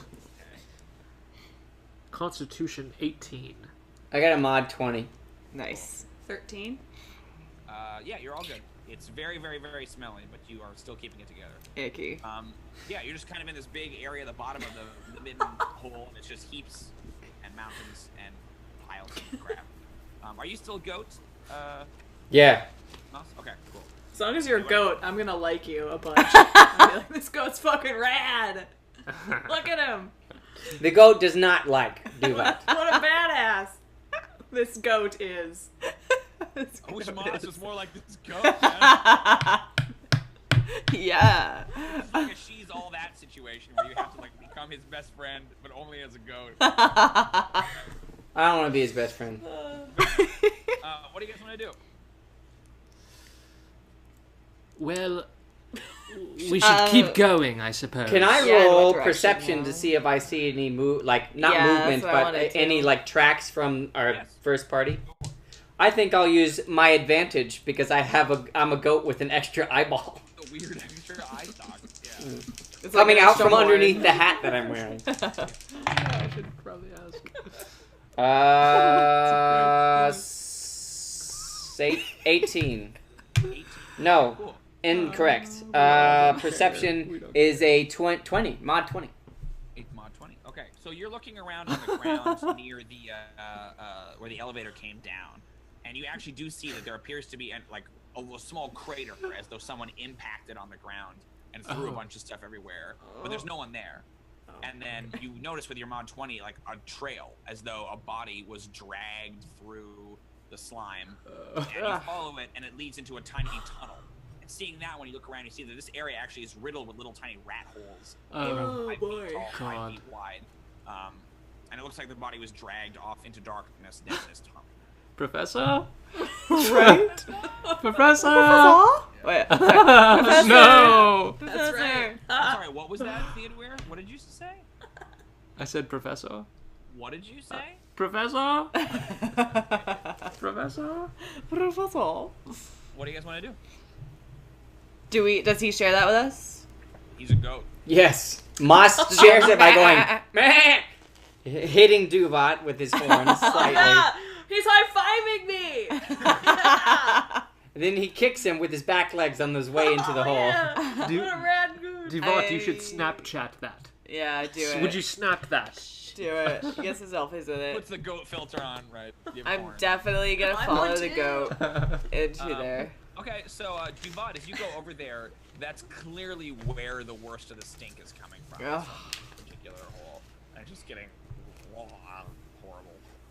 Speaker 2: Constitution 18.
Speaker 5: I got a mod 20.
Speaker 3: Nice.
Speaker 4: 13.
Speaker 6: Yeah, you're all good. It's very, very, very smelly, but you are still keeping it together.
Speaker 3: Icky.
Speaker 6: Yeah, you're just kind of in this big area at the bottom of the Midden hole, and it's just heaps and mountains and piles of crap. Are you still a goat?
Speaker 5: Yeah.
Speaker 6: Moss? Okay, cool.
Speaker 4: As long as you're a goat, I'm gonna like you a bunch. I'll be like, this goat's fucking rad. Look at him.
Speaker 5: The goat does not like Duvat.
Speaker 4: What a badass this goat is.
Speaker 6: I wish Moss was more like this goat, man.
Speaker 3: Yeah.
Speaker 6: It's like a she's all that situation where you have to like become his best friend, but only as a goat.
Speaker 5: I don't want to be his best friend.
Speaker 6: What do you guys want to do?
Speaker 2: Well, we should keep going, I suppose.
Speaker 5: Can I
Speaker 3: Yeah, in what
Speaker 5: roll
Speaker 3: direction,
Speaker 5: perception
Speaker 3: yeah.
Speaker 5: to see if I see any not
Speaker 3: Yeah,
Speaker 5: movement,
Speaker 3: that's what I
Speaker 5: but
Speaker 3: wanted to.
Speaker 5: any like tracks from our
Speaker 6: Yes.
Speaker 5: first party? I think I'll use my advantage because I'm a goat with an extra eyeball
Speaker 6: The weird extra eye sock. Yeah.
Speaker 3: It's like
Speaker 5: coming
Speaker 3: an
Speaker 5: out
Speaker 3: extra
Speaker 5: from
Speaker 3: horn.
Speaker 5: underneath the hat that I'm wearing.
Speaker 2: I should probably ask.
Speaker 5: 18.
Speaker 6: 18.
Speaker 5: No,
Speaker 6: Cool.
Speaker 5: incorrect. Perception is a 20, mod 20.
Speaker 6: 8 mod 20. Okay, so you're looking around on the ground near the where the elevator came down, and you actually do see that there appears to be like a small crater, as though someone impacted on the ground and threw a bunch of stuff everywhere. But there's no one there. And then you notice with your mod 20 like a trail, as though a body was dragged through the slime, and you follow it, and it leads into a tiny tunnel. And seeing that, when you look around, you see that this area actually is riddled with little tiny rat holes.
Speaker 2: Oh,
Speaker 6: 5
Speaker 4: boy.
Speaker 6: feet tall, 5
Speaker 2: God.
Speaker 6: feet wide. And it looks like the body was dragged off into darkness down this tunnel.
Speaker 2: Professor?
Speaker 3: Right?
Speaker 2: Professor?
Speaker 3: Wait.
Speaker 2: No!
Speaker 4: That's right.
Speaker 6: I'm sorry, what was that, Theodûir? What did you say?
Speaker 2: I said professor.
Speaker 6: What did you say?
Speaker 2: Professor? Professor?
Speaker 3: Professor.
Speaker 6: what do you guys want to do?
Speaker 3: Does he share that with us?
Speaker 6: He's a goat.
Speaker 5: Yes. Moss shares it by going, meh, hitting Duvot with his horns slightly.
Speaker 4: Yeah, he's high-fiving me!
Speaker 5: And then he kicks him with his back legs on his way into the hole.
Speaker 4: Yeah.
Speaker 2: Do-
Speaker 4: What a rad goose.
Speaker 2: Devot, you should Snapchat that.
Speaker 3: Yeah, do it.
Speaker 2: Would you snap that?
Speaker 3: do it? He gets his selfies with it.
Speaker 6: Puts the goat filter on, right? Give
Speaker 3: I'm
Speaker 6: porn.
Speaker 3: definitely gonna
Speaker 4: I'm
Speaker 3: follow
Speaker 4: one
Speaker 3: the
Speaker 4: too.
Speaker 3: goat into
Speaker 6: Um,
Speaker 3: there.
Speaker 6: Okay, so Duvot, as you go over there, that's clearly where the worst of the stink is coming from.
Speaker 3: Ugh.
Speaker 6: This particular hole. And it's just getting horrible.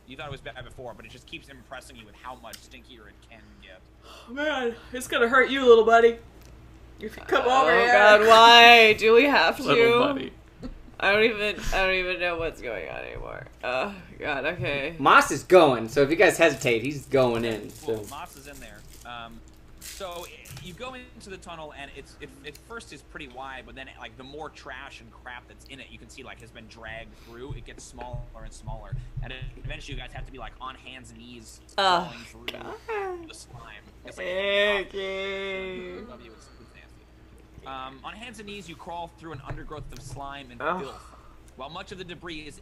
Speaker 6: You thought it was bad before, but it just keeps impressing you with how much stinkier it can get.
Speaker 4: Oh, man, it's gonna hurt you, little buddy. If you come over
Speaker 3: Oh
Speaker 4: here.
Speaker 3: God, why do we have to?
Speaker 2: Little buddy.
Speaker 3: I don't even know what's going on anymore. Oh God, okay.
Speaker 5: Moss is going, so if you guys hesitate, he's going in.
Speaker 6: Cool.
Speaker 5: So.
Speaker 6: Moss is in there. So you go into the tunnel, and it first is pretty wide, but then like the more trash and crap that's in it, you can see like has been dragged through. It gets smaller and smaller, and eventually you guys have to be like on hands and knees crawling through the slime. It's like
Speaker 3: Okay.
Speaker 6: above you, it's nasty. On hands and knees, you crawl through an undergrowth of slime and
Speaker 3: Ugh.
Speaker 6: filth. While much of the debris is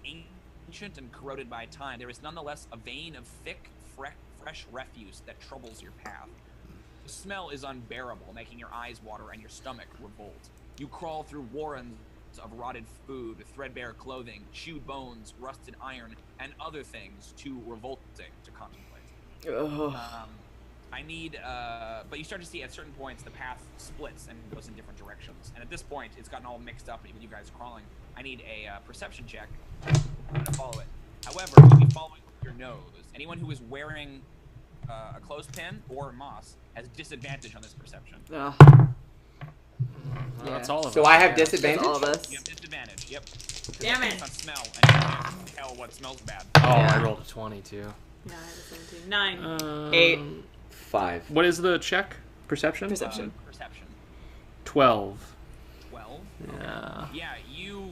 Speaker 6: ancient and corroded by time, there is nonetheless a vein of thick, fresh refuse that troubles your path. The smell is unbearable, making your eyes water and your stomach revolt. You crawl through warrens of rotted food, threadbare clothing, chewed bones, rusted iron, and other things too revolting to contemplate.
Speaker 3: Ugh.
Speaker 6: But you start to see at certain points the path splits and goes in different directions. And at this point, it's gotten all mixed up with you guys crawling. I need a perception check to follow it. However, you'll be following with your nose. Anyone who is wearing a clothespin or moss has disadvantage on this perception.
Speaker 3: Ugh.
Speaker 2: That's all of
Speaker 5: So
Speaker 2: us.
Speaker 5: I have
Speaker 3: That's
Speaker 5: disadvantage?
Speaker 3: all of us.
Speaker 6: You have disadvantage, yep.
Speaker 4: Damn it.
Speaker 6: It's on smell, and you can't tell what smells bad.
Speaker 2: Oh, I rolled a 20 too.
Speaker 4: Yeah, I had a 17. 9.
Speaker 3: 8.
Speaker 5: 5.
Speaker 2: What is the check? Perception?
Speaker 3: Perception.
Speaker 6: Perception.
Speaker 2: 12.
Speaker 6: 12.
Speaker 2: Yeah.
Speaker 6: Yeah, you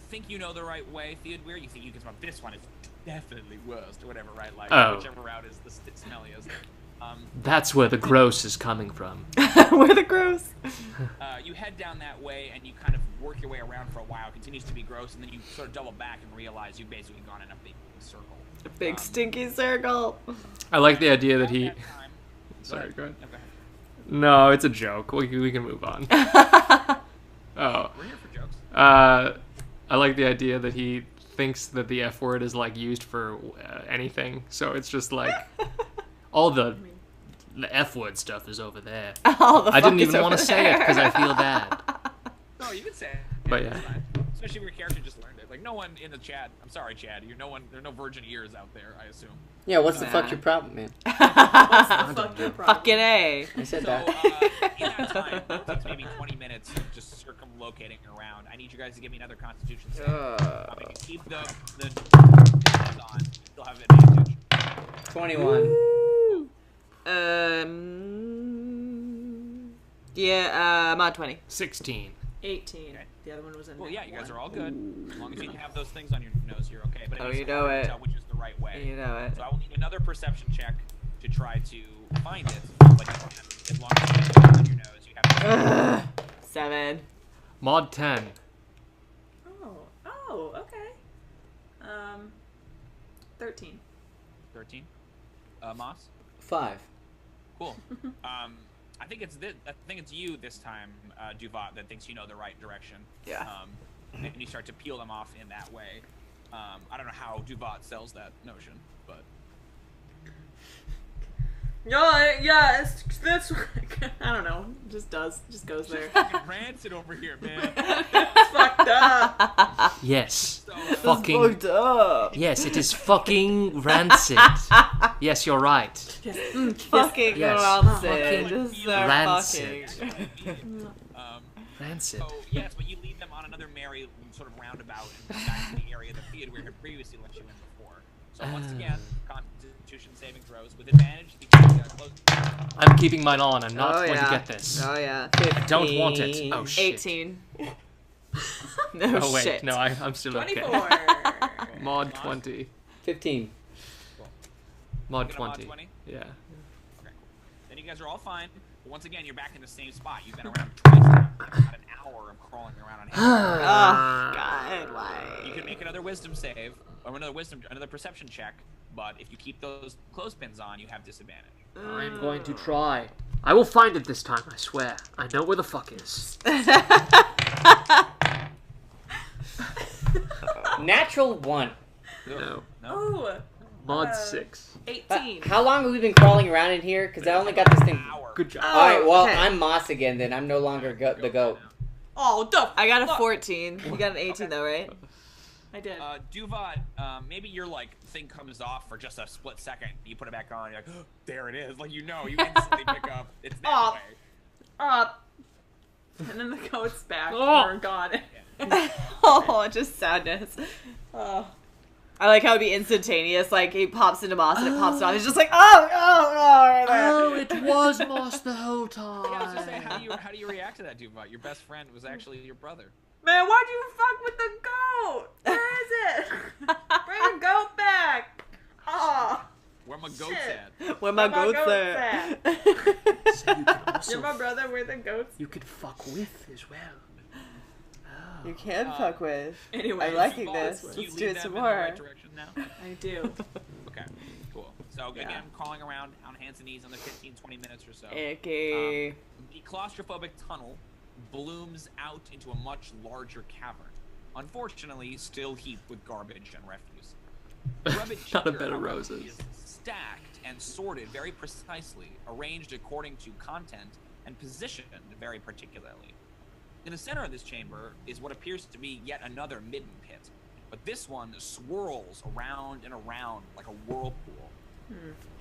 Speaker 6: think you know the right way, Theodûir. You think you can smell this one is definitely worst, or whatever, right? Like,
Speaker 2: Oh.
Speaker 6: whichever route is the smelliest.
Speaker 2: That's where the gross is coming from.
Speaker 3: We're the gross.
Speaker 6: You head down that way, and you kind of work your way around for a while. It continues to be gross, and then you sort of double back and realize you've basically gone in a big circle.
Speaker 3: A big stinky circle.
Speaker 2: I like the idea that he...
Speaker 6: At that time-
Speaker 2: Sorry, go ahead.
Speaker 6: No, go ahead.
Speaker 2: No, it's a joke. We can move on. Oh.
Speaker 6: We're here for jokes.
Speaker 2: I like the idea that he thinks that the F word is like used for anything. So it's just like all the F word stuff is over there.
Speaker 3: All the
Speaker 2: I didn't
Speaker 3: fuck is
Speaker 2: even want to
Speaker 3: over
Speaker 2: say it
Speaker 3: there.
Speaker 2: because I feel bad.
Speaker 6: No, you can say it.
Speaker 2: But
Speaker 6: it's
Speaker 2: yeah.
Speaker 6: fine. Especially if your character just learned it. Like, no one in the chat. I'm sorry, Chad. There are no virgin ears out there, I assume.
Speaker 5: Yeah, what's the fuck your problem, man?
Speaker 4: Fuck your problem.
Speaker 3: Fucking A.
Speaker 5: I said
Speaker 6: So,
Speaker 5: that.
Speaker 6: in that time, it takes maybe 20 minutes of just circumlocating around. I need you guys to give me another Constitution save. If you keep the pistols on, you'll have advantage.
Speaker 5: 21.
Speaker 3: Yeah, I'm on 20.
Speaker 2: 16.
Speaker 4: 18.
Speaker 6: Okay.
Speaker 4: The other one was in
Speaker 6: Well, yeah, you guys are all
Speaker 4: good.
Speaker 6: good. As long as you have those things on your nose, you're okay. But
Speaker 3: Oh,
Speaker 6: it's
Speaker 3: you know
Speaker 6: hard to
Speaker 3: it.
Speaker 6: tell which is the right way.
Speaker 3: You know it.
Speaker 6: So I will need another perception check to try to find it. But you can, as long as you have it on your nose, you have to
Speaker 3: 7.
Speaker 2: Mod 10.
Speaker 4: Oh, okay. 13.
Speaker 6: 13. Moss?
Speaker 5: 5.
Speaker 6: Cool. I think it's you this time, Duvot, that thinks you know the right direction.
Speaker 3: Yeah.
Speaker 6: And you start to peel them off in that way. I don't know how Duvot sells that notion, but
Speaker 4: Yeah, that's I don't know. Just goes there.
Speaker 6: fucking rancid over here, man.
Speaker 4: It's fucked up.
Speaker 2: Yes.
Speaker 6: So,
Speaker 2: Fucking.
Speaker 3: Fucked up.
Speaker 2: Yes, it is fucking rancid. Yes, you're right.
Speaker 3: Fucking
Speaker 2: Yes.
Speaker 3: rancid.
Speaker 2: Fucking
Speaker 3: Just so
Speaker 2: rancid.
Speaker 3: fucking.
Speaker 2: Rancid.
Speaker 6: So yes, but you lead them on another merry sort of roundabout and back to the area that Theodûir had previously let you in before. So once again, Constitution saving throws with advantage. Close.
Speaker 2: I'm keeping mine on. I'm not
Speaker 3: Oh,
Speaker 2: going
Speaker 3: yeah.
Speaker 2: to get this.
Speaker 3: Oh yeah.
Speaker 2: I don't want it. Oh, shit.
Speaker 3: 18. No
Speaker 2: Oh, wait.
Speaker 3: shit.
Speaker 2: No, I'm still okay.
Speaker 4: 24.
Speaker 2: Mod 20.
Speaker 5: 15.
Speaker 2: Mod
Speaker 6: Get a mod
Speaker 2: 20.
Speaker 6: 20?
Speaker 2: Yeah.
Speaker 6: Okay, cool. Then you you guys are all fine. But once again, you're back in the same spot. You've been around twice now. About an hour of crawling around on hands.
Speaker 3: Oh God, why?
Speaker 6: You can make another wisdom save, or another perception check. But if you keep those clothespins on, you have disadvantage.
Speaker 2: I'm going to try. I will find it this time, I swear. I know where the fuck is.
Speaker 5: Natural 1.
Speaker 2: No.
Speaker 4: Ooh,
Speaker 2: Mod 6.
Speaker 4: 18.
Speaker 5: How long have we been crawling around in here? Because I only got this thing.
Speaker 6: Hour.
Speaker 2: Good job.
Speaker 5: Alright, well,
Speaker 3: okay.
Speaker 5: I'm Moss again then. I'm no longer the goat.
Speaker 4: Oh,
Speaker 3: I got a 14. You got an 18 though, right?
Speaker 4: I did.
Speaker 6: Duvat, maybe your thing comes off for just a split second. You put it back on. You're like, oh, there it is. You instantly pick up. It's that way.
Speaker 4: And then the goat's back.
Speaker 2: Oh.
Speaker 4: We're gone.
Speaker 3: Oh, just sadness.
Speaker 4: Oh.
Speaker 3: I like how it'd be instantaneous. Like he pops into Moss and it pops it off. He's just like, oh.
Speaker 2: It was Moss the whole time.
Speaker 6: Yeah, I was just saying, how do you react to that, Duvat? Your best friend was actually your brother.
Speaker 4: Man, why'd you fuck with the goat? Where is it? Bring the goat back. Oh.
Speaker 6: Where my goats at?
Speaker 3: Where my goats
Speaker 4: at?
Speaker 2: So you can also
Speaker 4: You're my brother. Where the goats?
Speaker 2: you could fuck with as well.
Speaker 3: You can fuck with.
Speaker 4: Anyway,
Speaker 3: I'm liking
Speaker 6: Do
Speaker 3: this.
Speaker 6: you
Speaker 3: Let's
Speaker 6: lead
Speaker 3: do it
Speaker 6: them
Speaker 3: some
Speaker 6: in the
Speaker 3: more.
Speaker 6: right direction now?
Speaker 4: I do.
Speaker 6: Okay, cool. So
Speaker 4: Yeah.
Speaker 6: again, crawling around on hands and knees another 15-20 minutes or so.
Speaker 3: Icky.
Speaker 6: The claustrophobic tunnel blooms out into a much larger cavern. Unfortunately, still heaped with garbage and refuse. The rubbish
Speaker 2: Not a
Speaker 6: here,
Speaker 2: bed of
Speaker 6: however,
Speaker 2: roses.
Speaker 6: is stacked and sorted very precisely, arranged according to content, and positioned very particularly. In the center of this chamber is what appears to be yet another Midden pit, but this one swirls around and around like a whirlpool.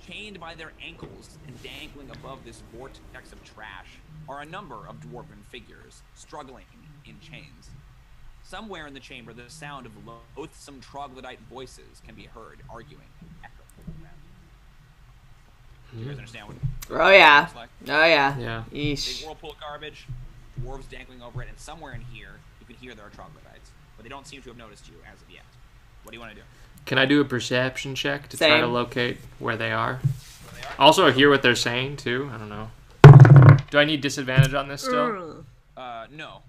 Speaker 6: Chained by their ankles and dangling above this vortex of trash are a number of dwarven figures, struggling in chains. Somewhere in the chamber, the sound of loathsome troglodyte voices can be heard, arguing and echoing around. Do you guys understand what
Speaker 3: Oh yeah.
Speaker 6: it looks like?
Speaker 3: Oh yeah.
Speaker 2: Yeah.
Speaker 6: Big
Speaker 3: Yeesh.
Speaker 6: whirlpool of garbage, dwarves dangling over it, and somewhere in here, you can hear there are troglodytes, but they don't seem to have noticed you as of yet. What do you want to do?
Speaker 2: Can I do a perception check to try to
Speaker 3: Same.
Speaker 2: locate where they are?
Speaker 6: Where they are?
Speaker 2: Also, hear what they're saying too. I don't know. Do I need disadvantage on this still?
Speaker 6: No,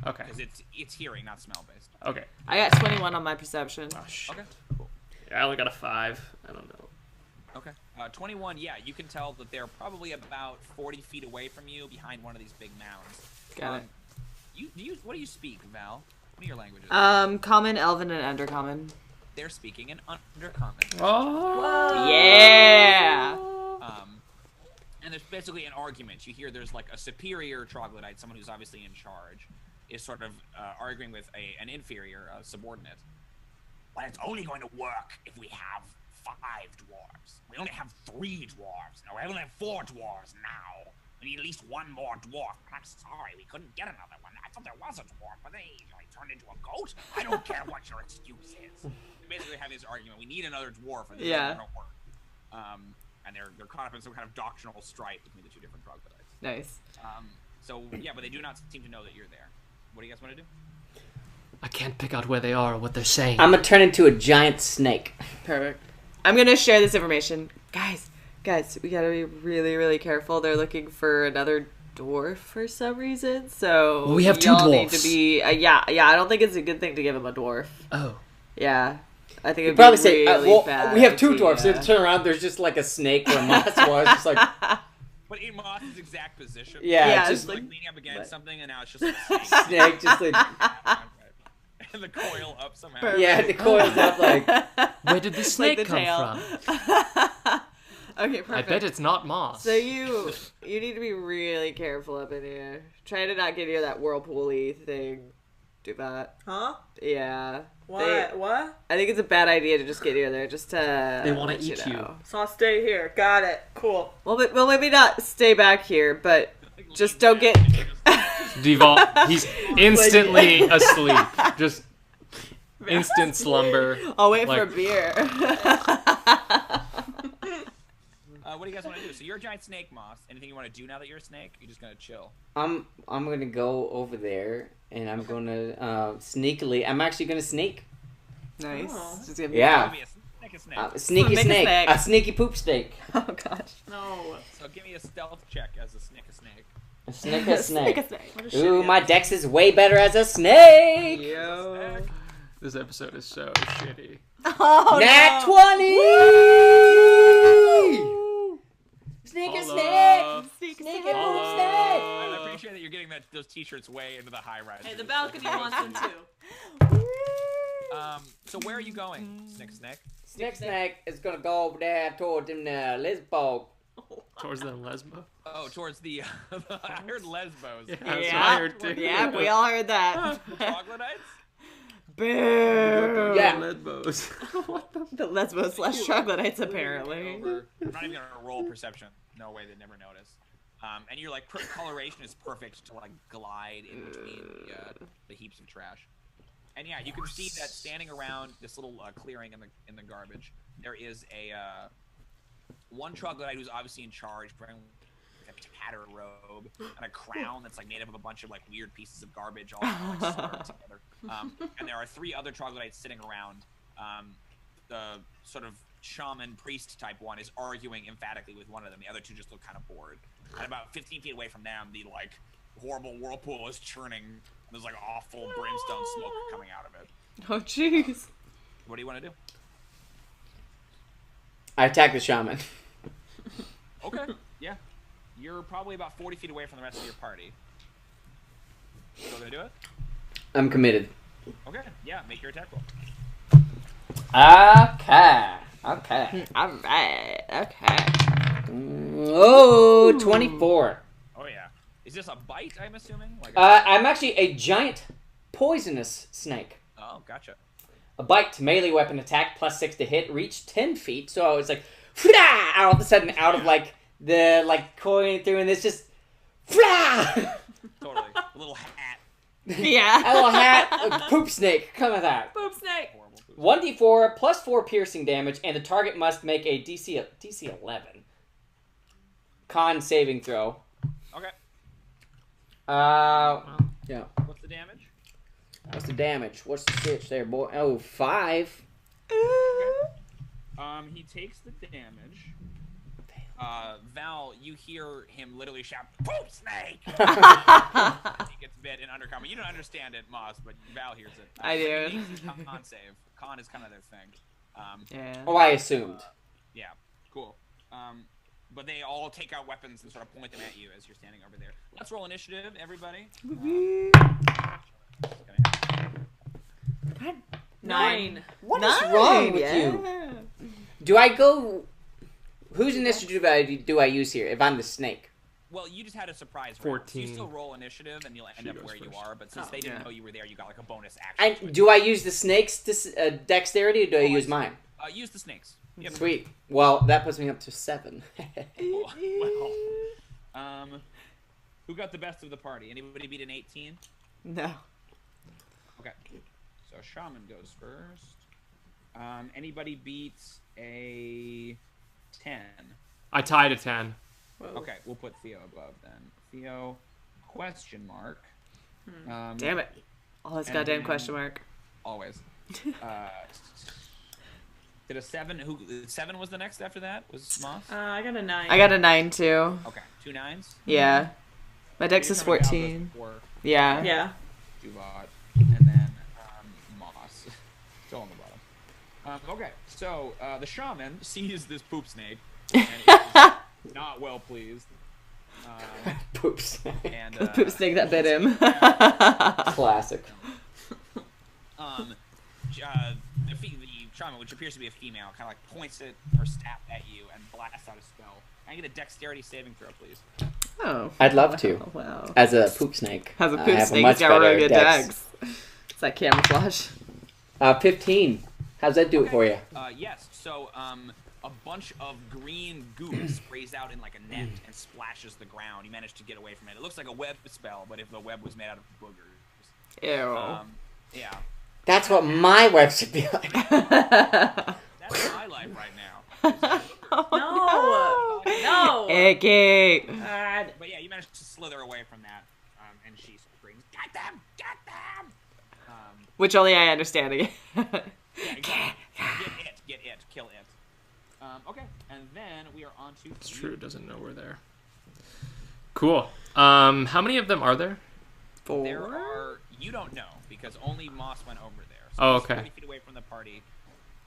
Speaker 2: Okay.
Speaker 6: because it's hearing, not smell based.
Speaker 2: Okay.
Speaker 3: I got 21 on my perception.
Speaker 2: Oh shit.
Speaker 6: Okay, cool.
Speaker 2: I only got a 5. I don't know.
Speaker 6: Okay. 21, yeah, you can tell that they're probably about 40 feet away from you, behind one of these big mounds.
Speaker 3: Got it.
Speaker 6: What do you speak, Val? What are your languages?
Speaker 3: Common, Elven, and Undercommon.
Speaker 6: They're speaking in Undercommon.
Speaker 2: Oh.
Speaker 3: Yeah.
Speaker 6: And there's basically an argument. You hear there's like a superior troglodyte, someone who's obviously in charge, is sort of arguing with an inferior subordinate. Well, it's only going to work if we have 5 dwarves. We only have 3 dwarves. No, we only have 4 dwarves now. We need at least 1 more dwarf. I'm sorry, we couldn't get another one. I thought there was a dwarf, but they turned into a goat. I don't care what your excuse is. We basically have this argument. We need another dwarf, and this
Speaker 3: Yeah.
Speaker 6: doesn't work. And they're caught up in some kind of doctrinal strife between the 2 different troglodytes.
Speaker 3: Nice.
Speaker 6: So yeah, but they do not seem to know that you're there. What do you guys want to do?
Speaker 2: I can't pick out where they are or what they're saying.
Speaker 5: I'm gonna turn into a giant snake.
Speaker 3: Perfect. I'm gonna share this information. Guys, we gotta be really, really careful. They're looking for another dwarf for some reason, so
Speaker 2: Well, we have 2
Speaker 3: y'all need
Speaker 2: dwarfs.
Speaker 3: to be, yeah, I don't think it's a good thing to give him a dwarf.
Speaker 2: Oh.
Speaker 3: Yeah. I think
Speaker 5: You
Speaker 3: it'd
Speaker 5: probably
Speaker 3: be
Speaker 5: say,
Speaker 3: really
Speaker 5: well,
Speaker 3: bad
Speaker 5: we have
Speaker 3: if
Speaker 5: 2
Speaker 3: he,
Speaker 5: dwarfs. So turn around, there's just like a snake where Moss was. Just like,
Speaker 6: But in Moss's exact position.
Speaker 5: Yeah,
Speaker 3: Yeah,
Speaker 6: just
Speaker 3: just
Speaker 6: like
Speaker 3: like-
Speaker 6: leaning up against something, and now it's just like a snake.
Speaker 5: snake, just like,
Speaker 6: And the coil up somehow.
Speaker 3: Perfect.
Speaker 5: yeah, the coil's up like,
Speaker 2: Where did the snake
Speaker 3: the
Speaker 2: come
Speaker 3: tail.
Speaker 2: from?
Speaker 3: Okay, perfect.
Speaker 2: I bet it's not Moss.
Speaker 3: So you need to be really careful up in here. Try to not get near that whirlpool-y thing. Do that.
Speaker 4: Huh?
Speaker 3: Yeah.
Speaker 4: What? What?
Speaker 3: I think it's a bad idea to just get near there. Just to.
Speaker 2: They wanna
Speaker 3: let
Speaker 2: eat you.
Speaker 3: know.
Speaker 4: So I'll stay here. Got it. Cool.
Speaker 3: Well, maybe not stay back here, but just don't get.
Speaker 2: Devolve. He's instantly asleep. Just instant slumber.
Speaker 3: I'll wait
Speaker 2: Like-
Speaker 3: for a beer.
Speaker 6: What do you guys want to do? So you're a giant snake, Moss. Anything you want to do now that you're a snake? You're just gonna chill.
Speaker 5: I'm gonna go over there and I'm gonna sneakily. I'm actually gonna sneak.
Speaker 3: Nice.
Speaker 4: Oh.
Speaker 3: Just give me
Speaker 5: Yeah.
Speaker 6: Be a snake a snake.
Speaker 5: Sneaky
Speaker 3: Snake a
Speaker 5: snake.
Speaker 3: snake.
Speaker 5: A sneaky poop snake.
Speaker 3: Oh gosh.
Speaker 4: No.
Speaker 6: So give me a stealth check as a snake.
Speaker 5: A snake a
Speaker 3: Snake
Speaker 5: snake.
Speaker 3: a snake.
Speaker 4: What a
Speaker 5: Ooh,
Speaker 4: shitty
Speaker 5: my
Speaker 4: episode.
Speaker 5: dex is way better as a snake.
Speaker 3: Yo.
Speaker 2: This episode is so shitty.
Speaker 3: Oh
Speaker 5: Nat
Speaker 3: no.
Speaker 5: 20! Snake a snake!
Speaker 2: Holla.
Speaker 5: Snake
Speaker 3: Snake
Speaker 5: and poop
Speaker 2: Holla.
Speaker 5: snake!
Speaker 6: I appreciate that you're getting those T-shirts way into the high rise.
Speaker 4: Hey, the balcony wants them too.
Speaker 6: So where are you going, Snick?
Speaker 5: Snake is gonna go over there towards them Lisbo.
Speaker 2: Towards the Lesbo.
Speaker 6: Oh, towards the. I heard Lesbos.
Speaker 2: Yeah, that's what I
Speaker 3: Yeah.
Speaker 2: heard too.
Speaker 3: Yeah, we all heard that.
Speaker 6: Troglodytes?
Speaker 3: Boo.
Speaker 5: Yeah.
Speaker 2: Lesbos.
Speaker 3: The Lesbos / troglodytes, apparently.
Speaker 6: Over. I'm not even gonna roll perception. No way, they'd never notice. And you're like, coloration is perfect to like glide in between the heaps of trash. And yeah, you can see that standing around this little clearing in the garbage, there is a one troglodyte who's obviously in charge, wearing a tattered robe and a crown that's like made up of a bunch of like weird pieces of garbage all like, slurred together. And there are 3 other troglodytes sitting around. The sort of shaman priest type one is arguing emphatically with one of them. The other 2 just look kind of bored. And about 15 feet away from them, the like horrible whirlpool is churning. There's like awful brimstone smoke coming out of it.
Speaker 3: Oh, jeez.
Speaker 6: What do you want to do?
Speaker 5: I attack the shaman.
Speaker 6: Okay, yeah. You're probably about 40 feet away from the rest of your party. Still gonna do it?
Speaker 5: I'm committed.
Speaker 6: Okay, yeah, make your attack roll.
Speaker 5: Okay.
Speaker 3: All right. Okay.
Speaker 5: Oh, 24.
Speaker 6: Oh yeah. Is this a bite, I'm assuming? Like
Speaker 5: I'm actually a giant poisonous snake.
Speaker 6: Oh, gotcha.
Speaker 5: A bite, melee weapon attack, +6 to hit, reach 10 feet. So I was like, Flah! All of a sudden, out of like the like going through, and it's just, Flah!
Speaker 6: Totally. A little hat.
Speaker 3: Yeah.
Speaker 5: A little hat, a poop snake, come with that.
Speaker 4: Poop snake.
Speaker 6: Horrible.
Speaker 5: 1d4 +4 piercing damage, and the target must make a DC 11 con saving throw.
Speaker 6: Okay.
Speaker 5: Yeah.
Speaker 6: What's the damage?
Speaker 5: What's the damage? What's the stitch there, boy? Oh, 5.
Speaker 6: He takes the damage. Val, you hear him literally shout, "Poop snake!" He gets bit in undercover. You don't understand it, Moss, but Val hears it.
Speaker 3: I do.
Speaker 6: He makes his con save. Con is kind of their thing.
Speaker 3: Yeah.
Speaker 5: Oh, I assumed.
Speaker 6: Yeah, cool. But they all take out weapons and sort of point them at you as you're standing over there. Let's roll initiative, everybody.
Speaker 4: 9.
Speaker 5: What is wrong with you? Do I go... Whose initiative do I use here if I'm the snake?
Speaker 6: Well, you just had a surprise round. So
Speaker 2: 14.
Speaker 6: you still roll initiative, and you'll end up where you are. But since they didn't know you were there, you got like a bonus action.
Speaker 5: And do I use the snake's dexterity, or do I use mine?
Speaker 6: Use the snakes. Yep.
Speaker 5: Sweet. Well, that puts me up to 7.
Speaker 6: Well, who got the best of the party? Anybody beat an 18?
Speaker 3: No.
Speaker 6: Okay. So Shaman goes first. Anybody beats a 10?
Speaker 2: I tied a 10.
Speaker 6: Okay, we'll put Theo above then. Theo, question mark.
Speaker 3: Damn it. All this
Speaker 6: And
Speaker 3: goddamn
Speaker 6: then-
Speaker 3: question mark.
Speaker 6: Always. Did a 7? 7 was the next after that? Was Moss?
Speaker 4: I got a 9.
Speaker 3: I got a 9 too.
Speaker 6: Okay, 2 9s.
Speaker 3: Yeah. My dex is 14. Yeah.
Speaker 4: Yeah.
Speaker 6: Juvat, and then Moss. Still on the bottom. Okay, so the shaman sees this poop snake and is not well pleased.
Speaker 5: Poop snake.
Speaker 6: And
Speaker 3: The poop snake that bit him.
Speaker 5: Classic.
Speaker 6: the shaman, which appears to be a female, kind of like points it her staff at you and blasts out a spell. Can I get a dexterity saving throw, please?
Speaker 3: Oh.
Speaker 5: I'd love to.
Speaker 3: Wow.
Speaker 5: As a poop snake.
Speaker 3: Has a
Speaker 5: I
Speaker 3: poop
Speaker 5: have
Speaker 3: snake.
Speaker 5: much
Speaker 3: He's got
Speaker 5: better
Speaker 3: real good dex. It's like camouflage.
Speaker 5: 15. How's that do it for you?
Speaker 6: Yes. So, a bunch of green goo sprays out in like a net and splashes the ground. You managed to get away from it. It looks like a web spell, but if the web was made out of boogers.
Speaker 3: Ew.
Speaker 6: Yeah.
Speaker 5: That's what my web should be like.
Speaker 6: That's my life right now.
Speaker 4: No. No.
Speaker 3: Icky.
Speaker 4: God.
Speaker 6: But yeah, you managed to slither away from that, and she screams, "Get them! Get them!"
Speaker 3: Which only I understand again.
Speaker 6: Yeah, exactly. Get it. kill it. Okay, and then we are on to.
Speaker 2: It's true. It doesn't know we're there. Cool. How many of them are there?
Speaker 3: 4.
Speaker 6: There are. You don't know because only Moss went over there. So
Speaker 2: Oh,
Speaker 6: he's
Speaker 2: okay.
Speaker 6: 40 feet away from the party,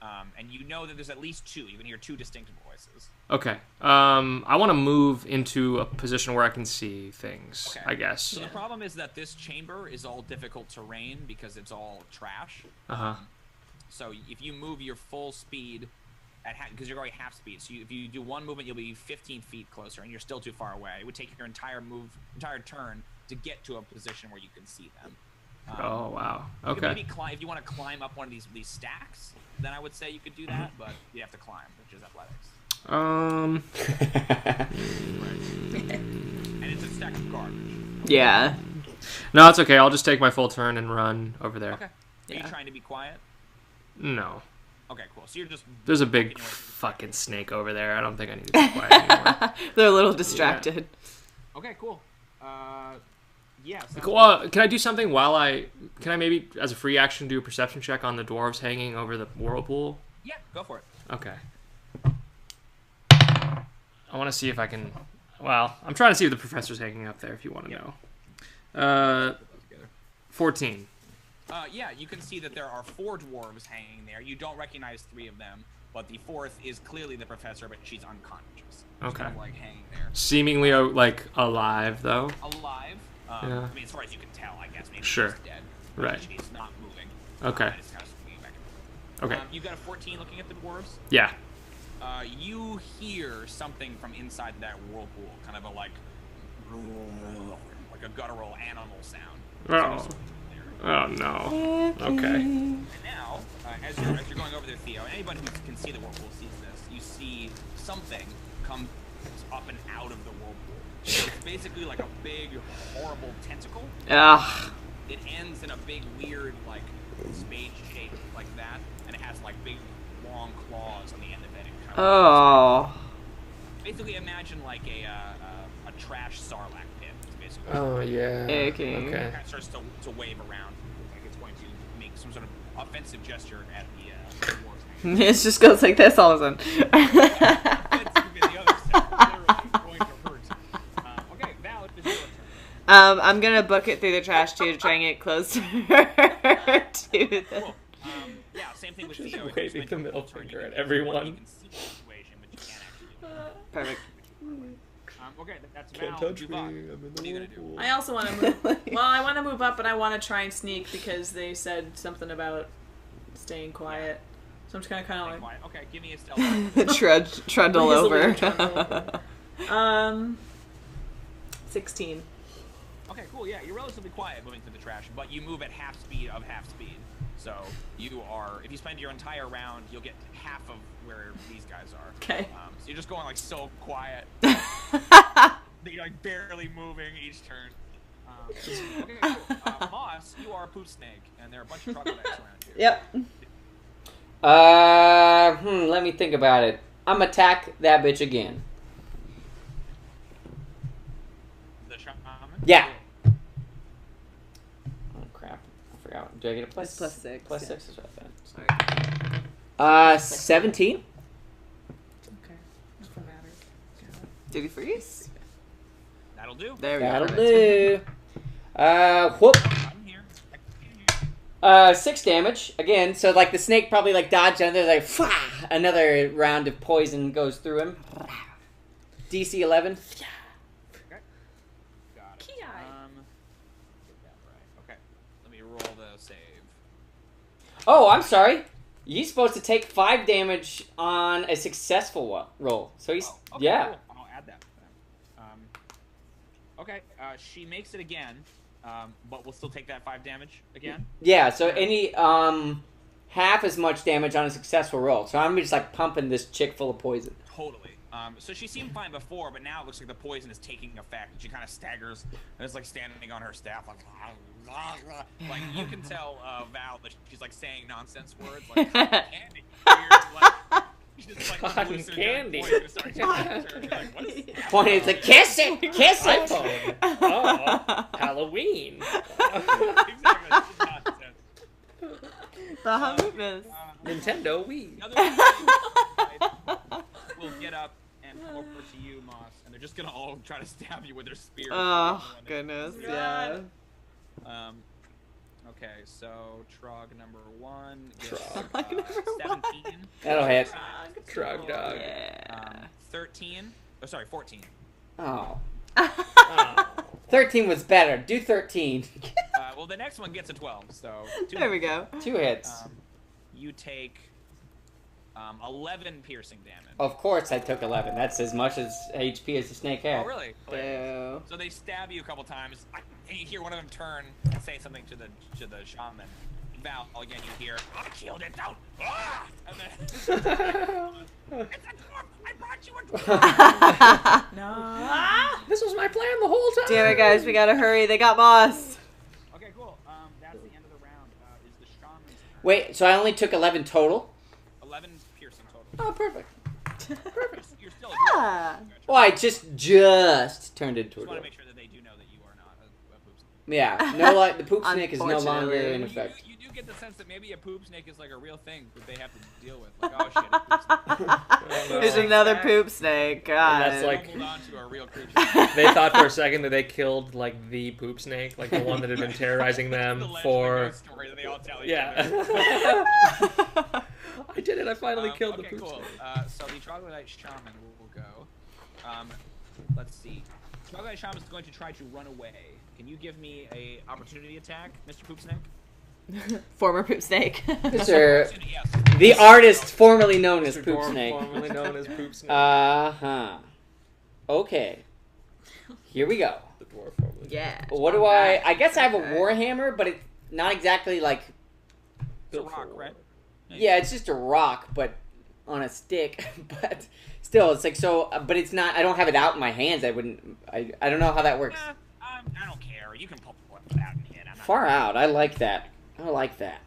Speaker 6: and you know that there's at least 2. You can hear 2 distinct voices.
Speaker 2: Okay. I want to move into a position where I can see things.
Speaker 6: Okay.
Speaker 2: I guess.
Speaker 6: So the problem is that this chamber is all difficult terrain because it's all trash.
Speaker 2: Uh huh.
Speaker 6: So if you move your full speed at because you're going half speed, so if you do one movement, you'll be 15 feet closer, and you're still too far away. It would take your entire turn to get to a position where you can see them.
Speaker 2: Oh wow.
Speaker 6: You could
Speaker 2: Okay.
Speaker 6: maybe climb if you want to climb up one of these stacks. Then I would say you could do that, but you have to climb, which is athletics. And it's a stack of garbage.
Speaker 3: Yeah.
Speaker 2: No, it's okay. I'll just take my full turn and run over there.
Speaker 6: Okay. Are you trying to be quiet?
Speaker 2: No.
Speaker 6: Okay, cool. So you're just.
Speaker 2: There's a big
Speaker 6: walking away from the
Speaker 2: fucking snake over there. I don't think I need to be quiet anymore.
Speaker 3: They're a little distracted.
Speaker 6: Okay, cool. Yeah.
Speaker 2: Well, can I do something can I maybe, as a free action, do a perception check on the dwarves hanging over the whirlpool?
Speaker 6: Yeah, go for it.
Speaker 2: Okay. I want to see if I can... Well, I'm trying to see if the professor's hanging up there, if you want to know. 14.
Speaker 6: Yeah, you can see that there are 4 dwarves hanging there. You don't recognize 3 of them, but the 4th is clearly the professor, but she's unconscious. She's
Speaker 2: Okay.
Speaker 6: kind of, like, hanging there.
Speaker 2: Seemingly, alive, though.
Speaker 6: Alive.
Speaker 2: Yeah.
Speaker 6: I mean, as far as you can tell, I guess. Maybe
Speaker 2: Sure.
Speaker 6: she's dead.
Speaker 2: Right.
Speaker 6: She's not moving.
Speaker 2: Okay.
Speaker 6: It's kind of swinging back and forth.
Speaker 2: Okay.
Speaker 6: You've got a 14 looking at the dwarves.
Speaker 2: Yeah.
Speaker 6: You hear something from inside that whirlpool, kind of a like a guttural animal sound.
Speaker 2: Oh. Oh, no. Okay.
Speaker 6: And now, as you're going over there, Theo, anybody who can see the whirlpool sees this. You see something come up and out of the whirlpool. It's basically like a big, horrible tentacle.
Speaker 3: Ugh.
Speaker 6: It ends in a big, weird, like spade shape like that, and it has like big, long claws on the end of it. And kind of
Speaker 3: Oh.
Speaker 6: basically, imagine like a trash sarlacc pit. Is basically.
Speaker 2: Oh, yeah.
Speaker 3: Okay.
Speaker 2: Okay.
Speaker 6: It kind of starts to wave around, like it's going to make some sort of offensive gesture at the dwarves.
Speaker 3: It just goes like this all of a sudden.
Speaker 6: It's gonna be the other side. Literally going to hurt. Okay, Val, it's your turn.
Speaker 3: I'm gonna book it through the trash too to try and get closer to the...
Speaker 6: Cool. Yeah, same thing with
Speaker 2: Just
Speaker 6: Theo.
Speaker 2: waving the middle finger at everyone.
Speaker 6: You can see the situation, but you can't actually do it.
Speaker 3: Perfect.
Speaker 6: Okay, that's Val. Juvon. What are you gonna do?
Speaker 4: I also want to move. Well, I want to move up, but I want to try and sneak because they said something about staying quiet. So I'm just kind of like
Speaker 6: Quiet. Okay, give me a stealth.
Speaker 3: Trundle over.
Speaker 4: trundle over. 16.
Speaker 6: Okay, cool. Yeah, you're relatively quiet moving through the trash, but you move at half speed of half speed. So you are, if you spend your entire round, you'll get half of where these guys are.
Speaker 4: Okay.
Speaker 6: So you're just going like so quiet that you're like barely moving each turn. Okay, cool. Moss, you are a poop snake, and there are a bunch of troglodytes around you.
Speaker 3: Yep.
Speaker 5: Let me think about it. I'm attack that bitch again.
Speaker 6: The shaman?
Speaker 5: Yeah. Oh crap! I forgot. Do I get a plus?
Speaker 3: It's +6.
Speaker 5: Plus
Speaker 3: yeah.
Speaker 5: 6 is right then. 17.
Speaker 4: Okay. That's what matters.
Speaker 3: Did he freeze?
Speaker 6: That'll do.
Speaker 3: There we go.
Speaker 5: That'll
Speaker 3: Perfect.
Speaker 5: do. Whoop.
Speaker 6: I'm here.
Speaker 5: 6 damage again. So like the snake probably like dodged under, like Fah! Another round of poison goes through him. DC 11.
Speaker 6: Got it. Get that right. Okay. Let me roll the save.
Speaker 5: Oh, I'm sorry. You're supposed to take 5 damage on a successful roll. So he's
Speaker 6: Okay,
Speaker 5: yeah.
Speaker 6: Cool. I'll add that. Okay. She makes it again, but we'll still take that 5 damage again.
Speaker 5: Yeah, so any half as much damage on a successful roll. So I'm just like pumping this chick full of poison.
Speaker 6: Totally. So she seemed fine before, but now it looks like the poison is taking effect. She kind of staggers and is like standing on her staff, like you can tell Val that she's like saying nonsense words like cotton candy. She's just like
Speaker 2: Cotton
Speaker 6: loose in a
Speaker 2: candy.
Speaker 6: giant poison and starts talking to her. Like, what is
Speaker 5: Point is like kiss it, kiss it.
Speaker 2: iPhone. Oh, Halloween.
Speaker 6: exactly? This is nonsense.
Speaker 3: Bahamas.
Speaker 2: Nintendo Wii.
Speaker 6: The other thing will get up and come over to you, Moss, and they're just gonna all try to stab you with their spears.
Speaker 3: Oh, goodness, yeah.
Speaker 6: Okay, so Trog number 1 gets
Speaker 2: Trog.
Speaker 6: 17.
Speaker 5: That'll hit.
Speaker 2: Trog dog.
Speaker 3: Yeah.
Speaker 6: 13. Oh, sorry, 14.
Speaker 5: Oh.
Speaker 2: Oh.
Speaker 5: 13 was better. Do 13.
Speaker 6: Well, the next one gets a 12, so...
Speaker 3: There we go.
Speaker 5: 2 hits.
Speaker 6: You take 11 piercing damage.
Speaker 5: Of course I took 11. That's as much as HP as the snake had.
Speaker 6: Oh, really?
Speaker 3: Ew.
Speaker 6: So they stab you a couple times, and you hear one of them turn and say something to the shaman. Val, again, you hear, I killed it, don't! Ah! And then... It's a dwarf! I brought you a dwarf!
Speaker 4: No.
Speaker 2: This was my plan the whole time.
Speaker 3: Damn it, guys, we gotta hurry. They got Moss.
Speaker 6: Okay, cool. That's the end of the round. Is the shaman's turn.
Speaker 5: Wait, so I only took 11 total?
Speaker 6: 11 piercing total.
Speaker 5: Oh, perfect.
Speaker 6: You're still
Speaker 3: Yeah.
Speaker 5: Well, I just turned into a
Speaker 6: Just want to
Speaker 5: dwarf.
Speaker 6: make sure that they do know that you are not a poop snake.
Speaker 5: Yeah, no, the poop snake is no longer
Speaker 3: Unfortunately.
Speaker 5: in effect.
Speaker 6: You do get the sense that maybe a poop snake is like a real thing that they have to deal with. Like, oh shit, a poop snake.
Speaker 3: There's another poop snake. God.
Speaker 2: And that's like-
Speaker 6: Hold on to a real creature.
Speaker 2: They thought for a second that they killed like the poop snake, like the one that had been terrorizing them
Speaker 6: The legend
Speaker 2: for.
Speaker 6: of the story that they all tell each
Speaker 2: Yeah.
Speaker 6: other.
Speaker 2: I did it. I finally killed the
Speaker 6: okay,
Speaker 2: poop
Speaker 6: cool.
Speaker 2: snake.
Speaker 6: So the troglodyte shaman will go. Let's see. Troglodyte shaman is going to try to run away. Can you give me a opportunity attack, Mr. Poop Snake?
Speaker 3: Former poop snake.
Speaker 5: Mr.
Speaker 6: Yes.
Speaker 5: The artist formerly known as
Speaker 2: Mr.
Speaker 5: Poop
Speaker 2: Dwarf,
Speaker 5: Snake.
Speaker 2: formerly known as poop snake.
Speaker 5: Uh-huh. Okay. Here we go.
Speaker 2: The dwarf formerly.
Speaker 3: Yeah.
Speaker 5: What do I guess I have a warhammer, but it's not exactly like...
Speaker 6: It's a rock, right?
Speaker 5: Yeah, it's just a rock, but on a stick. But still, it's like so... but it's not... I don't have it out in my hands. I don't know how that works.
Speaker 6: I don't care. You can pull it out and hit. I'm not
Speaker 5: Far out. I like that. I like that.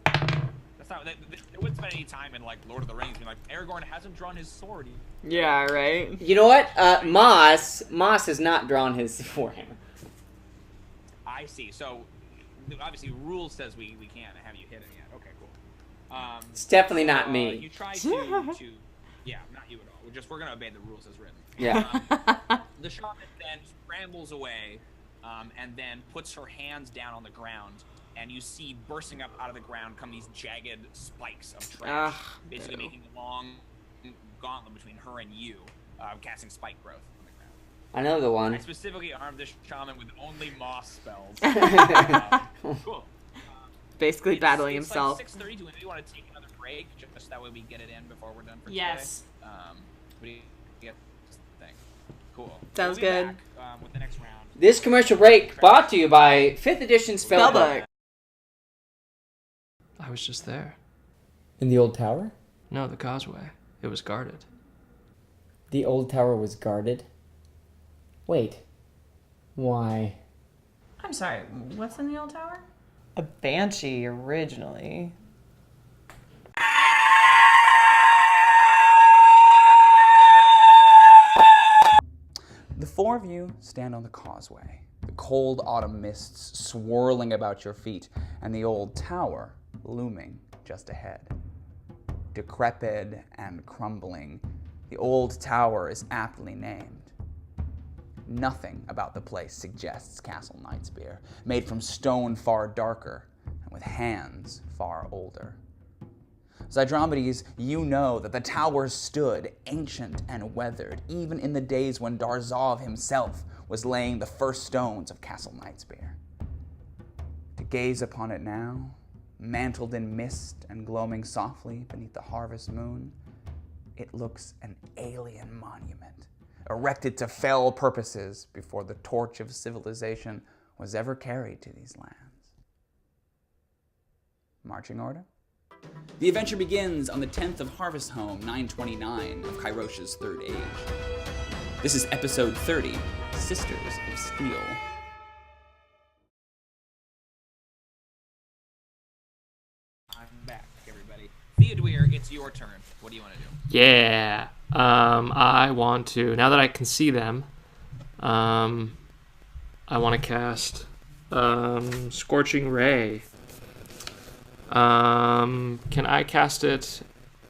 Speaker 6: That's not. They wouldn't spend any time in like Lord of the Rings being like Aragorn hasn't drawn his sword.
Speaker 3: Yeah, right?
Speaker 5: You know what? Moss has not drawn his warhammer.
Speaker 6: I see. So obviously rules says we can't have you hit it yet. Okay, cool.
Speaker 5: It's definitely not me.
Speaker 6: You try to yeah, not you at all. We're gonna obey the rules as written.
Speaker 5: Yeah.
Speaker 6: The shaman then scrambles away, and then puts her hands down on the ground, and you see bursting up out of the ground come these jagged spikes of trash, basically making a long gauntlet between her and you, casting spike growth on the ground.
Speaker 5: I know the one.
Speaker 6: I specifically armed this shaman with only moss spells. Cool.
Speaker 3: Basically battling
Speaker 6: it's
Speaker 3: himself.
Speaker 6: Like 6:30. Do you want to take another break, just that way we get it in before we're done for
Speaker 4: Yes.
Speaker 6: today? What do you think? Cool.
Speaker 3: Sounds
Speaker 6: We'll be
Speaker 3: good.
Speaker 6: back, with the next round.
Speaker 5: This commercial break brought to you by 5th edition Spellbook.
Speaker 3: Spellbook.
Speaker 2: I was just there.
Speaker 8: In the old tower?
Speaker 2: No, the causeway. It was guarded.
Speaker 8: The old tower was guarded? Wait. Why?
Speaker 4: I'm sorry, what's in the old tower?
Speaker 3: A banshee originally.
Speaker 9: The four of you stand on the causeway, the cold autumn mists swirling about your feet, and the old tower looming just ahead. Decrepit and crumbling, the old tower is aptly named. Nothing about the place suggests Castle Nightspear, made from stone far darker and with hands far older. Zydromedes, you know that the tower stood ancient and weathered, even in the days when Darzov himself was laying the first stones of Castle Nightspear. To gaze upon it now, mantled in mist and gloaming softly beneath the harvest moon, it looks an alien monument, erected to fell purposes before the torch of civilization was ever carried to these lands. Marching order? The adventure begins on the 10th of Harvest Home, 929 of Kairosha's Third Age. This is episode 30, Sisters of Steel.
Speaker 6: I'm back, everybody. Theodûir, it's your turn. What do you want to do?
Speaker 2: Yeah. I want to, now that I can see them, I want to cast Scorching Ray. Can I cast it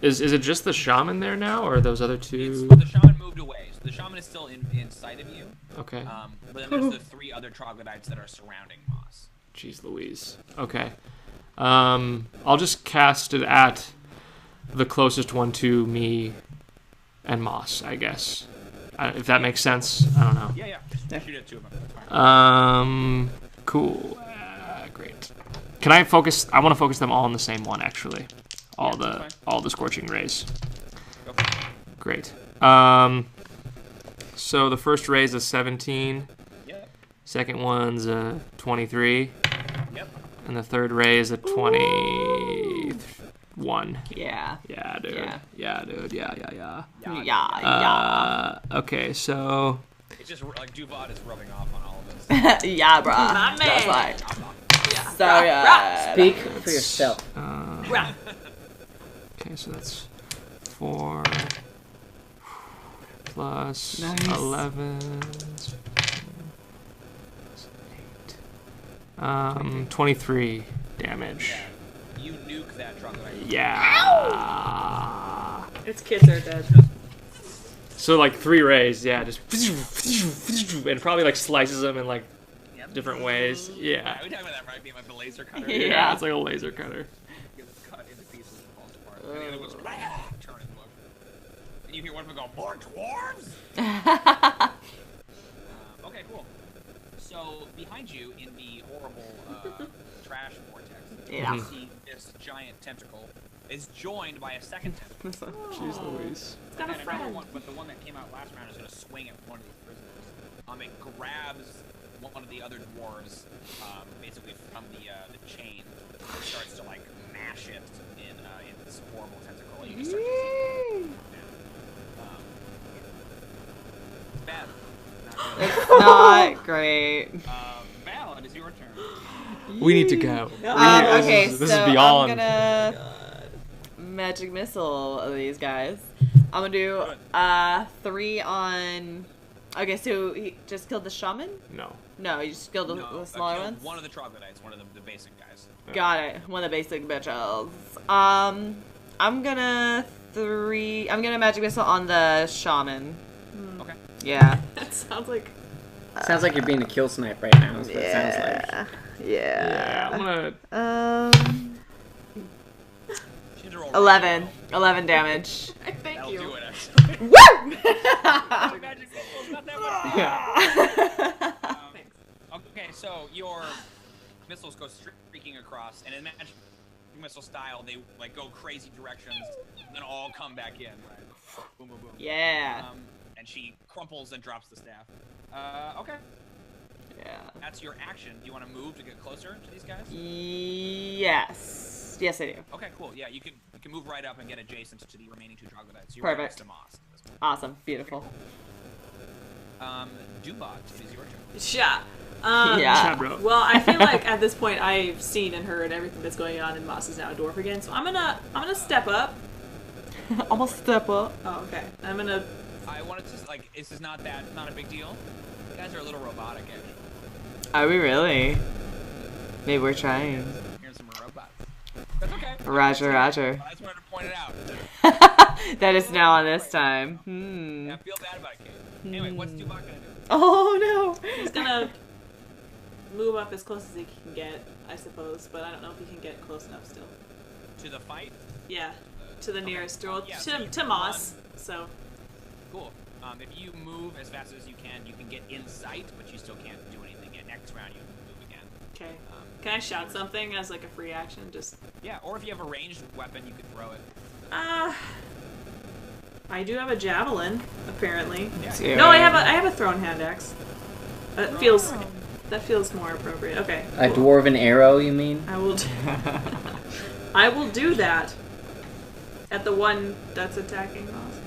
Speaker 2: Is it just the shaman there now, or are those other two?
Speaker 6: The shaman moved away. So the shaman is still in sight of you.
Speaker 2: Okay.
Speaker 6: But then there's the 3 other troglodytes that are surrounding Moss.
Speaker 2: Jeez Louise. Okay. I'll just cast it at the closest one to me and Moss, I guess. If that makes sense. I don't know.
Speaker 6: Yeah. Just shoot at 2 of them. That's fine.
Speaker 2: Cool. Great. Can I focus? I want to focus them all on the same one, actually. All the scorching rays.
Speaker 6: Go for it.
Speaker 2: Great. So the first ray is a 17.
Speaker 6: Yep.
Speaker 2: Second one's a 23.
Speaker 6: Yep.
Speaker 2: And the third ray is a 21.
Speaker 3: Yeah.
Speaker 2: Yeah, dude.
Speaker 3: Yeah.
Speaker 2: Yeah, dude. Yeah.
Speaker 3: Yeah.
Speaker 2: Okay, so...
Speaker 6: It's just like Duvat is rubbing off on all of us.
Speaker 3: Yeah, bro.
Speaker 4: My
Speaker 3: That's
Speaker 4: man.
Speaker 3: like
Speaker 4: Yeah.
Speaker 3: so yeah.
Speaker 5: Speak for yourself.
Speaker 2: Okay, so that's 4 plus
Speaker 3: Nice.
Speaker 2: 11. 8. 23 damage.
Speaker 6: You nuke that troglodyte.
Speaker 2: Yeah.
Speaker 4: Its kids are dead.
Speaker 2: So like 3 rays, yeah, just and probably like slices them in like different ways. Yeah.
Speaker 6: Are we talking about that right? Being like the laser cutter?
Speaker 2: Yeah, it's like a laser cutter.
Speaker 6: Get it cut into pieces and falls apart. And the other goes, turn and look. And you hear one of them go, more dwarves? Okay, cool. So behind you in the horrible trash vortex,
Speaker 3: Yeah.
Speaker 6: you see this giant tentacle is joined by a second tentacle.
Speaker 2: Jeez Louise.
Speaker 4: It's got a
Speaker 6: And another
Speaker 4: friend.
Speaker 6: one, but the one that came out last round is going to swing at one of these prisoners. It grabs one of the other dwarves, basically from the chain, and starts to like mash it in this horrible tentacle. And you can start to see it it's bad. Not good.
Speaker 3: It's not great.
Speaker 6: Val, it is your turn.
Speaker 2: We need to go.
Speaker 3: Okay,
Speaker 2: this
Speaker 3: so
Speaker 2: is beyond.
Speaker 3: I'm gonna magic missile these guys. I'm gonna do 3 on. Okay, so he just killed the shaman?
Speaker 2: No.
Speaker 3: No, he just killed the smaller
Speaker 6: killed
Speaker 3: ones.
Speaker 6: one of the troglodytes, one of the basic guys.
Speaker 3: Got it. One of the basic bitches. I'm gonna magic missile on the shaman.
Speaker 6: Okay.
Speaker 3: Yeah.
Speaker 4: That sounds like
Speaker 5: Sounds like you're being a kill snipe right now. Is what it sounds like.
Speaker 2: Yeah, I'm gonna.
Speaker 3: 11 damage.
Speaker 4: thank
Speaker 6: That'll
Speaker 4: you.
Speaker 6: do it, actually.
Speaker 3: Woo!
Speaker 6: Magic missile's not that much. Okay, so your missiles go streaking across, and in magic missile style, they like go crazy directions, and then all come back in. Right? Boom, boom, boom.
Speaker 3: Yeah.
Speaker 6: And she crumples and drops the staff. Okay.
Speaker 3: Yeah.
Speaker 6: That's your action. Do you want to move to get closer to these guys?
Speaker 3: Yes. Yes, I do.
Speaker 6: Okay, cool. Yeah, you can move right up and get adjacent to the remaining 2 troglodytes. You're
Speaker 3: Perfect.
Speaker 6: Right next to Moss.
Speaker 3: Awesome. Beautiful.
Speaker 6: Dubot, it is your turn.
Speaker 4: Yeah.
Speaker 3: Yeah.
Speaker 2: bro.
Speaker 4: Well, I feel like at this point I've seen and heard everything that's going on, and Moss is now a dwarf again. So I'm gonna step up.
Speaker 3: Almost step up.
Speaker 4: Oh, okay. I'm gonna.
Speaker 6: I wanted to this is not a big deal. You guys are a little robotic, actually.
Speaker 3: Are we really? Maybe we're trying.
Speaker 6: Here's some robots. That's okay.
Speaker 3: Roger.
Speaker 6: I just wanted to point it out.
Speaker 3: That is now on this time.
Speaker 6: Yeah, I feel bad about it, Kate. Anyway, what's Dubot gonna do?
Speaker 3: Oh no.
Speaker 4: He's gonna move up as close as he can get, I suppose, but I don't know if he can get close enough still.
Speaker 6: To the fight?
Speaker 4: Yeah, to the nearest door,
Speaker 6: Yeah, so you
Speaker 4: to
Speaker 6: can
Speaker 4: Moss. So
Speaker 6: Cool. If you move as fast as you can get in sight, but you still can't do anything yet. Next round, you can move again.
Speaker 4: okay. Can I shout something as like a free action? Just
Speaker 6: Yeah, or if you have a ranged weapon, you could throw it.
Speaker 4: I do have a javelin, apparently.
Speaker 6: Yeah.
Speaker 4: No, I have a thrown hand axe. That feels more appropriate. Okay.
Speaker 5: A dwarven arrow, you mean?
Speaker 4: I will. I will do that. At the one that's attacking Moss.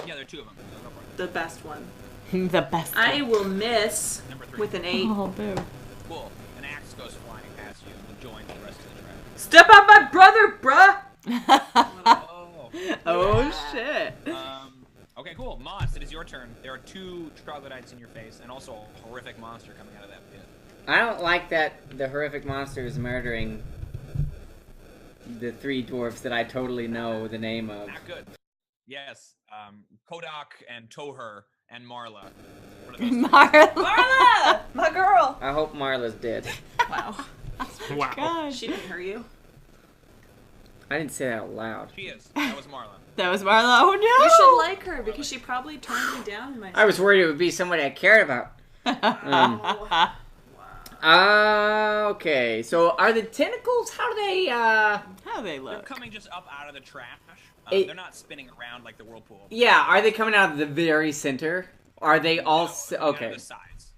Speaker 6: Yeah, there are 2 of them. So go for it.
Speaker 4: The best one.
Speaker 3: The best.
Speaker 4: I will miss
Speaker 6: Number 3.
Speaker 4: with an 8.
Speaker 3: Oh, boo.
Speaker 6: Cool. An axe goes flying past you and joins the rest of the track.
Speaker 4: Step up my brother, bruh!
Speaker 3: Oh shit.
Speaker 6: Okay, cool. Moss, it is your turn. There are 2 troglodytes in your face, and also a horrific monster coming out of that pit.
Speaker 5: I don't like that the horrific monster is murdering the three dwarfs that I totally know the name of.
Speaker 6: Not good. Yes. Kodak and Toher and Marla. What are those three?
Speaker 3: Marla, my girl.
Speaker 5: I hope Marla's dead.
Speaker 4: Wow.
Speaker 2: Wow.
Speaker 3: Gosh.
Speaker 4: She didn't hear you.
Speaker 5: I didn't say that out loud.
Speaker 6: She is. That was Marla.
Speaker 3: That was Marla. Oh no.
Speaker 4: You should like her because she probably turned me down in my.
Speaker 5: I was worried it would be somebody I cared about. Okay, so are the tentacles, how do they,
Speaker 3: How they
Speaker 6: They're
Speaker 3: look?
Speaker 6: coming just up out of the trash.
Speaker 5: It-
Speaker 6: They're not spinning around like the whirlpool.
Speaker 5: yeah, are they coming out of the very center? Are they all,
Speaker 6: They're coming out
Speaker 5: okay.
Speaker 6: of the sides.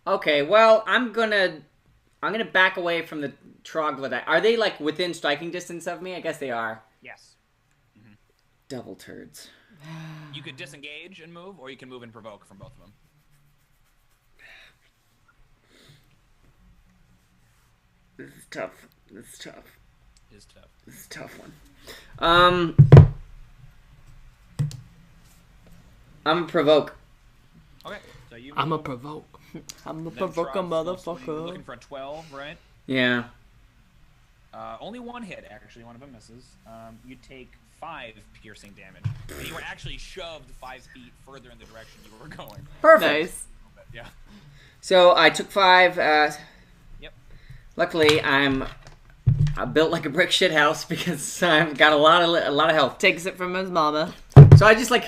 Speaker 5: Okay, well, I'm gonna back away from the troglodyte. Are they, like, within striking distance of me? I guess they are.
Speaker 6: Yes.
Speaker 5: Double turds.
Speaker 6: You could disengage and move, or you can move and provoke from both of them.
Speaker 5: This is tough. This is tough.
Speaker 6: It is tough.
Speaker 5: This is a tough one. I'm gonna provoke.
Speaker 6: Okay, so you.
Speaker 2: I'm a provoke.
Speaker 3: I'm a
Speaker 6: then
Speaker 3: provoke a
Speaker 6: Trog's
Speaker 3: motherfucker.
Speaker 6: looking for a 12, right?
Speaker 5: Yeah.
Speaker 6: Only one hit, actually. One of them misses. You take 5 piercing damage, and you were actually shoved 5 feet further in the direction you were going.
Speaker 5: Perfect.
Speaker 3: Nice.
Speaker 6: Yeah.
Speaker 5: So I took 5.
Speaker 6: Yep.
Speaker 5: Luckily, I built like a brick shit house because I've got a lot of health.
Speaker 3: Takes it from his mama.
Speaker 5: So I just like.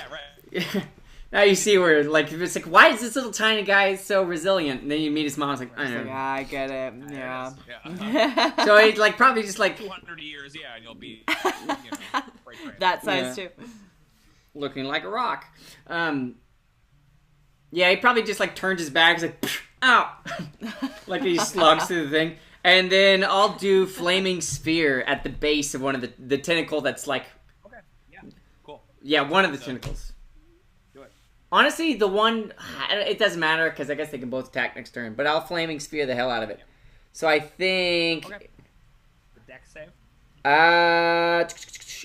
Speaker 6: Yeah, right.
Speaker 5: Now you see where like it's like, why is this little tiny guy so resilient? And then you meet his mom. It's like, I
Speaker 3: It's
Speaker 5: don't
Speaker 3: like,
Speaker 5: know.
Speaker 3: I get it. Yeah.
Speaker 6: Yeah.
Speaker 5: So he like probably just like
Speaker 6: 200 years, yeah, and you'll be, you know, right.
Speaker 3: That size
Speaker 5: Yeah.
Speaker 3: too.
Speaker 5: looking like a rock. Yeah, he probably just like turns his back. He's like, ow, like he slugs through the thing. And then I'll do flaming sphere at the base of one of the tentacle that's like,
Speaker 6: Okay, yeah, cool.
Speaker 5: yeah, one of the tentacles.
Speaker 6: Do it.
Speaker 5: Honestly, the one, it doesn't matter because I guess they can both attack next turn. But I'll flaming sphere the hell out of it. So I think,
Speaker 6: Okay. The dex save?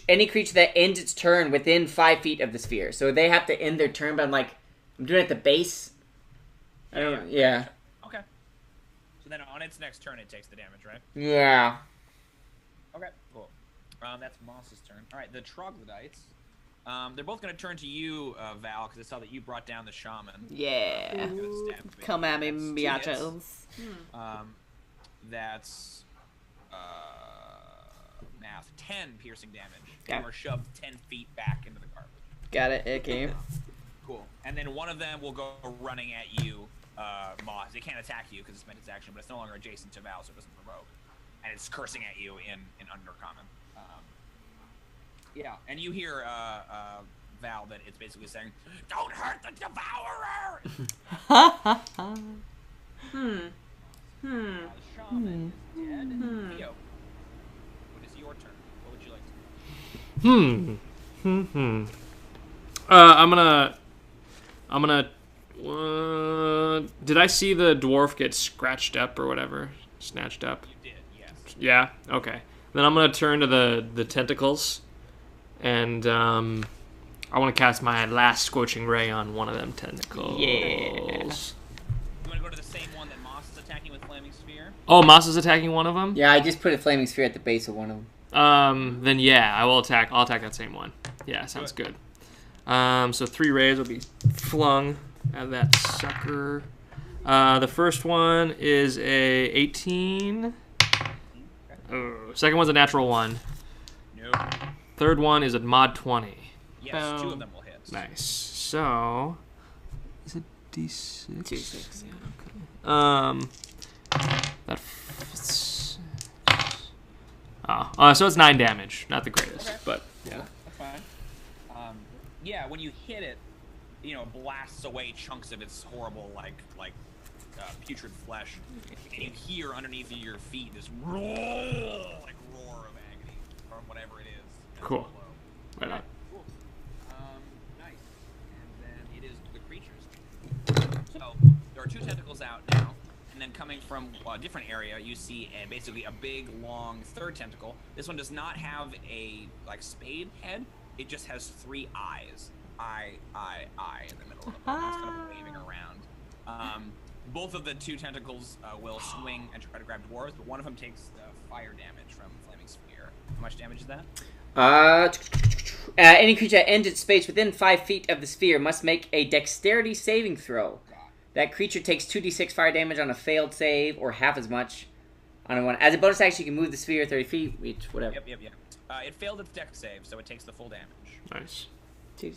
Speaker 5: any creature that ends its turn within 5 feet of the sphere. So they have to end their turn, but I'm doing it at the base. I don't know. Yeah.
Speaker 6: Okay. So then on its next turn, it takes the damage, right?
Speaker 5: Yeah.
Speaker 6: Okay, cool. That's Moss's turn. All right, the troglodytes. They're both going to turn to you, Val, because I saw that you brought down the shaman.
Speaker 3: Yeah.
Speaker 6: Good stab.
Speaker 3: Come at me,
Speaker 6: That's 2 hits.
Speaker 3: biachos.
Speaker 6: That's math. 10 piercing damage.
Speaker 3: Okay.
Speaker 6: And we're shoved 10 feet back into the garbage.
Speaker 3: Got it. Icky.
Speaker 6: Cool. And then one of them will go running at you, Moss. It can't attack you because it's meant its action, but it's no longer adjacent to Val, so it doesn't provoke. And it's cursing at you in Undercommon. Yeah, and you hear Val that it's basically saying, "Don't hurt the Devourer." The shaman is dead. Theo, what is your turn? What would you like to do?
Speaker 2: I'm gonna. Did I see the dwarf get scratched up or whatever? Snatched up?
Speaker 6: You did, yes.
Speaker 2: Yeah. Okay. Then I'm gonna turn to the tentacles, and I want to cast my last scorching ray on one of them tentacles.
Speaker 3: Yeah.
Speaker 6: You want to go to the same one that Moss is attacking with Flaming Sphere?
Speaker 2: Oh, Moss is attacking one of them.
Speaker 5: Yeah, I just put a flaming sphere at the base of one of them.
Speaker 2: Then yeah, I will attack. I'll attack that same one. Yeah, sounds good. So 3 rays will be flung at that sucker. The first one is a 18. Oh, second one's a natural 1.
Speaker 6: No.
Speaker 2: Third one is a mod 20.
Speaker 6: Yes, 2 of them will hit.
Speaker 2: Nice. So is it D6?
Speaker 3: 2-6. Yeah.
Speaker 2: So it's 9 damage. Not the greatest,
Speaker 6: Okay.
Speaker 2: but yeah.
Speaker 6: That's fine. Yeah, when you hit it, you know, it blasts away chunks of its horrible, putrid flesh, and you hear underneath your feet this roar of agony from whatever it is.
Speaker 2: Cool. Right on.
Speaker 6: Cool. Nice. And then it is the creatures. So there are 2 tentacles out now, and then coming from a different area, you see basically a big, long third tentacle. This one does not have a spade head. It just has 3 eyes. Eye in the middle of it. It's kind of waving around. Both of the two tentacles will swing and try to grab dwarves, but one of them takes fire damage from Flaming Sphere. How much damage is that?
Speaker 5: Any creature that ends its space within 5 feet of the sphere must make a dexterity saving throw. That creature takes 2d6 fire damage on a failed save, or half as much on a one. As a bonus action, you can move the sphere 30 feet, which, whatever.
Speaker 6: Yep. It failed its dex save, so it takes the full damage.
Speaker 2: Nice.
Speaker 3: 2d6.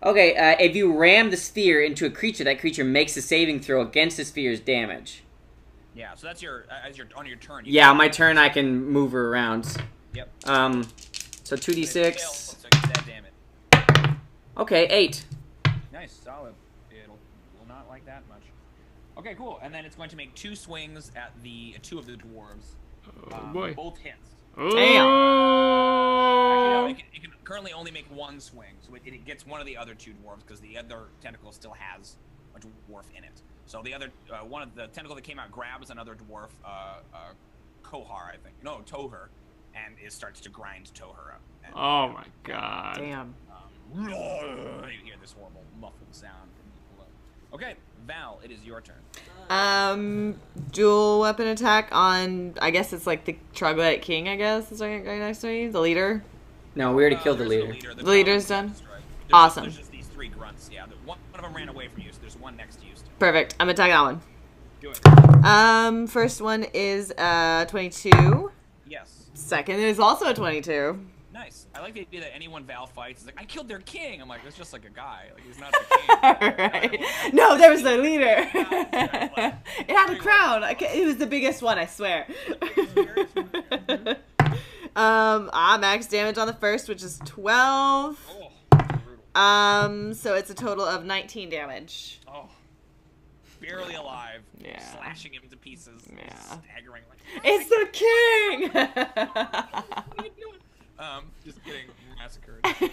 Speaker 5: Okay, if you ram the sphere into a creature, that creature makes a saving throw against the sphere's damage.
Speaker 6: Yeah, so that's your on your turn.
Speaker 5: Yeah, on my turn I can move her around.
Speaker 6: Yep.
Speaker 5: So 2d6.
Speaker 6: So that damage.
Speaker 5: Okay, 8.
Speaker 6: Nice, solid. It will not like that much. Okay, cool. And then it's going to make 2 swings at the 2 of the dwarves.
Speaker 2: Oh boy.
Speaker 6: Both hits.
Speaker 2: Oh.
Speaker 6: Actually, no, it can currently only make 1 swing, so it gets one of the other 2 dwarves because the other tentacle still has a dwarf in it. So the other one of the tentacle that came out grabs another dwarf, Kohar, I think. No, Toher, and it starts to grind Toher up. And,
Speaker 2: Oh my god.
Speaker 3: Damn.
Speaker 6: you hear this horrible muffled sound from below. Okay, Val, it is your turn.
Speaker 3: Dual weapon attack on, I guess it's like the troglodyte king, I guess, is right next to me, the leader.
Speaker 5: No, we already killed the
Speaker 6: There's
Speaker 5: leader.
Speaker 3: The leader's done?
Speaker 6: There's
Speaker 3: Awesome.
Speaker 6: There's just these 3 grunts, yeah. One of them ran away from you, so there's one next to you still.
Speaker 3: Perfect. I'm attacking that one.
Speaker 6: Do it.
Speaker 3: First one is 22.
Speaker 6: Yes.
Speaker 3: Second is also a 22.
Speaker 6: Nice. I like the idea that anyone Val fights is like, I killed their king. I'm like, that's just like a guy. Like, he's not the king.
Speaker 3: Right. No, there was the leader. It had a crown. It was the biggest one, I swear. Max damage on the first, which is 12. So it's a total of 19 damage.
Speaker 6: Oh. Barely alive.
Speaker 3: Yeah.
Speaker 6: Slashing him to pieces.
Speaker 3: Yeah.
Speaker 6: Staggering like,
Speaker 3: It's the king!
Speaker 6: what are you doing? Just getting massacred. Okay.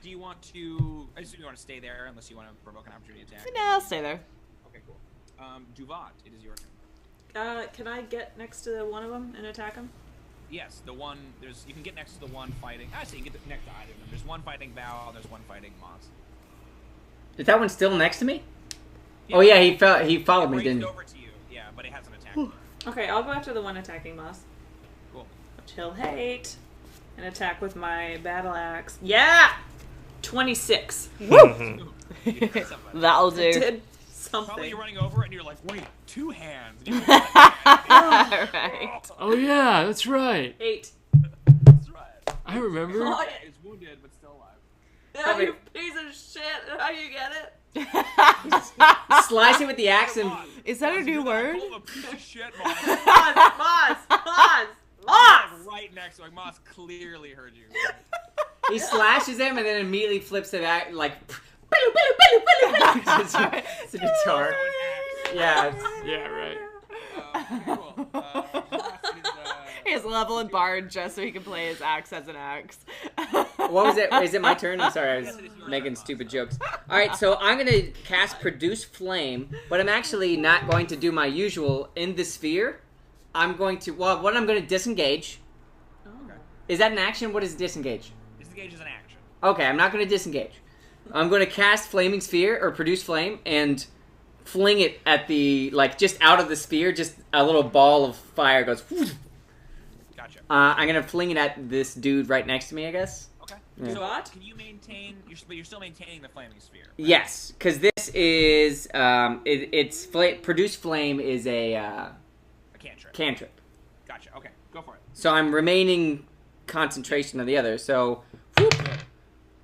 Speaker 6: Do you want to? I assume you want to stay there, unless you want to provoke an opportunity attack.
Speaker 3: No, I'll stay there.
Speaker 6: Okay, cool. Duvat, it is your turn.
Speaker 4: Can I get next to one of them and attack him?
Speaker 6: Yes, the one. You can get next to the one fighting. Actually, you can get next to either of them. There's one fighting Val. There's one fighting Moss.
Speaker 5: Is that one still next to me? Yeah. Oh yeah, he followed me, didn't he?
Speaker 6: Over to you. Yeah, but it hasn't attacked you.
Speaker 4: Okay, I'll go after the one attacking Moss.
Speaker 6: Cool.
Speaker 4: Chill hate. And attack with my battle axe. Yeah! 26.
Speaker 3: Woo! That'll do.
Speaker 4: Did something.
Speaker 6: Probably you're running over and you're like, wait, 2 hands. And you're
Speaker 3: Right.
Speaker 2: Oh yeah, that's right.
Speaker 4: 8.
Speaker 6: That's right.
Speaker 2: I remember.
Speaker 4: Oh,
Speaker 6: It's wounded, but still alive.
Speaker 4: yeah, you piece of shit. How you get it?
Speaker 5: Slice it with the axe and...
Speaker 3: Is that a new word?
Speaker 6: Pull a piece of shit, Moss.
Speaker 4: Moss!
Speaker 6: Right next to Moss clearly heard you.
Speaker 5: He slashes him and then immediately flips it back, like... it's a guitar. Yeah.
Speaker 2: Yeah, right.
Speaker 6: Cool.
Speaker 3: He has level and bard just so he can play his axe as an axe.
Speaker 5: What was it? Is it my turn? I'm sorry, I was making stupid jokes. Alright, so I'm going to cast Produce Flame, but I'm actually not going to do my usual in the sphere. I'm going to... Well, what I'm going to disengage.
Speaker 6: Okay.
Speaker 5: Is that an action? What is disengage?
Speaker 6: Disengage is an action.
Speaker 5: Okay, I'm not going to disengage. I'm going to cast Flaming Sphere, or Produce Flame, and fling it at the... Like, just out of the sphere, just a little ball of fire goes...
Speaker 6: Gotcha.
Speaker 5: I'm going to fling it at this dude right next to me, I guess.
Speaker 6: Okay.
Speaker 5: Yeah.
Speaker 6: So
Speaker 4: What?
Speaker 6: can you maintain... But you're still maintaining the flaming sphere. Right?
Speaker 5: Yes, because this is... Produce Flame is a
Speaker 6: A cantrip.
Speaker 5: cantrip.
Speaker 6: Gotcha. Okay. Go for it.
Speaker 5: So I'm remaining concentration of the other, so... Whoop.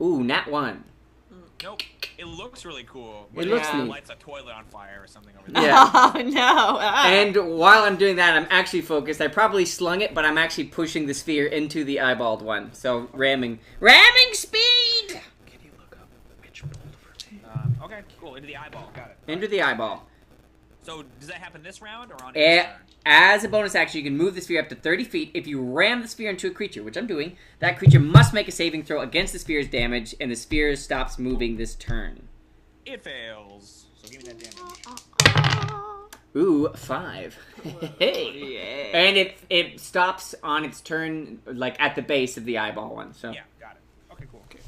Speaker 5: Ooh, nat 1.
Speaker 6: Nope. It looks really cool.
Speaker 5: It looks neat.
Speaker 6: Lights a toilet on fire or something over there.
Speaker 5: Yeah.
Speaker 3: Oh, no.
Speaker 5: And while I'm doing that, I'm actually focused. I probably slung it, but I'm actually pushing the sphere into the eyeballed one. So ramming speed.
Speaker 2: Can you look up which Bohleber?
Speaker 6: Okay, cool. Into the eyeball. Got it.
Speaker 5: Into the eyeball.
Speaker 6: So does that happen this round or on next turn?
Speaker 5: As a bonus action, you can move the sphere up to 30 feet. If you ram the sphere into a creature, which I'm doing, that creature must make a saving throw against the sphere's damage, and the sphere stops moving this turn.
Speaker 6: It fails. So give me that damage.
Speaker 5: Ooh, 5. Hey.
Speaker 3: Yeah.
Speaker 5: And it stops on its turn, like at the base of the eyeball one. So
Speaker 6: Yeah, got it. Okay, cool. Okay.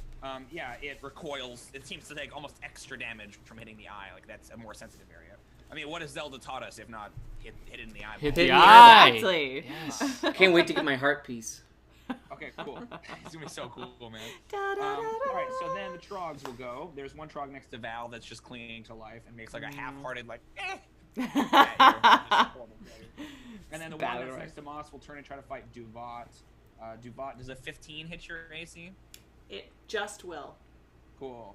Speaker 6: Yeah, it recoils. It seems to take almost extra damage from hitting the eye. Like, that's a more sensitive area. I mean, what has Zelda taught us if not hit it in the eyeball?
Speaker 2: Hit the eye.
Speaker 3: Exactly.
Speaker 2: Yes.
Speaker 5: Can't wait to get my heart piece.
Speaker 6: Okay, cool. It's gonna be so cool, man.
Speaker 3: Da, da, da, da.
Speaker 6: All right, so then the trogs will go. There's one trog next to Val that's just clinging to life and makes like a half-hearted like, eh. And then the one that's next to Moss will turn and try to fight Duvat. Duvat, does a 15 hit your AC?
Speaker 4: It just will.
Speaker 6: Cool.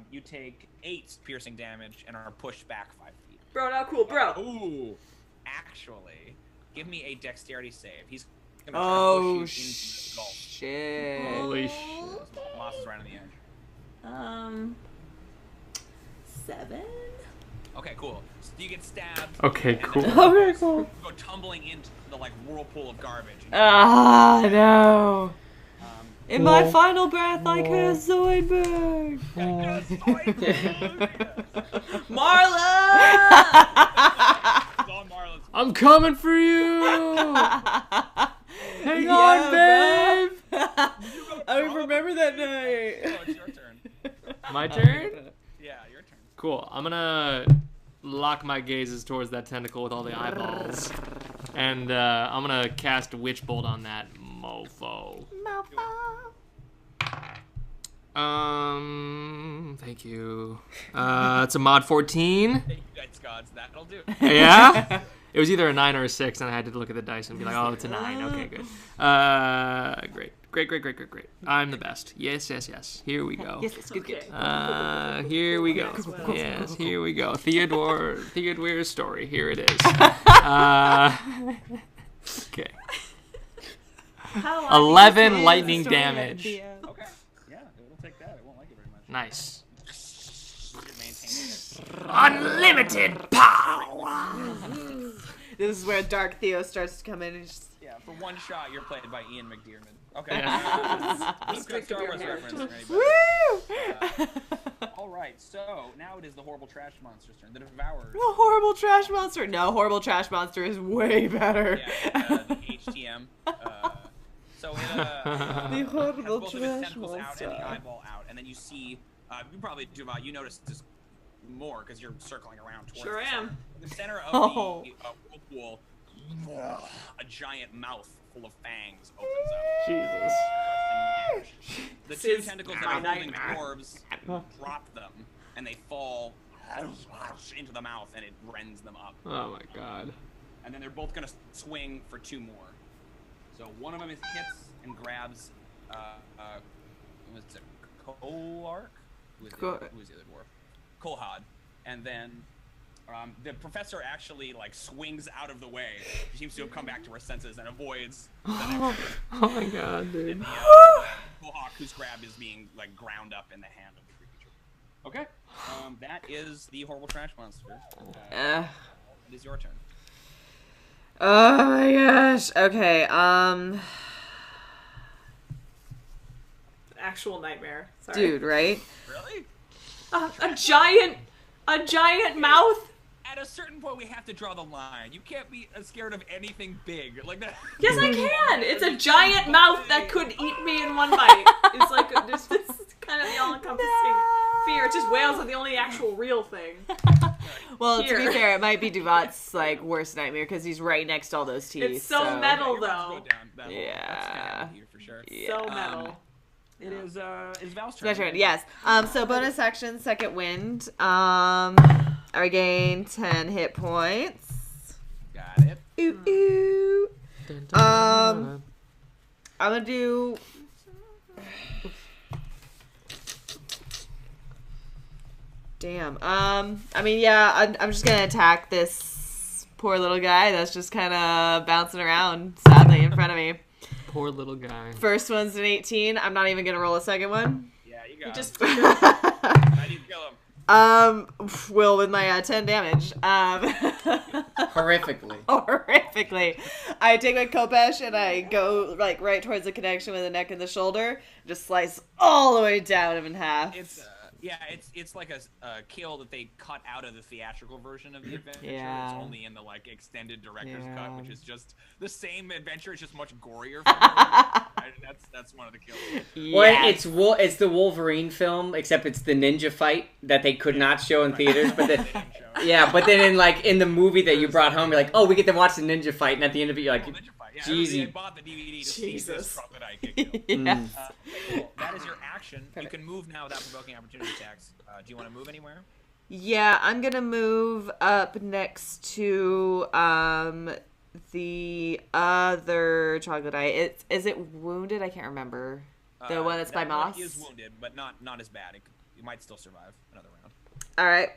Speaker 6: You take 8 piercing damage and are pushed back 5 feet.
Speaker 4: Bro, not cool, bro.
Speaker 6: Ooh. Actually, give me a dexterity save. He's gonna
Speaker 3: Oh,
Speaker 6: push you into the gulf.
Speaker 3: shit.
Speaker 2: Holy shit.
Speaker 6: Moss is right on the edge.
Speaker 4: 7.
Speaker 6: Okay, cool. So you get stabbed.
Speaker 2: Okay,
Speaker 6: and
Speaker 2: cool.
Speaker 6: then
Speaker 3: Okay, cool.
Speaker 6: you go tumbling into the like whirlpool of garbage.
Speaker 3: Ah, no. In my
Speaker 2: Oh.
Speaker 3: final breath, I cast Zoidberg.
Speaker 4: Marla!
Speaker 2: I'm coming for you. Hang on, babe.
Speaker 3: I remember that night.
Speaker 6: Oh, it's your turn.
Speaker 2: My turn?
Speaker 6: Yeah, your turn.
Speaker 2: Cool. I'm gonna lock my gazes towards that tentacle with all the eyeballs. And I'm gonna cast Witch Bolt on that mofo. Thank you. It's a mod 14.
Speaker 6: Hey, you guys, gods, that'll do.
Speaker 2: Yeah? It was either a 9 or a 6, and I had to look at the dice and be like, oh, it's a 9. Okay, good. Great. I'm the best. Yes. Here we go.
Speaker 3: Yes, it's good.
Speaker 2: Here we go. Yes, here we go. Theodûir's story. Here it is. Okay. 11 lightning damage.
Speaker 6: Okay. Yeah, it'll take that. It won't like it very much.
Speaker 2: Nice.
Speaker 6: Maintain it.
Speaker 2: Unlimited power.
Speaker 3: This is where Dark Theo starts to come in and just...
Speaker 6: Yeah, for one shot, you're played by Ian McDiarmid. Okay.
Speaker 2: Yeah.
Speaker 6: That's a Star Wars reference for anybody.
Speaker 3: Woo!
Speaker 6: All right, so now it is the horrible trash monster's turn. The Devourers.
Speaker 3: A horrible trash monster. No, horrible trash monster is way better.
Speaker 6: Yeah, the HTM. So it
Speaker 3: The horrible
Speaker 6: has both of its
Speaker 3: trash
Speaker 6: tentacles out
Speaker 3: monster.
Speaker 6: and the eyeball out, and then you see, you probably do you notice this more because you're circling around towards
Speaker 4: Sure
Speaker 6: the
Speaker 4: am.
Speaker 6: center. The center of
Speaker 3: Oh.
Speaker 6: the whirlpool, a giant mouth full of fangs opens up.
Speaker 2: Jesus.
Speaker 6: The
Speaker 4: This
Speaker 6: two
Speaker 4: is
Speaker 6: tentacles that
Speaker 4: my
Speaker 6: are holding the
Speaker 4: nightmare.
Speaker 6: orbs drop them, and they fall into the mouth, and it rends them up.
Speaker 2: Oh my god.
Speaker 6: And then they're both gonna swing for 2 more. So one of them hits and grabs, was it Kolark? Who is the other dwarf? Kolhad. And then the professor actually like swings out of the way. She seems to have come back to her senses and avoids the next
Speaker 2: Oh my god, dude.
Speaker 6: and the Kohawk, whose grab is being like ground up in the hand of the creature. Okay, that is the horrible trash monster. It is your turn.
Speaker 3: Oh my gosh. Okay,
Speaker 4: Actual nightmare. Sorry.
Speaker 3: dude, right?
Speaker 6: Really?
Speaker 4: A giant mouth.
Speaker 6: At a certain point, we have to draw the line. You can't be scared of anything big like that.
Speaker 4: Yes, I can. It's a giant mouth that could eat me in one bite. It's like this is kind of the all-encompassing fear. It's just whales are the only actual real thing.
Speaker 3: Well, to
Speaker 4: Here.
Speaker 3: be fair, it might be Duvat's like worst nightmare because he's right next to all those teeth.
Speaker 4: It's so metal, though.
Speaker 3: Yeah.
Speaker 6: That's gonna happen here for sure.
Speaker 4: So metal.
Speaker 6: It is Val's turn.
Speaker 3: My turn. Yes. So bonus action, second wind. I regain 10 hit points.
Speaker 6: Got it.
Speaker 3: Ooh ooh. I'm gonna do. Damn. I mean, yeah. I'm just gonna attack this poor little guy that's just kind of bouncing around sadly in front of me.
Speaker 2: Poor little guy.
Speaker 3: First one's an 18. I'm not even gonna roll a second one.
Speaker 6: Yeah, you got
Speaker 4: You
Speaker 6: it.
Speaker 4: just
Speaker 6: How do you kill him?
Speaker 3: Will with my 10 damage.
Speaker 5: Horrifically.
Speaker 3: Horrifically. I take my Kopesh and I go like right towards the connection with the neck and the shoulder. Just slice all the way down him in half.
Speaker 6: It's Yeah, it's like a kill that they cut out of the theatrical version of the adventure.
Speaker 3: Yeah.
Speaker 6: It's only in the like extended director's
Speaker 3: Yeah.
Speaker 6: cut, which is just the same adventure. It's just much gorier. That's one of the kills.
Speaker 5: Well, it's the Wolverine film, except it's the ninja fight that they could not show in theaters. But then, but then in the movie that you brought home, you're like, oh, we get to watch the ninja fight, and at the end of it, you're like,
Speaker 6: Ninja fight. Yeah,
Speaker 5: Jeezy.
Speaker 6: I bought the DVD to see this troglodyte get killed.
Speaker 3: Yes.
Speaker 6: Cool. That is your action. You can move now without provoking opportunity attacks. Do you want to move anywhere?
Speaker 3: Yeah, I'm gonna move up next to the other troglodyte. Is it wounded? I can't remember. The one that's by Moss?
Speaker 6: He is wounded, but not as bad. You might still survive another round.
Speaker 3: All right.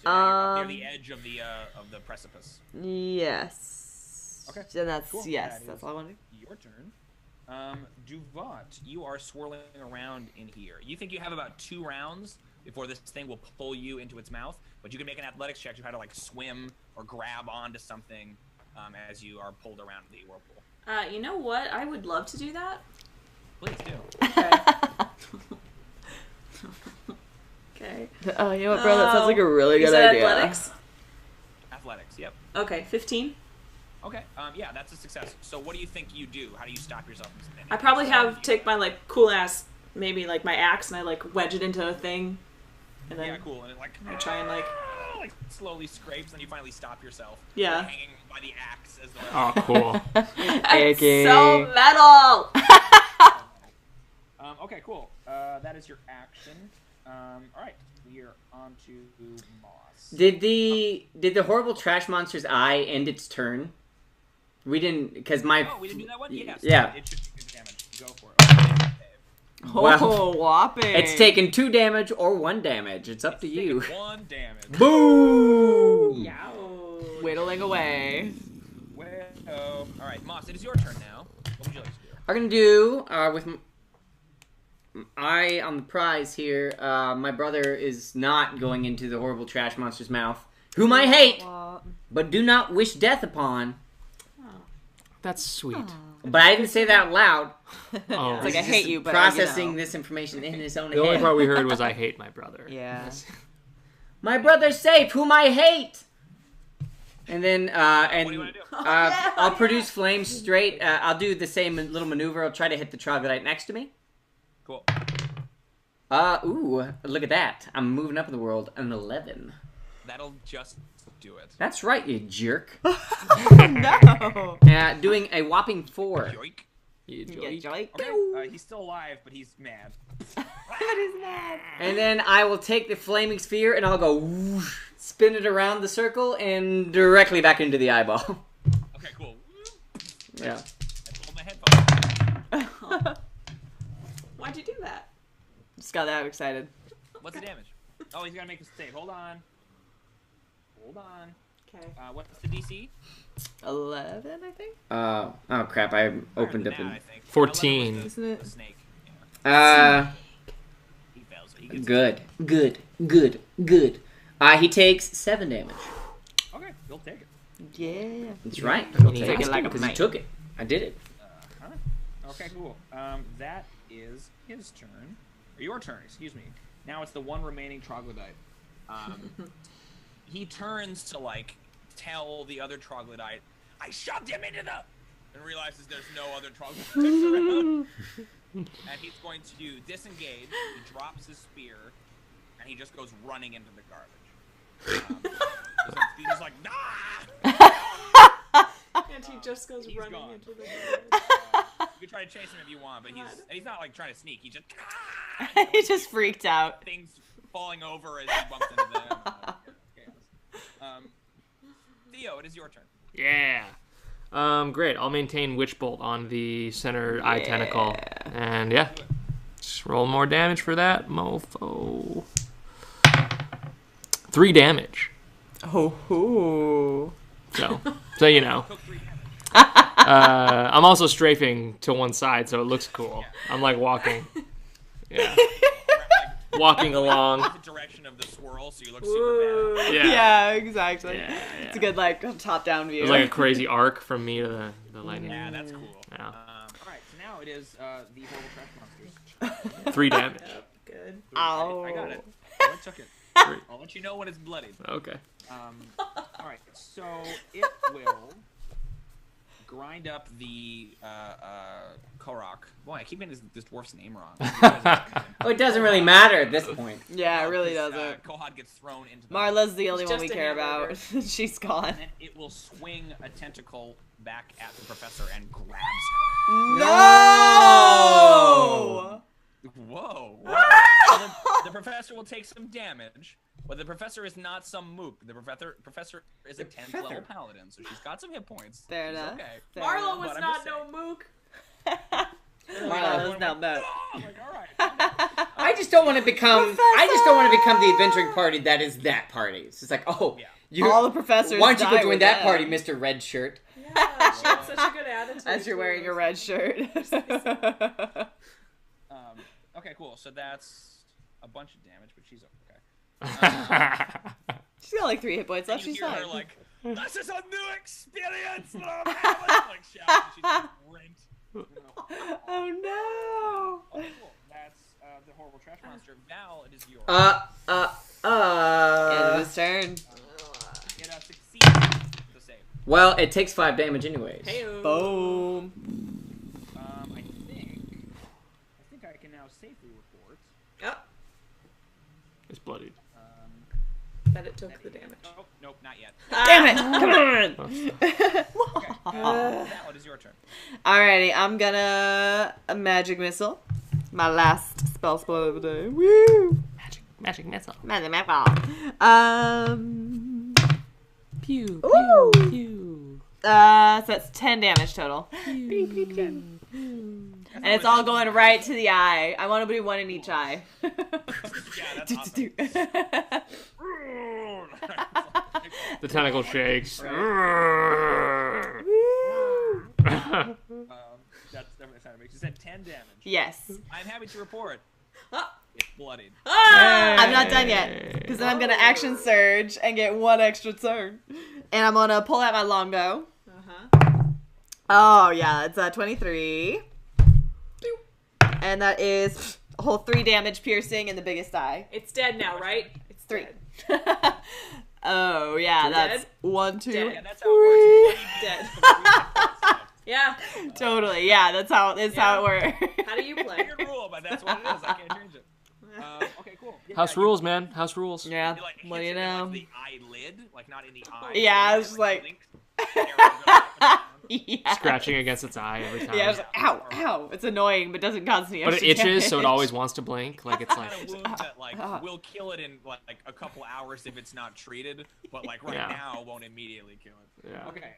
Speaker 6: So now you're up near the edge of the precipice.
Speaker 3: Yes.
Speaker 6: Okay.
Speaker 3: And that's
Speaker 6: Cool.
Speaker 3: that's all I want to do.
Speaker 6: Your turn. Duvot, you are swirling around in here. You think you have about 2 rounds before this thing will pull you into its mouth, but you can make an athletics check to try to like swim or grab onto something as you are pulled around the whirlpool.
Speaker 4: You know what? I would love to do that.
Speaker 6: Please do.
Speaker 4: Okay.
Speaker 3: Oh, you know what, bro? That sounds like a really good idea.
Speaker 4: Athletics?
Speaker 6: Athletics, yep.
Speaker 4: Okay, 15.
Speaker 6: Okay, yeah, that's a success. So what do you think you do? How do you stop yourself from spinning?
Speaker 4: I probably take my like cool ass, maybe like my axe, and I like wedge it into a thing, and then
Speaker 6: cool, and it like
Speaker 4: I try and like
Speaker 6: slowly scrapes, and you finally stop yourself.
Speaker 4: Yeah.
Speaker 6: You're hanging by the axe as the
Speaker 2: cool.
Speaker 3: Icky.
Speaker 4: so metal.
Speaker 6: Okay, cool. That is your action. All right, we are on to Moss.
Speaker 5: Did the horrible trash monster's eye end its turn? We didn't, because my...
Speaker 6: Oh, we didn't do that one? Yes.
Speaker 5: Yeah.
Speaker 6: It should be good damage. Go for it.
Speaker 3: Oh, whopping.
Speaker 5: It's taken 2 damage or 1 damage. It's up to you.
Speaker 6: 1 damage.
Speaker 5: Boom!
Speaker 4: Yow.
Speaker 3: Whittling away.
Speaker 6: Well, all right, Moss, it is your turn now. What would you like to do?
Speaker 5: I'm going to do, with eye on the prize here, my brother is not going into the horrible trash monster's mouth, whom I hate, but do not wish death upon.
Speaker 2: That's sweet.
Speaker 5: But I didn't say that out loud.
Speaker 2: Oh.
Speaker 3: It's like, I hate you, but
Speaker 5: processing this information in his own
Speaker 2: The only
Speaker 5: head.
Speaker 2: part we heard was I hate my brother.
Speaker 3: Yeah.
Speaker 5: My brother's safe, whom I hate. And then,
Speaker 6: What do you want to do?
Speaker 5: I'll produce flames straight. I'll do the same little maneuver. I'll try to hit the troglodyte next to me.
Speaker 6: Cool.
Speaker 5: Ooh, look at that. I'm moving up in the world. An 11.
Speaker 6: That'll just do it.
Speaker 5: That's right, you jerk.
Speaker 3: No.
Speaker 5: Doing a whopping 4.
Speaker 6: Yoink.
Speaker 3: Joy.
Speaker 6: Okay, he's still alive, but he's mad.
Speaker 3: But he's mad.
Speaker 5: And then I will take the flaming sphere and I'll go whoosh, spin it around the circle and directly back into the eyeball.
Speaker 6: Okay, cool.
Speaker 5: Yeah.
Speaker 6: I pulled my headphones.
Speaker 4: Why'd you do that?
Speaker 3: Just got that excited.
Speaker 6: What's the damage? Oh, he's got to make a save. Hold on.
Speaker 4: Okay.
Speaker 6: What's the DC?
Speaker 3: 11, I think.
Speaker 5: Oh crap! I opened up.
Speaker 6: Higher than that, I think.
Speaker 2: 14.
Speaker 6: 11 was
Speaker 3: Isn't it?
Speaker 6: the snake. He fails. He gets
Speaker 5: Good. He takes 7 damage.
Speaker 6: Okay, you'll take it.
Speaker 3: Yeah.
Speaker 5: That's right.
Speaker 2: He'll
Speaker 5: Take
Speaker 3: take it like a
Speaker 5: because he
Speaker 3: man.
Speaker 5: took it. I did it.
Speaker 6: Okay, cool. That is his turn. Or your turn, excuse me. Now it's the one remaining troglodyte. He turns to, like, tell the other troglodyte, I shoved him into the... And realizes there's no other troglodytes around. And he's going to disengage. He drops his spear. And he just goes running into the garbage. He's just like, nah!
Speaker 4: And he just goes
Speaker 6: He's
Speaker 4: running
Speaker 6: gone.
Speaker 4: into the
Speaker 6: You can try to chase him if you want, but he's not like trying to sneak. He just
Speaker 3: He just freaked out.
Speaker 6: things falling over as he bumps into them. Theo, it is your turn.
Speaker 2: Yeah. Great. I'll maintain Witch Bolt on the center eye tentacle. And yeah. Just roll more damage for that, mofo. 3 damage.
Speaker 3: Oh.
Speaker 2: So you know. I'm also strafing to one side, so it looks cool. I'm like walking. Yeah. Walking along.
Speaker 6: The direction of the swirl, so you look super bad.
Speaker 2: Yeah.
Speaker 3: Exactly.
Speaker 2: Yeah.
Speaker 3: It's a good, like, top-down view.
Speaker 2: It's like a crazy arc from me to the lightning.
Speaker 6: Yeah, that's cool.
Speaker 2: Yeah.
Speaker 6: All right, so now it is the horrible trash monsters.
Speaker 2: 3 damage.
Speaker 4: Good. blooded.
Speaker 6: I got it. I took it. I'll let you know when it's bloodied.
Speaker 2: Okay.
Speaker 6: All right. So it will grind up the Korok. Boy, I keep getting this dwarf's name wrong.
Speaker 5: Oh, it doesn't really matter at this point.
Speaker 3: Yeah, it really doesn't.
Speaker 6: Kohad gets thrown into the
Speaker 3: Marla's the only
Speaker 4: It's
Speaker 3: one we
Speaker 4: just a
Speaker 3: care about.
Speaker 4: hamburger.
Speaker 3: She's gone.
Speaker 6: and then it will swing a tentacle back at the professor and grabs
Speaker 3: No!
Speaker 6: her. Whoa. So the professor will take some damage, but the professor is not some mook. The professor is a 10th level paladin, so she's got some hit points.
Speaker 3: Fair
Speaker 6: She's
Speaker 3: enough.
Speaker 6: Okay.
Speaker 3: Fair
Speaker 4: Marlo
Speaker 3: enough.
Speaker 4: was
Speaker 6: But I'm
Speaker 4: not
Speaker 6: just
Speaker 4: no mook.
Speaker 3: Marla's not bad.
Speaker 6: I'm like, all right.
Speaker 5: I just don't want to become. I just don't want to become the adventuring party that is that party. It's just like, oh,
Speaker 6: Yeah.
Speaker 3: All the professors.
Speaker 5: why don't you
Speaker 3: die
Speaker 5: go join
Speaker 3: with
Speaker 5: that
Speaker 3: them.
Speaker 5: party, Mr. Red Shirt?
Speaker 4: Yeah, she had such a good attitude.
Speaker 3: As you're wearing a red shirt.
Speaker 6: Okay, cool. So that's a bunch of damage, but she's okay.
Speaker 3: She's got like 3 hit points
Speaker 6: And
Speaker 3: left.
Speaker 6: you
Speaker 3: She's
Speaker 6: hear
Speaker 3: fine.
Speaker 6: her like, "This is a new experience that I'm having!" Like shouting. She's like, rent.
Speaker 3: Oh no!
Speaker 6: Okay, cool. That's the horrible trash monster. Val, it is yours.
Speaker 3: End of his turn.
Speaker 6: It succeeds the save.
Speaker 5: Well, it takes 5 damage anyways.
Speaker 3: Boom.
Speaker 6: I think I can now safely report.
Speaker 4: Yep.
Speaker 2: It's bloodied.
Speaker 4: Bet it took the damage.
Speaker 6: Oh, nope, not yet.
Speaker 3: Damn it! Come on!
Speaker 6: Val, it is your turn.
Speaker 3: Alrighty, I'm gonna a magic missile. My last spell of the day. Woo!
Speaker 2: Magic missile.
Speaker 3: Magic missile.
Speaker 2: Pew,
Speaker 3: Ooh.
Speaker 2: pew, pew.
Speaker 3: So that's 10 damage total. And it's all going right to the eye. I want to do 1 in each eye.
Speaker 6: Yeah, that's awesome.
Speaker 2: The tentacle shakes.
Speaker 6: That's definitely sounded big. She said 10 damage.
Speaker 3: Yes.
Speaker 6: I'm happy to report. It's bloodied.
Speaker 3: I'm not done yet. Because then I'm going to action surge and get 1 extra turn. And I'm going to pull out my longbow. Oh, yeah. It's 23. And that is a whole 3 damage piercing in the biggest eye.
Speaker 4: It's dead now, right?
Speaker 3: It's 3. Oh, yeah. That's 1, 2,
Speaker 4: Dead.
Speaker 6: Yeah, that's how it works.
Speaker 4: Dead.
Speaker 6: Dead.
Speaker 4: Yeah.
Speaker 3: Totally. Yeah, that's how it works.
Speaker 4: How do you play?
Speaker 6: Weird rule, but that's what it is. I can't change it. Okay, cool. Yeah,
Speaker 2: House
Speaker 6: you-
Speaker 2: rules, man. House rules.
Speaker 3: Yeah.
Speaker 6: you, like,
Speaker 3: What do
Speaker 6: hit
Speaker 3: you
Speaker 6: it in,
Speaker 3: know?
Speaker 6: like, the eyelid, like not in the eye.
Speaker 3: Yeah, I was
Speaker 6: It,
Speaker 3: like-
Speaker 6: blinks, and it goes up and down.
Speaker 3: Yeah.
Speaker 2: Scratching against its eye every time.
Speaker 3: Yeah, I was like, ow, ow. It's annoying, but doesn't cause any
Speaker 2: But it
Speaker 3: extra
Speaker 2: itches, so it
Speaker 3: damage.
Speaker 2: always wants to blink. Like it's like.
Speaker 6: Kind of wound that like will kill it in like a couple hours if it's not treated, but like right
Speaker 2: Yeah.
Speaker 6: now won't immediately kill it.
Speaker 2: Yeah.
Speaker 6: Okay,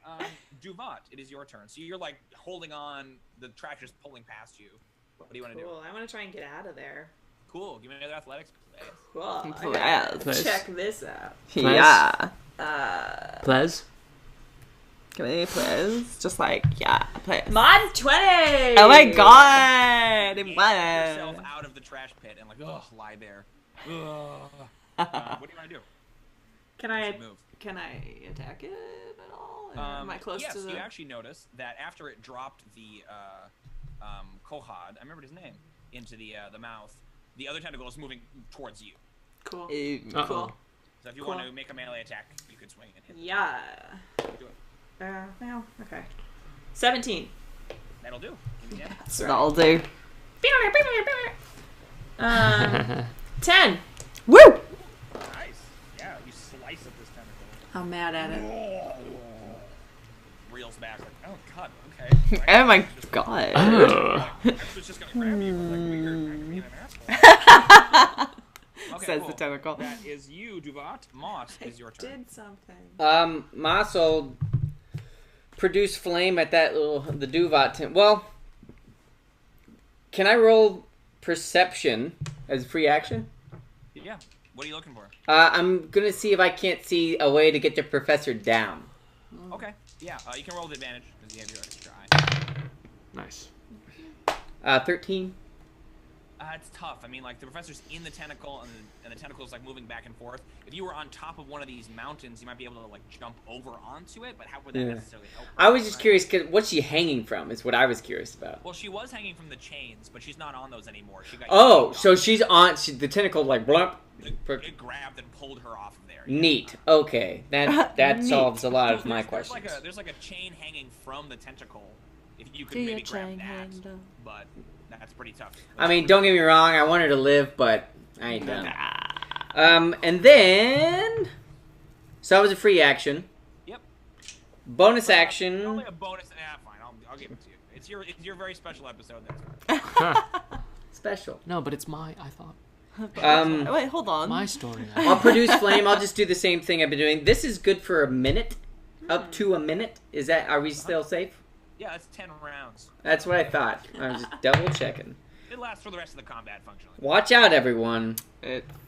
Speaker 6: Duvat, it is your turn. So you're like holding on, the trash is pulling past you. What do you want to do?
Speaker 4: Cool. I want to try and get out of there.
Speaker 6: Cool. Give me another athletics. Please.
Speaker 4: Cool. I
Speaker 3: Yes.
Speaker 4: gotta check this out.
Speaker 3: Yeah.
Speaker 2: Ples?
Speaker 3: Can we please? Just like, yeah, please.
Speaker 4: Mod 20!
Speaker 3: Oh my god! It
Speaker 6: Yank
Speaker 3: was.
Speaker 6: yourself out of the trash pit and like, lie there. What do you want to do?
Speaker 4: Can I
Speaker 6: Move.
Speaker 4: attack it at all? Or am I close
Speaker 6: yes,
Speaker 4: to the...
Speaker 6: you actually notice that after it dropped the Kohad, I remembered his name, into the mouth, the other tentacle is moving towards you.
Speaker 4: Cool.
Speaker 2: Uh-oh.
Speaker 4: Cool.
Speaker 6: So if you
Speaker 4: Cool.
Speaker 6: want to make a melee attack, you could swing and hit.
Speaker 4: Yeah.
Speaker 6: Do it.
Speaker 4: Well, okay. 17.
Speaker 6: That'll do. Give me damage.
Speaker 4: That's right.
Speaker 3: That'll do.
Speaker 4: 10.
Speaker 3: Woo!
Speaker 6: Nice. Yeah, you slice at this tentacle.
Speaker 4: I'm mad at it.
Speaker 6: Reels back like, oh god, okay.
Speaker 3: Oh my god.
Speaker 2: Ugh.
Speaker 6: I was just gonna grab you, but like weird. I'm being an asshole. Okay,
Speaker 3: Says
Speaker 6: cool.
Speaker 3: the tentacle.
Speaker 6: That is you, Duvat. Moss is your turn.
Speaker 4: Did something.
Speaker 5: Moss will produce flame at that the Duvat tent. Well, can I roll perception as a free action?
Speaker 6: Yeah. What are you looking for?
Speaker 5: I'm gonna see if I can't see a way to get the professor down.
Speaker 6: Okay. Yeah. You can roll with advantage because you have your extra eye.
Speaker 2: Nice.
Speaker 5: 13.
Speaker 6: It's tough. I mean, like, the professor's in the tentacle, and the tentacle's, like, moving back and forth. If you were on top of one of these mountains, you might be able to, like, jump over onto it, but how would that necessarily help?
Speaker 5: I was just curious, cause what's she hanging from is what I was curious about.
Speaker 6: Well, she was hanging from the chains, but she's not on those anymore. She got
Speaker 5: so she's on, the tentacle, like, blump.
Speaker 6: It grabbed and pulled her off of there.
Speaker 5: Neat. Okay. That solves a lot of my questions.
Speaker 6: There's like a chain hanging from the tentacle. If you could maybe grab that, but that's pretty tough.
Speaker 5: I mean, don't get me wrong. I want her to live, but I ain't done. And then, so that was a free action.
Speaker 6: Yep.
Speaker 5: Bonus action.
Speaker 6: Only a bonus. Fine. I'll give it to you. It's your very special episode. That's
Speaker 5: Special.
Speaker 2: No, but it's my. I thought.
Speaker 3: Wait, hold on.
Speaker 2: My story.
Speaker 5: I'll produce flame. I'll just do the same thing I've been doing. This is good for a minute, up to a minute. Is that? Are we still safe?
Speaker 6: Yeah, that's 10 rounds.
Speaker 5: That's what I thought. I was just double checking.
Speaker 6: It lasts for the rest of the combat, functionally.
Speaker 5: Watch out, everyone.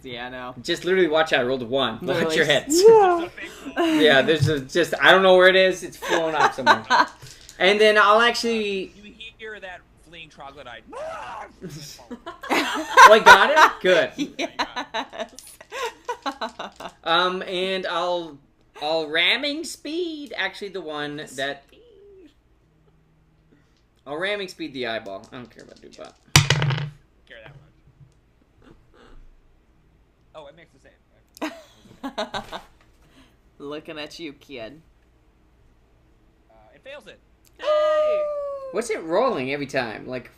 Speaker 3: Yeah, no.
Speaker 5: Just literally watch out. Roll to 1. Watch your hits.
Speaker 3: Yeah.
Speaker 5: Yeah, there's just I don't know where it is. It's flown off somewhere. And then I'll actually.
Speaker 6: You hear that fleeing troglodyte.
Speaker 5: Oh, I got it. Good.
Speaker 3: Yes.
Speaker 5: And I'll ramming speed. Actually, the one that. I'll ramming speed the eyeball. I don't care about Dubot.
Speaker 6: Care that much. Oh, it makes the same.
Speaker 3: Looking at you, kid.
Speaker 6: It fails it.
Speaker 5: What's it rolling every time? Like.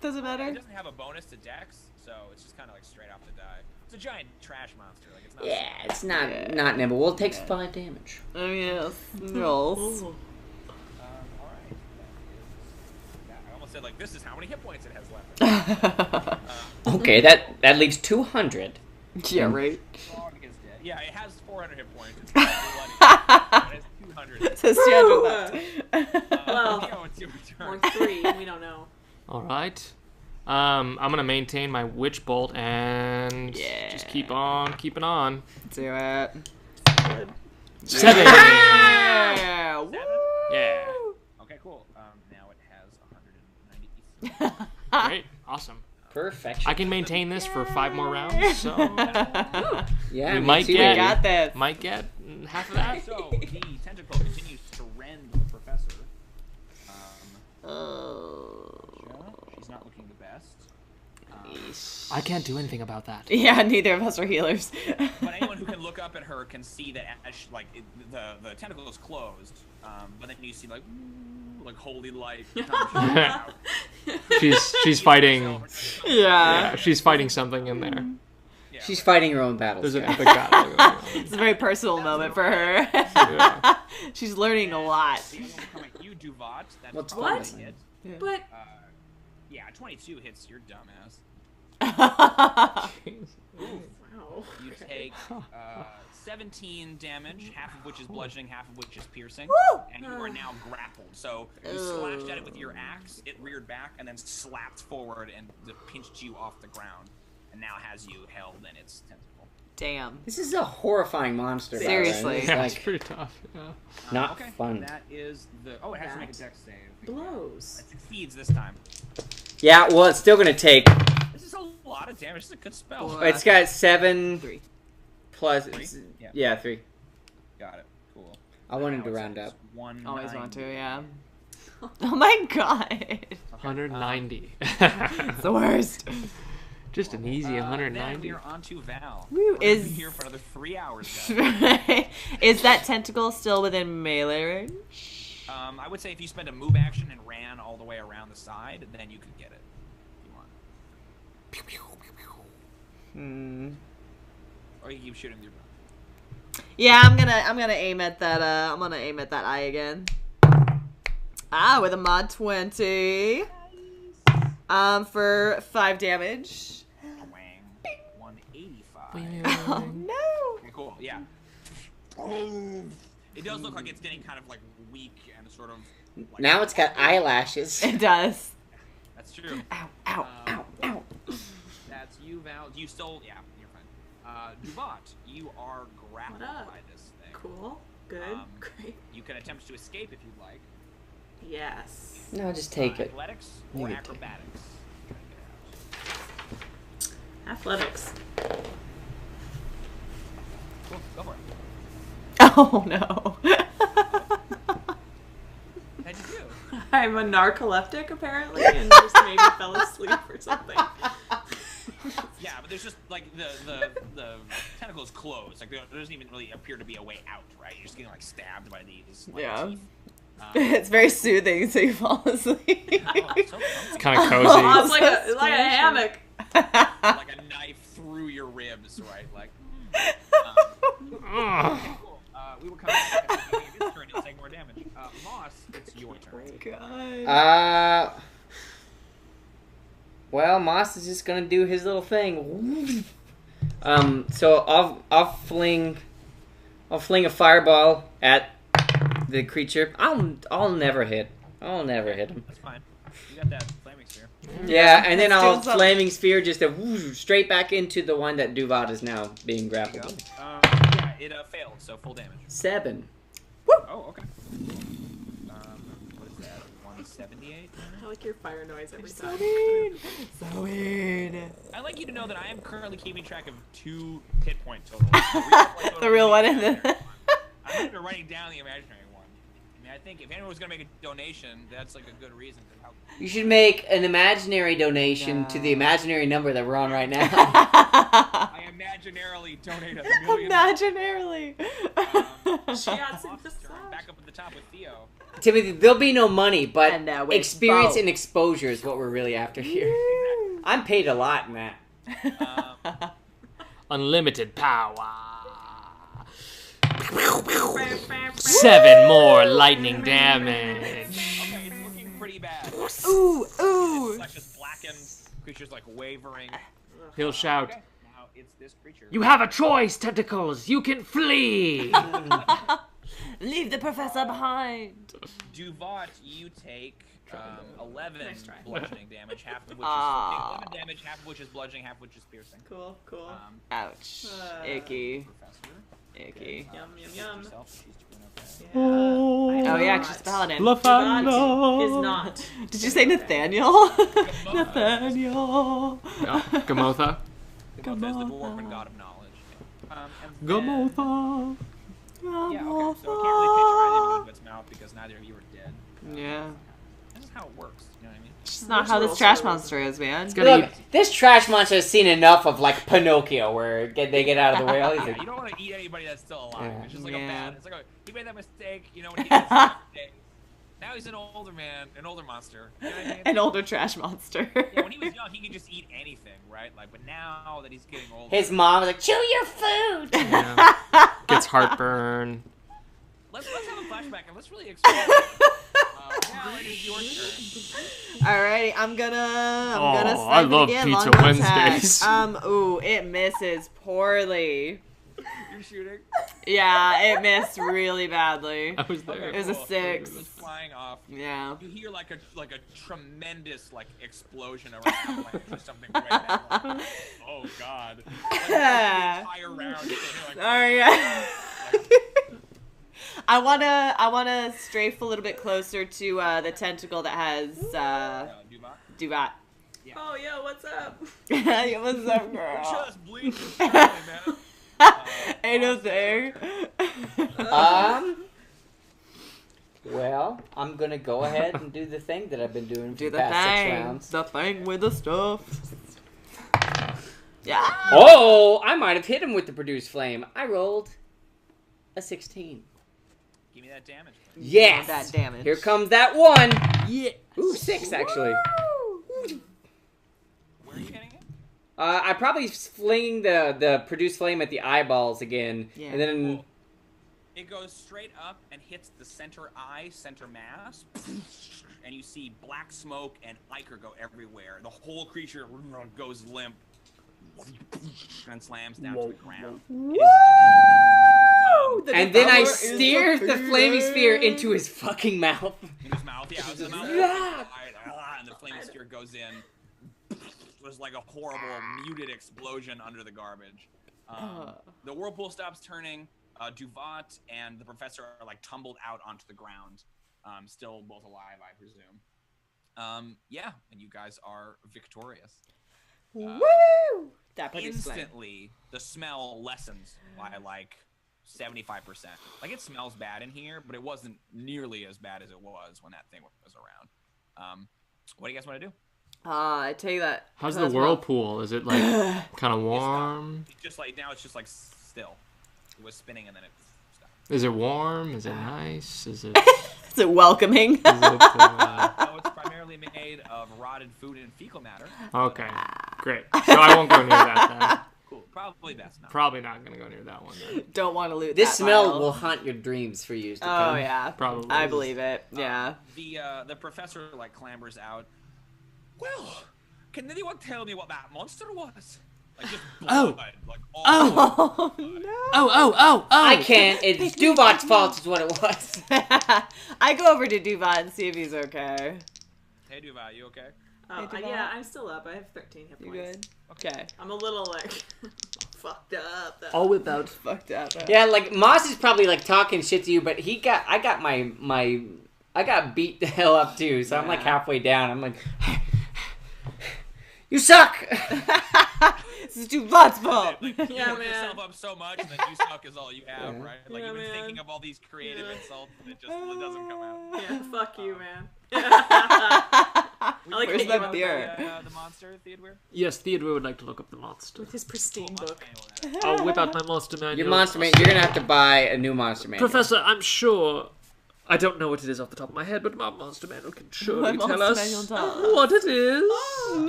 Speaker 3: Doesn't matter.
Speaker 6: It doesn't have a bonus to Dex, so it's just kind of like straight off the die. It's a giant trash monster. Like it's not.
Speaker 5: Yeah, it's not nimble. Well, it takes 5 damage.
Speaker 3: Oh yes. Rolls.
Speaker 6: All right. I almost said like this is how many hit points it has left.
Speaker 5: Okay, that leaves 200.
Speaker 3: Yeah, right.
Speaker 6: Frog is dead. Yeah, it has 400 hit points. It's bloody. It has 200.
Speaker 3: It says 200 left.
Speaker 4: Well,
Speaker 6: It's your
Speaker 4: or
Speaker 6: turn.
Speaker 4: 3. We don't know.
Speaker 2: All right. I'm gonna maintain my witch bolt and just keep on keeping on.
Speaker 3: Do it.
Speaker 2: 7.
Speaker 3: Yeah. Woo.
Speaker 2: Yeah.
Speaker 6: Okay, cool. Now it has 190.
Speaker 2: Great. Awesome.
Speaker 5: Perfection.
Speaker 2: I can maintain this for 5 more rounds, so
Speaker 5: Yeah,
Speaker 2: we
Speaker 5: me
Speaker 2: might
Speaker 5: too.
Speaker 2: get
Speaker 3: We got this.
Speaker 2: might get half of that.
Speaker 6: So the tentacle continues to rend the professor. She's not looking the best.
Speaker 2: I can't do anything about that.
Speaker 3: Yeah, neither of us are healers.
Speaker 6: But anyone who can look up at her can see that as she, the tentacle is closed. But then you see like holy light.
Speaker 2: She's fighting.
Speaker 3: Yeah.
Speaker 2: She's fighting something in there.
Speaker 6: Yeah,
Speaker 5: She's fighting her own battles.
Speaker 2: There's an
Speaker 5: guys.
Speaker 2: epic battle going on.
Speaker 3: It's a very personal moment for her.
Speaker 2: Yeah.
Speaker 3: She's learning a lot.
Speaker 6: The other one coming, you Duvat. That's
Speaker 5: What's
Speaker 6: probably
Speaker 5: that?
Speaker 6: a hit.
Speaker 4: But
Speaker 6: Yeah, 22 hits your dumbass.
Speaker 4: wow.
Speaker 6: You take 17 damage, half of which is bludgeoning, half of which is piercing, and you are now grappled. So you slashed at it with your axe, it reared back, and then slapped forward and pinched you off the ground, and now has you held in its tentacle.
Speaker 3: Damn.
Speaker 5: This is a horrifying monster. by the way.
Speaker 3: Seriously.
Speaker 5: It's
Speaker 2: Yeah,
Speaker 5: like,
Speaker 2: it's pretty tough. Yeah.
Speaker 5: not
Speaker 6: Okay,
Speaker 5: fun.
Speaker 6: That is the. Oh, it has to make a dex save.
Speaker 4: Blows.
Speaker 6: It succeeds this time.
Speaker 5: Yeah, well, it's still gonna take.
Speaker 6: This is a lot of damage. This is a good spell.
Speaker 5: It's got 7
Speaker 3: 3.
Speaker 5: plus.
Speaker 6: Three?
Speaker 5: Yeah.
Speaker 6: Yeah.
Speaker 5: 3.
Speaker 6: Got it. Cool.
Speaker 5: I wanted
Speaker 6: Now
Speaker 5: to
Speaker 6: it's
Speaker 5: round up.
Speaker 6: 190.
Speaker 3: Always want to, yeah. Oh my god.
Speaker 2: 190.
Speaker 3: It's the worst.
Speaker 2: Just an easy
Speaker 6: Then
Speaker 2: 190.
Speaker 6: we are on to Val.
Speaker 3: Woo,
Speaker 6: We're gonna
Speaker 3: is-
Speaker 6: be here for another 3 hours, guys.
Speaker 3: Is that tentacle still within melee range?
Speaker 6: I would say if you spent a move action and ran all the way around the side, then you could get it. If you want. Or you keep shooting with your bow.
Speaker 3: Yeah, I'm gonna aim at that. I'm gonna aim at that eye again. With a mod 20. For 5 damage.
Speaker 6: Wang. 185.
Speaker 3: Oh no!
Speaker 6: Okay, cool. Yeah. It does look like it's getting kind of like weak and sort of. Like,
Speaker 5: Now it's got eyelashes.
Speaker 3: It does.
Speaker 6: That's true.
Speaker 3: Ow! Ow! Ow! Ow!
Speaker 6: That's you, Val. You still, yeah, you're fine. Duvat, you are grappled
Speaker 4: What up?
Speaker 6: by this thing.
Speaker 4: Cool. Good. Great.
Speaker 6: You can attempt to escape if you'd like.
Speaker 4: Yes.
Speaker 5: No, just take it.
Speaker 6: Athletics
Speaker 5: You
Speaker 6: or
Speaker 5: can take it.
Speaker 6: acrobatics?
Speaker 4: Athletics.
Speaker 1: Cool, go for it.
Speaker 3: Oh no.
Speaker 1: How'd you do?
Speaker 4: I'm a narcoleptic apparently, and just maybe fell asleep or something.
Speaker 1: Yeah, but there's just like the tentacle is closed. Like there doesn't even really appear to be a way out, right? You're just getting like stabbed by these. Like,
Speaker 3: Yeah.
Speaker 1: teeth.
Speaker 3: It's very soothing, so you fall asleep.
Speaker 1: It's
Speaker 2: It's kind of cozy.
Speaker 4: Oh, it's like a hammock.
Speaker 1: like a knife through your ribs, right? Like. Okay, cool. We will come back at the beginning of his turn and take more damage. Moss, it's your turn.
Speaker 3: God.
Speaker 5: Well, Moss is just gonna do his little thing. So I'll fling a fireball at the creature. I'll never hit. I'll never hit him.
Speaker 1: That's fine. You got that flaming sphere.
Speaker 5: Yeah, and then
Speaker 3: Let's
Speaker 5: I'll
Speaker 3: do something.
Speaker 5: flaming sphere just straight back into the one that Duvat is now being grappled with.
Speaker 1: Yeah, it failed, so full damage.
Speaker 5: 7.
Speaker 1: Oh, okay. What is that? 178?
Speaker 4: I like your fire noise every
Speaker 3: So
Speaker 4: time.
Speaker 3: weird. So weird.
Speaker 1: I'd like you to know that I am currently keeping track of 2 hit point totals.
Speaker 3: The real one and the...
Speaker 1: I'm not even writing down the imaginary one. I mean, I think if anyone was going to make a donation, that's like a good reason to help.
Speaker 5: You should make an imaginary donation to the imaginary number that we're on right now.
Speaker 1: I imaginarily donate $1 million.
Speaker 3: Imaginarily.
Speaker 4: She got
Speaker 1: Moss' turn, back up at the top with Theo.
Speaker 5: Timothy, there'll be no money, but
Speaker 3: And with
Speaker 5: experience
Speaker 3: Bo.
Speaker 5: and exposure is what we're really after here. I'm paid a lot in that.
Speaker 2: Unlimited power. 7 more lightning damage.
Speaker 1: Okay, it's looking pretty bad.
Speaker 3: Ooh, ooh.
Speaker 1: Flesh is blackened. Creature's like wavering.
Speaker 2: He'll shout,
Speaker 1: Okay, now it's this creature.
Speaker 2: "You have a choice, tentacles. You can flee."
Speaker 3: Leave the professor behind.
Speaker 1: Duvat, you take 11
Speaker 4: Nice try.
Speaker 1: bludgeoning damage, half of which is
Speaker 3: Ah.
Speaker 1: 11 damage, half of which is bludgeoning, half of which is piercing.
Speaker 4: Cool, cool.
Speaker 3: Ouch. Icky.
Speaker 1: Professor.
Speaker 3: Icky.
Speaker 4: Yum, yum, yum.
Speaker 1: Herself, she's doing okay.
Speaker 3: Oh yeah, she's paladin.
Speaker 4: Duvat is not.
Speaker 3: Did you say Nathaniel? Nathaniel.
Speaker 2: Yeah, Gamotha.
Speaker 1: Gamotha is the dwarven god of knowledge. And then-
Speaker 2: Gamotha.
Speaker 1: Yeah, okay. So I can't really picture either of you its mouth because neither of you are dead.
Speaker 3: Yeah.
Speaker 1: This is how it works. You know what I mean?
Speaker 3: It's not how this trash monster is, man.
Speaker 5: Look, this trash monster has seen enough of like Pinocchio, where they get out of the way. He's
Speaker 1: Yeah,
Speaker 5: like,
Speaker 1: you don't want to eat anybody that's still alive.
Speaker 5: Yeah.
Speaker 1: It's just like
Speaker 3: Yeah.
Speaker 1: a bad. It's like he made that mistake. You know when he did that mistake. Now he's an older man, an older monster. You know what I mean?
Speaker 3: An older trash monster.
Speaker 1: Yeah, when he was young, he could just eat anything, right? Like, but now that he's getting older,
Speaker 5: his mom was like, chew your food.
Speaker 2: Yeah. Gets heartburn.
Speaker 1: let's have a flashback and let's really explore. Now it is your turn.
Speaker 3: Alrighty, I'm gonna
Speaker 2: Oh,
Speaker 3: snipe
Speaker 2: I
Speaker 3: it
Speaker 2: love
Speaker 3: again.
Speaker 2: Pizza
Speaker 3: Long attack.
Speaker 2: Wednesdays.
Speaker 3: Ooh, it misses poorly.
Speaker 1: You're shooting.
Speaker 3: Yeah, it missed really badly.
Speaker 2: I was there.
Speaker 3: It was a 6.
Speaker 1: It was flying off.
Speaker 3: Yeah.
Speaker 1: You hear like a tremendous like explosion around, like just something way back. Like, oh god! Like, the entire round. You still hear, like,
Speaker 3: Sorry. I wanna strafe a little bit closer to the tentacle that has
Speaker 1: Duvat.
Speaker 3: Duvat.
Speaker 4: Oh, yo, what's up?
Speaker 3: Yeah, what's up, girl?
Speaker 1: Just bleeding. Man.
Speaker 3: Ain't no thing.
Speaker 5: Well, I'm gonna go ahead and do the thing that I've been doing for
Speaker 3: Do
Speaker 5: the
Speaker 3: the
Speaker 5: past 6
Speaker 3: thing.
Speaker 5: rounds.
Speaker 3: The thing with the stuff. Yeah.
Speaker 5: Oh, I might have hit him with the produced flame. I rolled a 16.
Speaker 1: Give me that damage. Please.
Speaker 5: Yes.
Speaker 3: That damage.
Speaker 5: Here comes that one. Yeah. Ooh, 6 actually.
Speaker 1: Where are you hitting it?
Speaker 5: I probably flinging the produced flame at the eyeballs again,
Speaker 3: Yeah.
Speaker 5: and then
Speaker 1: Cool. It goes straight up and hits the center eye, center mass, and you see black smoke and ichor go everywhere. The whole creature goes limp and slams down to the ground.
Speaker 5: and then I steer the flaming sphere into his fucking mouth.
Speaker 1: In his mouth, yeah. The mouth, and the flaming sphere goes in. It was like a horrible muted explosion under the garbage. The whirlpool stops turning. Duvat and the professor are like tumbled out onto the ground, still both alive, I presume. Yeah, and you guys are victorious.
Speaker 3: Woo! That produces flame.
Speaker 6: instantly the smell lessens by like 75%. Like it smells bad in here, but it wasn't nearly as bad as it was when that thing was around. What do you guys want to do?
Speaker 3: I tell you that.
Speaker 2: How's
Speaker 3: that
Speaker 2: the whirlpool? Is it like kind of warm?
Speaker 6: It's just like now it's just like still. It was spinning and then it stopped.
Speaker 2: Is it warm? Is it nice? Is it?
Speaker 3: Is it welcoming?
Speaker 2: Is it,
Speaker 6: No, it's primarily made of rotted food and fecal matter.
Speaker 2: okay, great. So I won't go near that then.
Speaker 6: Cool. Probably best not.
Speaker 2: Probably not gonna go near that one then.
Speaker 3: Don't want to loot
Speaker 5: This
Speaker 3: that
Speaker 5: smell
Speaker 3: pile.
Speaker 5: will haunt your dreams for years to come.
Speaker 3: Oh yeah,
Speaker 2: Probably.
Speaker 3: I believe it. Yeah.
Speaker 6: The professor like clambers out. Well, can anyone tell me what that monster was? Like just blood, like all
Speaker 3: Oh no.
Speaker 2: Oh!
Speaker 5: I can't. It's Duvat's fault is what it was.
Speaker 3: I go over to Duvat and see if he's okay.
Speaker 6: Hey Duvat, you okay?
Speaker 4: Oh,
Speaker 3: Hey, Duval.
Speaker 4: yeah, I'm still up. I have 13 hit
Speaker 3: You
Speaker 4: points.
Speaker 3: good? Okay.
Speaker 4: I'm a little like fucked up. Though.
Speaker 2: All without.
Speaker 3: Fucked up.
Speaker 5: Yeah, like Moss is probably like talking shit to you, but I got beat the hell up too. So I'm like halfway down. I'm like, you suck.
Speaker 3: This is Duvat's fault.
Speaker 6: You
Speaker 4: Yeah,
Speaker 6: work
Speaker 4: man.
Speaker 6: yourself up so much, and then you suck is all you have, right? Like
Speaker 4: Yeah,
Speaker 6: you've been
Speaker 4: man.
Speaker 6: thinking of all these creative insults, and it doesn't come out.
Speaker 4: Yeah, fuck you, man. I like
Speaker 3: Where's
Speaker 4: that
Speaker 3: that
Speaker 4: you went
Speaker 3: beer?
Speaker 6: The monster, Theodûir?
Speaker 2: Yes, Theodûir would like to look up the monster.
Speaker 4: with his pristine book.
Speaker 2: I'll whip out my monster manual.
Speaker 5: Your monster man. You're gonna have to buy a new monster man.
Speaker 2: Professor, I'm sure. I don't know what it is off the top of my head, but my monster manual can surely
Speaker 3: My
Speaker 2: tell
Speaker 3: monster
Speaker 2: us
Speaker 3: manual tells.
Speaker 2: what it is.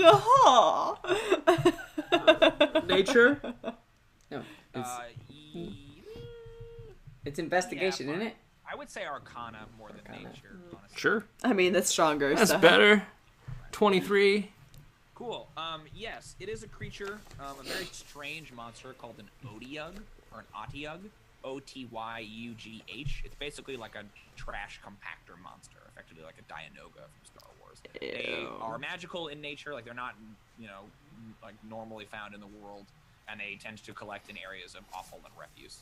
Speaker 3: No.
Speaker 2: Nature.
Speaker 5: No, it's,
Speaker 6: Ye-
Speaker 5: it's investigation,
Speaker 6: yeah,
Speaker 5: isn't it?
Speaker 6: I would say Arcana more than
Speaker 5: Arcana.
Speaker 6: nature, honestly.
Speaker 2: Sure.
Speaker 3: I mean, that's stronger.
Speaker 2: That's
Speaker 3: so.
Speaker 2: better. 23.
Speaker 6: Cool. Yes, it is a creature, a very strange monster called an Otyugh, or an Otyugh. Otyugh. It's basically like a trash compactor monster, effectively like a Dianoga from Star Wars. They are magical in nature, like they're not, like normally found in the world, and they tend to collect in areas of offal and refuse.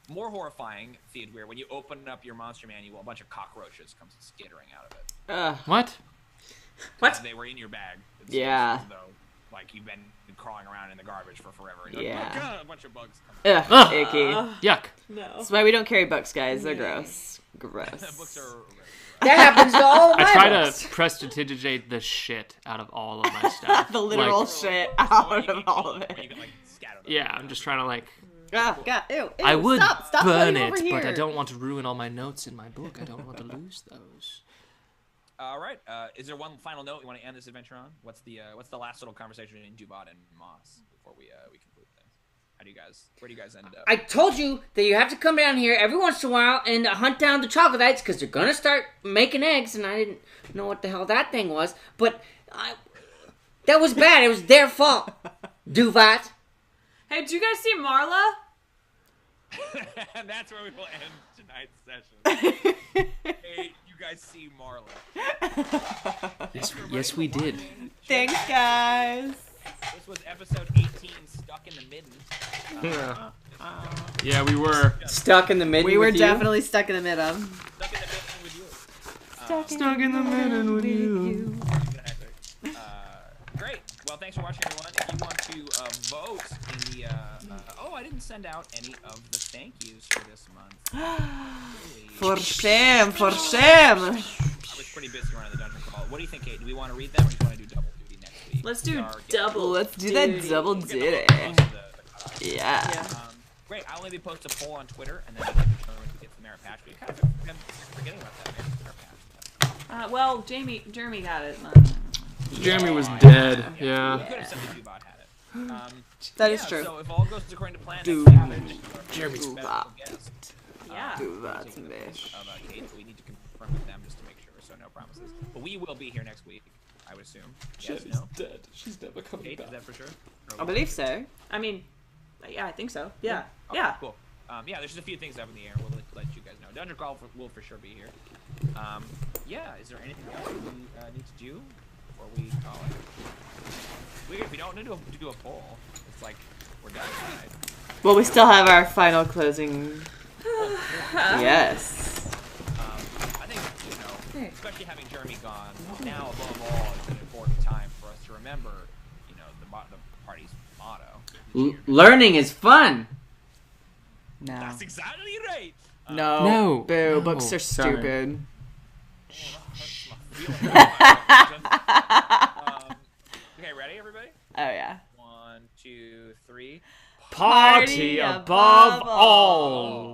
Speaker 6: More horrifying, Theodûir, when you open up your monster manual, a bunch of cockroaches come skittering out of it.
Speaker 2: What?
Speaker 4: What?
Speaker 6: They were in your bag. It's
Speaker 3: Yeah.
Speaker 6: as though, like you've been crawling around in the garbage for forever. And you're
Speaker 3: Yeah.
Speaker 6: like, oh God, a bunch of bugs come.
Speaker 3: Ugh, icky.
Speaker 2: Yuck.
Speaker 4: No.
Speaker 3: That's why we don't carry books, guys. They're gross. Gross.
Speaker 6: Books are.
Speaker 5: That happens to all of my
Speaker 2: I try
Speaker 5: books.
Speaker 2: to prestidigitate the shit out of all of my stuff.
Speaker 3: The literal
Speaker 2: Like,
Speaker 3: shit
Speaker 6: Well,
Speaker 3: out
Speaker 6: you
Speaker 3: of
Speaker 6: can
Speaker 3: all
Speaker 6: kill
Speaker 3: of
Speaker 6: them, or you
Speaker 3: it.
Speaker 6: can, like, scatter them.
Speaker 2: yeah, I'm just trying to like.
Speaker 3: Oh, God. Ew, ew,
Speaker 2: I would
Speaker 3: stop
Speaker 2: burn
Speaker 3: floating
Speaker 2: it,
Speaker 3: over
Speaker 2: but I
Speaker 3: here.
Speaker 2: don't want to ruin all my notes in my book. I don't want to lose those.
Speaker 6: All right. Is there one final note you want to end this adventure on? What's the last little conversation between Duvat and Moss before we conclude things? Where do you guys end up?
Speaker 5: I told you that you have to come down here every once in a while and hunt down the troglodytes because they're gonna start making eggs, and I didn't know what the hell that thing was. But that was bad. It was their fault. Duvat.
Speaker 4: Hey, did you guys see Marla?
Speaker 6: And that's where we will end tonight's session. Hey, you guys see Marla.
Speaker 2: Yes, we did.
Speaker 3: Thanks, guys.
Speaker 6: This was episode 18, Stuck in the Midden.
Speaker 2: Yeah, we were.
Speaker 5: Stuck in the midden.
Speaker 3: We were
Speaker 5: with you?
Speaker 3: definitely stuck in the middle.
Speaker 6: Stuck in the Midden with you.
Speaker 2: Stuck in the middle with you.
Speaker 6: Exactly. Great. Well, thanks for watching, everyone. If you want to vote in the... I didn't send out any of the thank yous for this month.
Speaker 3: For shame, for shame.
Speaker 6: I was pretty busy running the dungeon crawl. What do you think, Kate? Do we want to read them, or do you want to do double duty next week?
Speaker 4: Let's do
Speaker 6: We are
Speaker 4: double.
Speaker 3: Let's do
Speaker 4: duty.
Speaker 3: that double
Speaker 6: getting
Speaker 3: duty.
Speaker 6: close to the cutoff.
Speaker 3: Yeah.
Speaker 6: Great. I'll maybe post a poll on Twitter, and then we can determine who gets the merit patch. But you kind of been forgetting about that merit patch.
Speaker 4: Well, Jrmi got it.
Speaker 2: Jrmi was dead.
Speaker 6: You
Speaker 2: Yeah.
Speaker 6: could have said the Dubot had it.
Speaker 3: That is
Speaker 6: Yeah,
Speaker 3: true.
Speaker 6: So if all goes according to plan,
Speaker 3: Dude.
Speaker 6: Jeremy's
Speaker 3: Dubot.
Speaker 4: Yeah.
Speaker 3: Dubot's bitch.
Speaker 6: Kate, but we need to confirm with them just to make sure, so no promises. But we will be here next week, I would assume. Yes, no?
Speaker 2: dead. She's never coming
Speaker 6: Kate, is that for sure?
Speaker 3: I believe so.
Speaker 4: I mean, yeah, I think so. Yeah.
Speaker 6: Okay,
Speaker 4: Yeah.
Speaker 6: Cool. Yeah, there's just a few things up in the air. We'll let you guys know. Dungeon Crawl will for sure be here. Yeah, is there anything else we need to do before we call it? If we don't need to do a poll, it's like we're done tonight.
Speaker 3: Well, we still have our final closing. Yes.
Speaker 6: I think, especially having Jrmi gone, now above all, it's an important time for us to remember the party's motto.
Speaker 5: Learning is fun.
Speaker 3: No.
Speaker 6: That's exactly right.
Speaker 3: No.
Speaker 8: No.
Speaker 3: Boo.
Speaker 8: No.
Speaker 3: Books are
Speaker 5: Sorry.
Speaker 3: stupid.
Speaker 6: Okay, ready, everybody?
Speaker 3: Oh, yeah.
Speaker 6: 1, 2, 3.
Speaker 2: Party above all.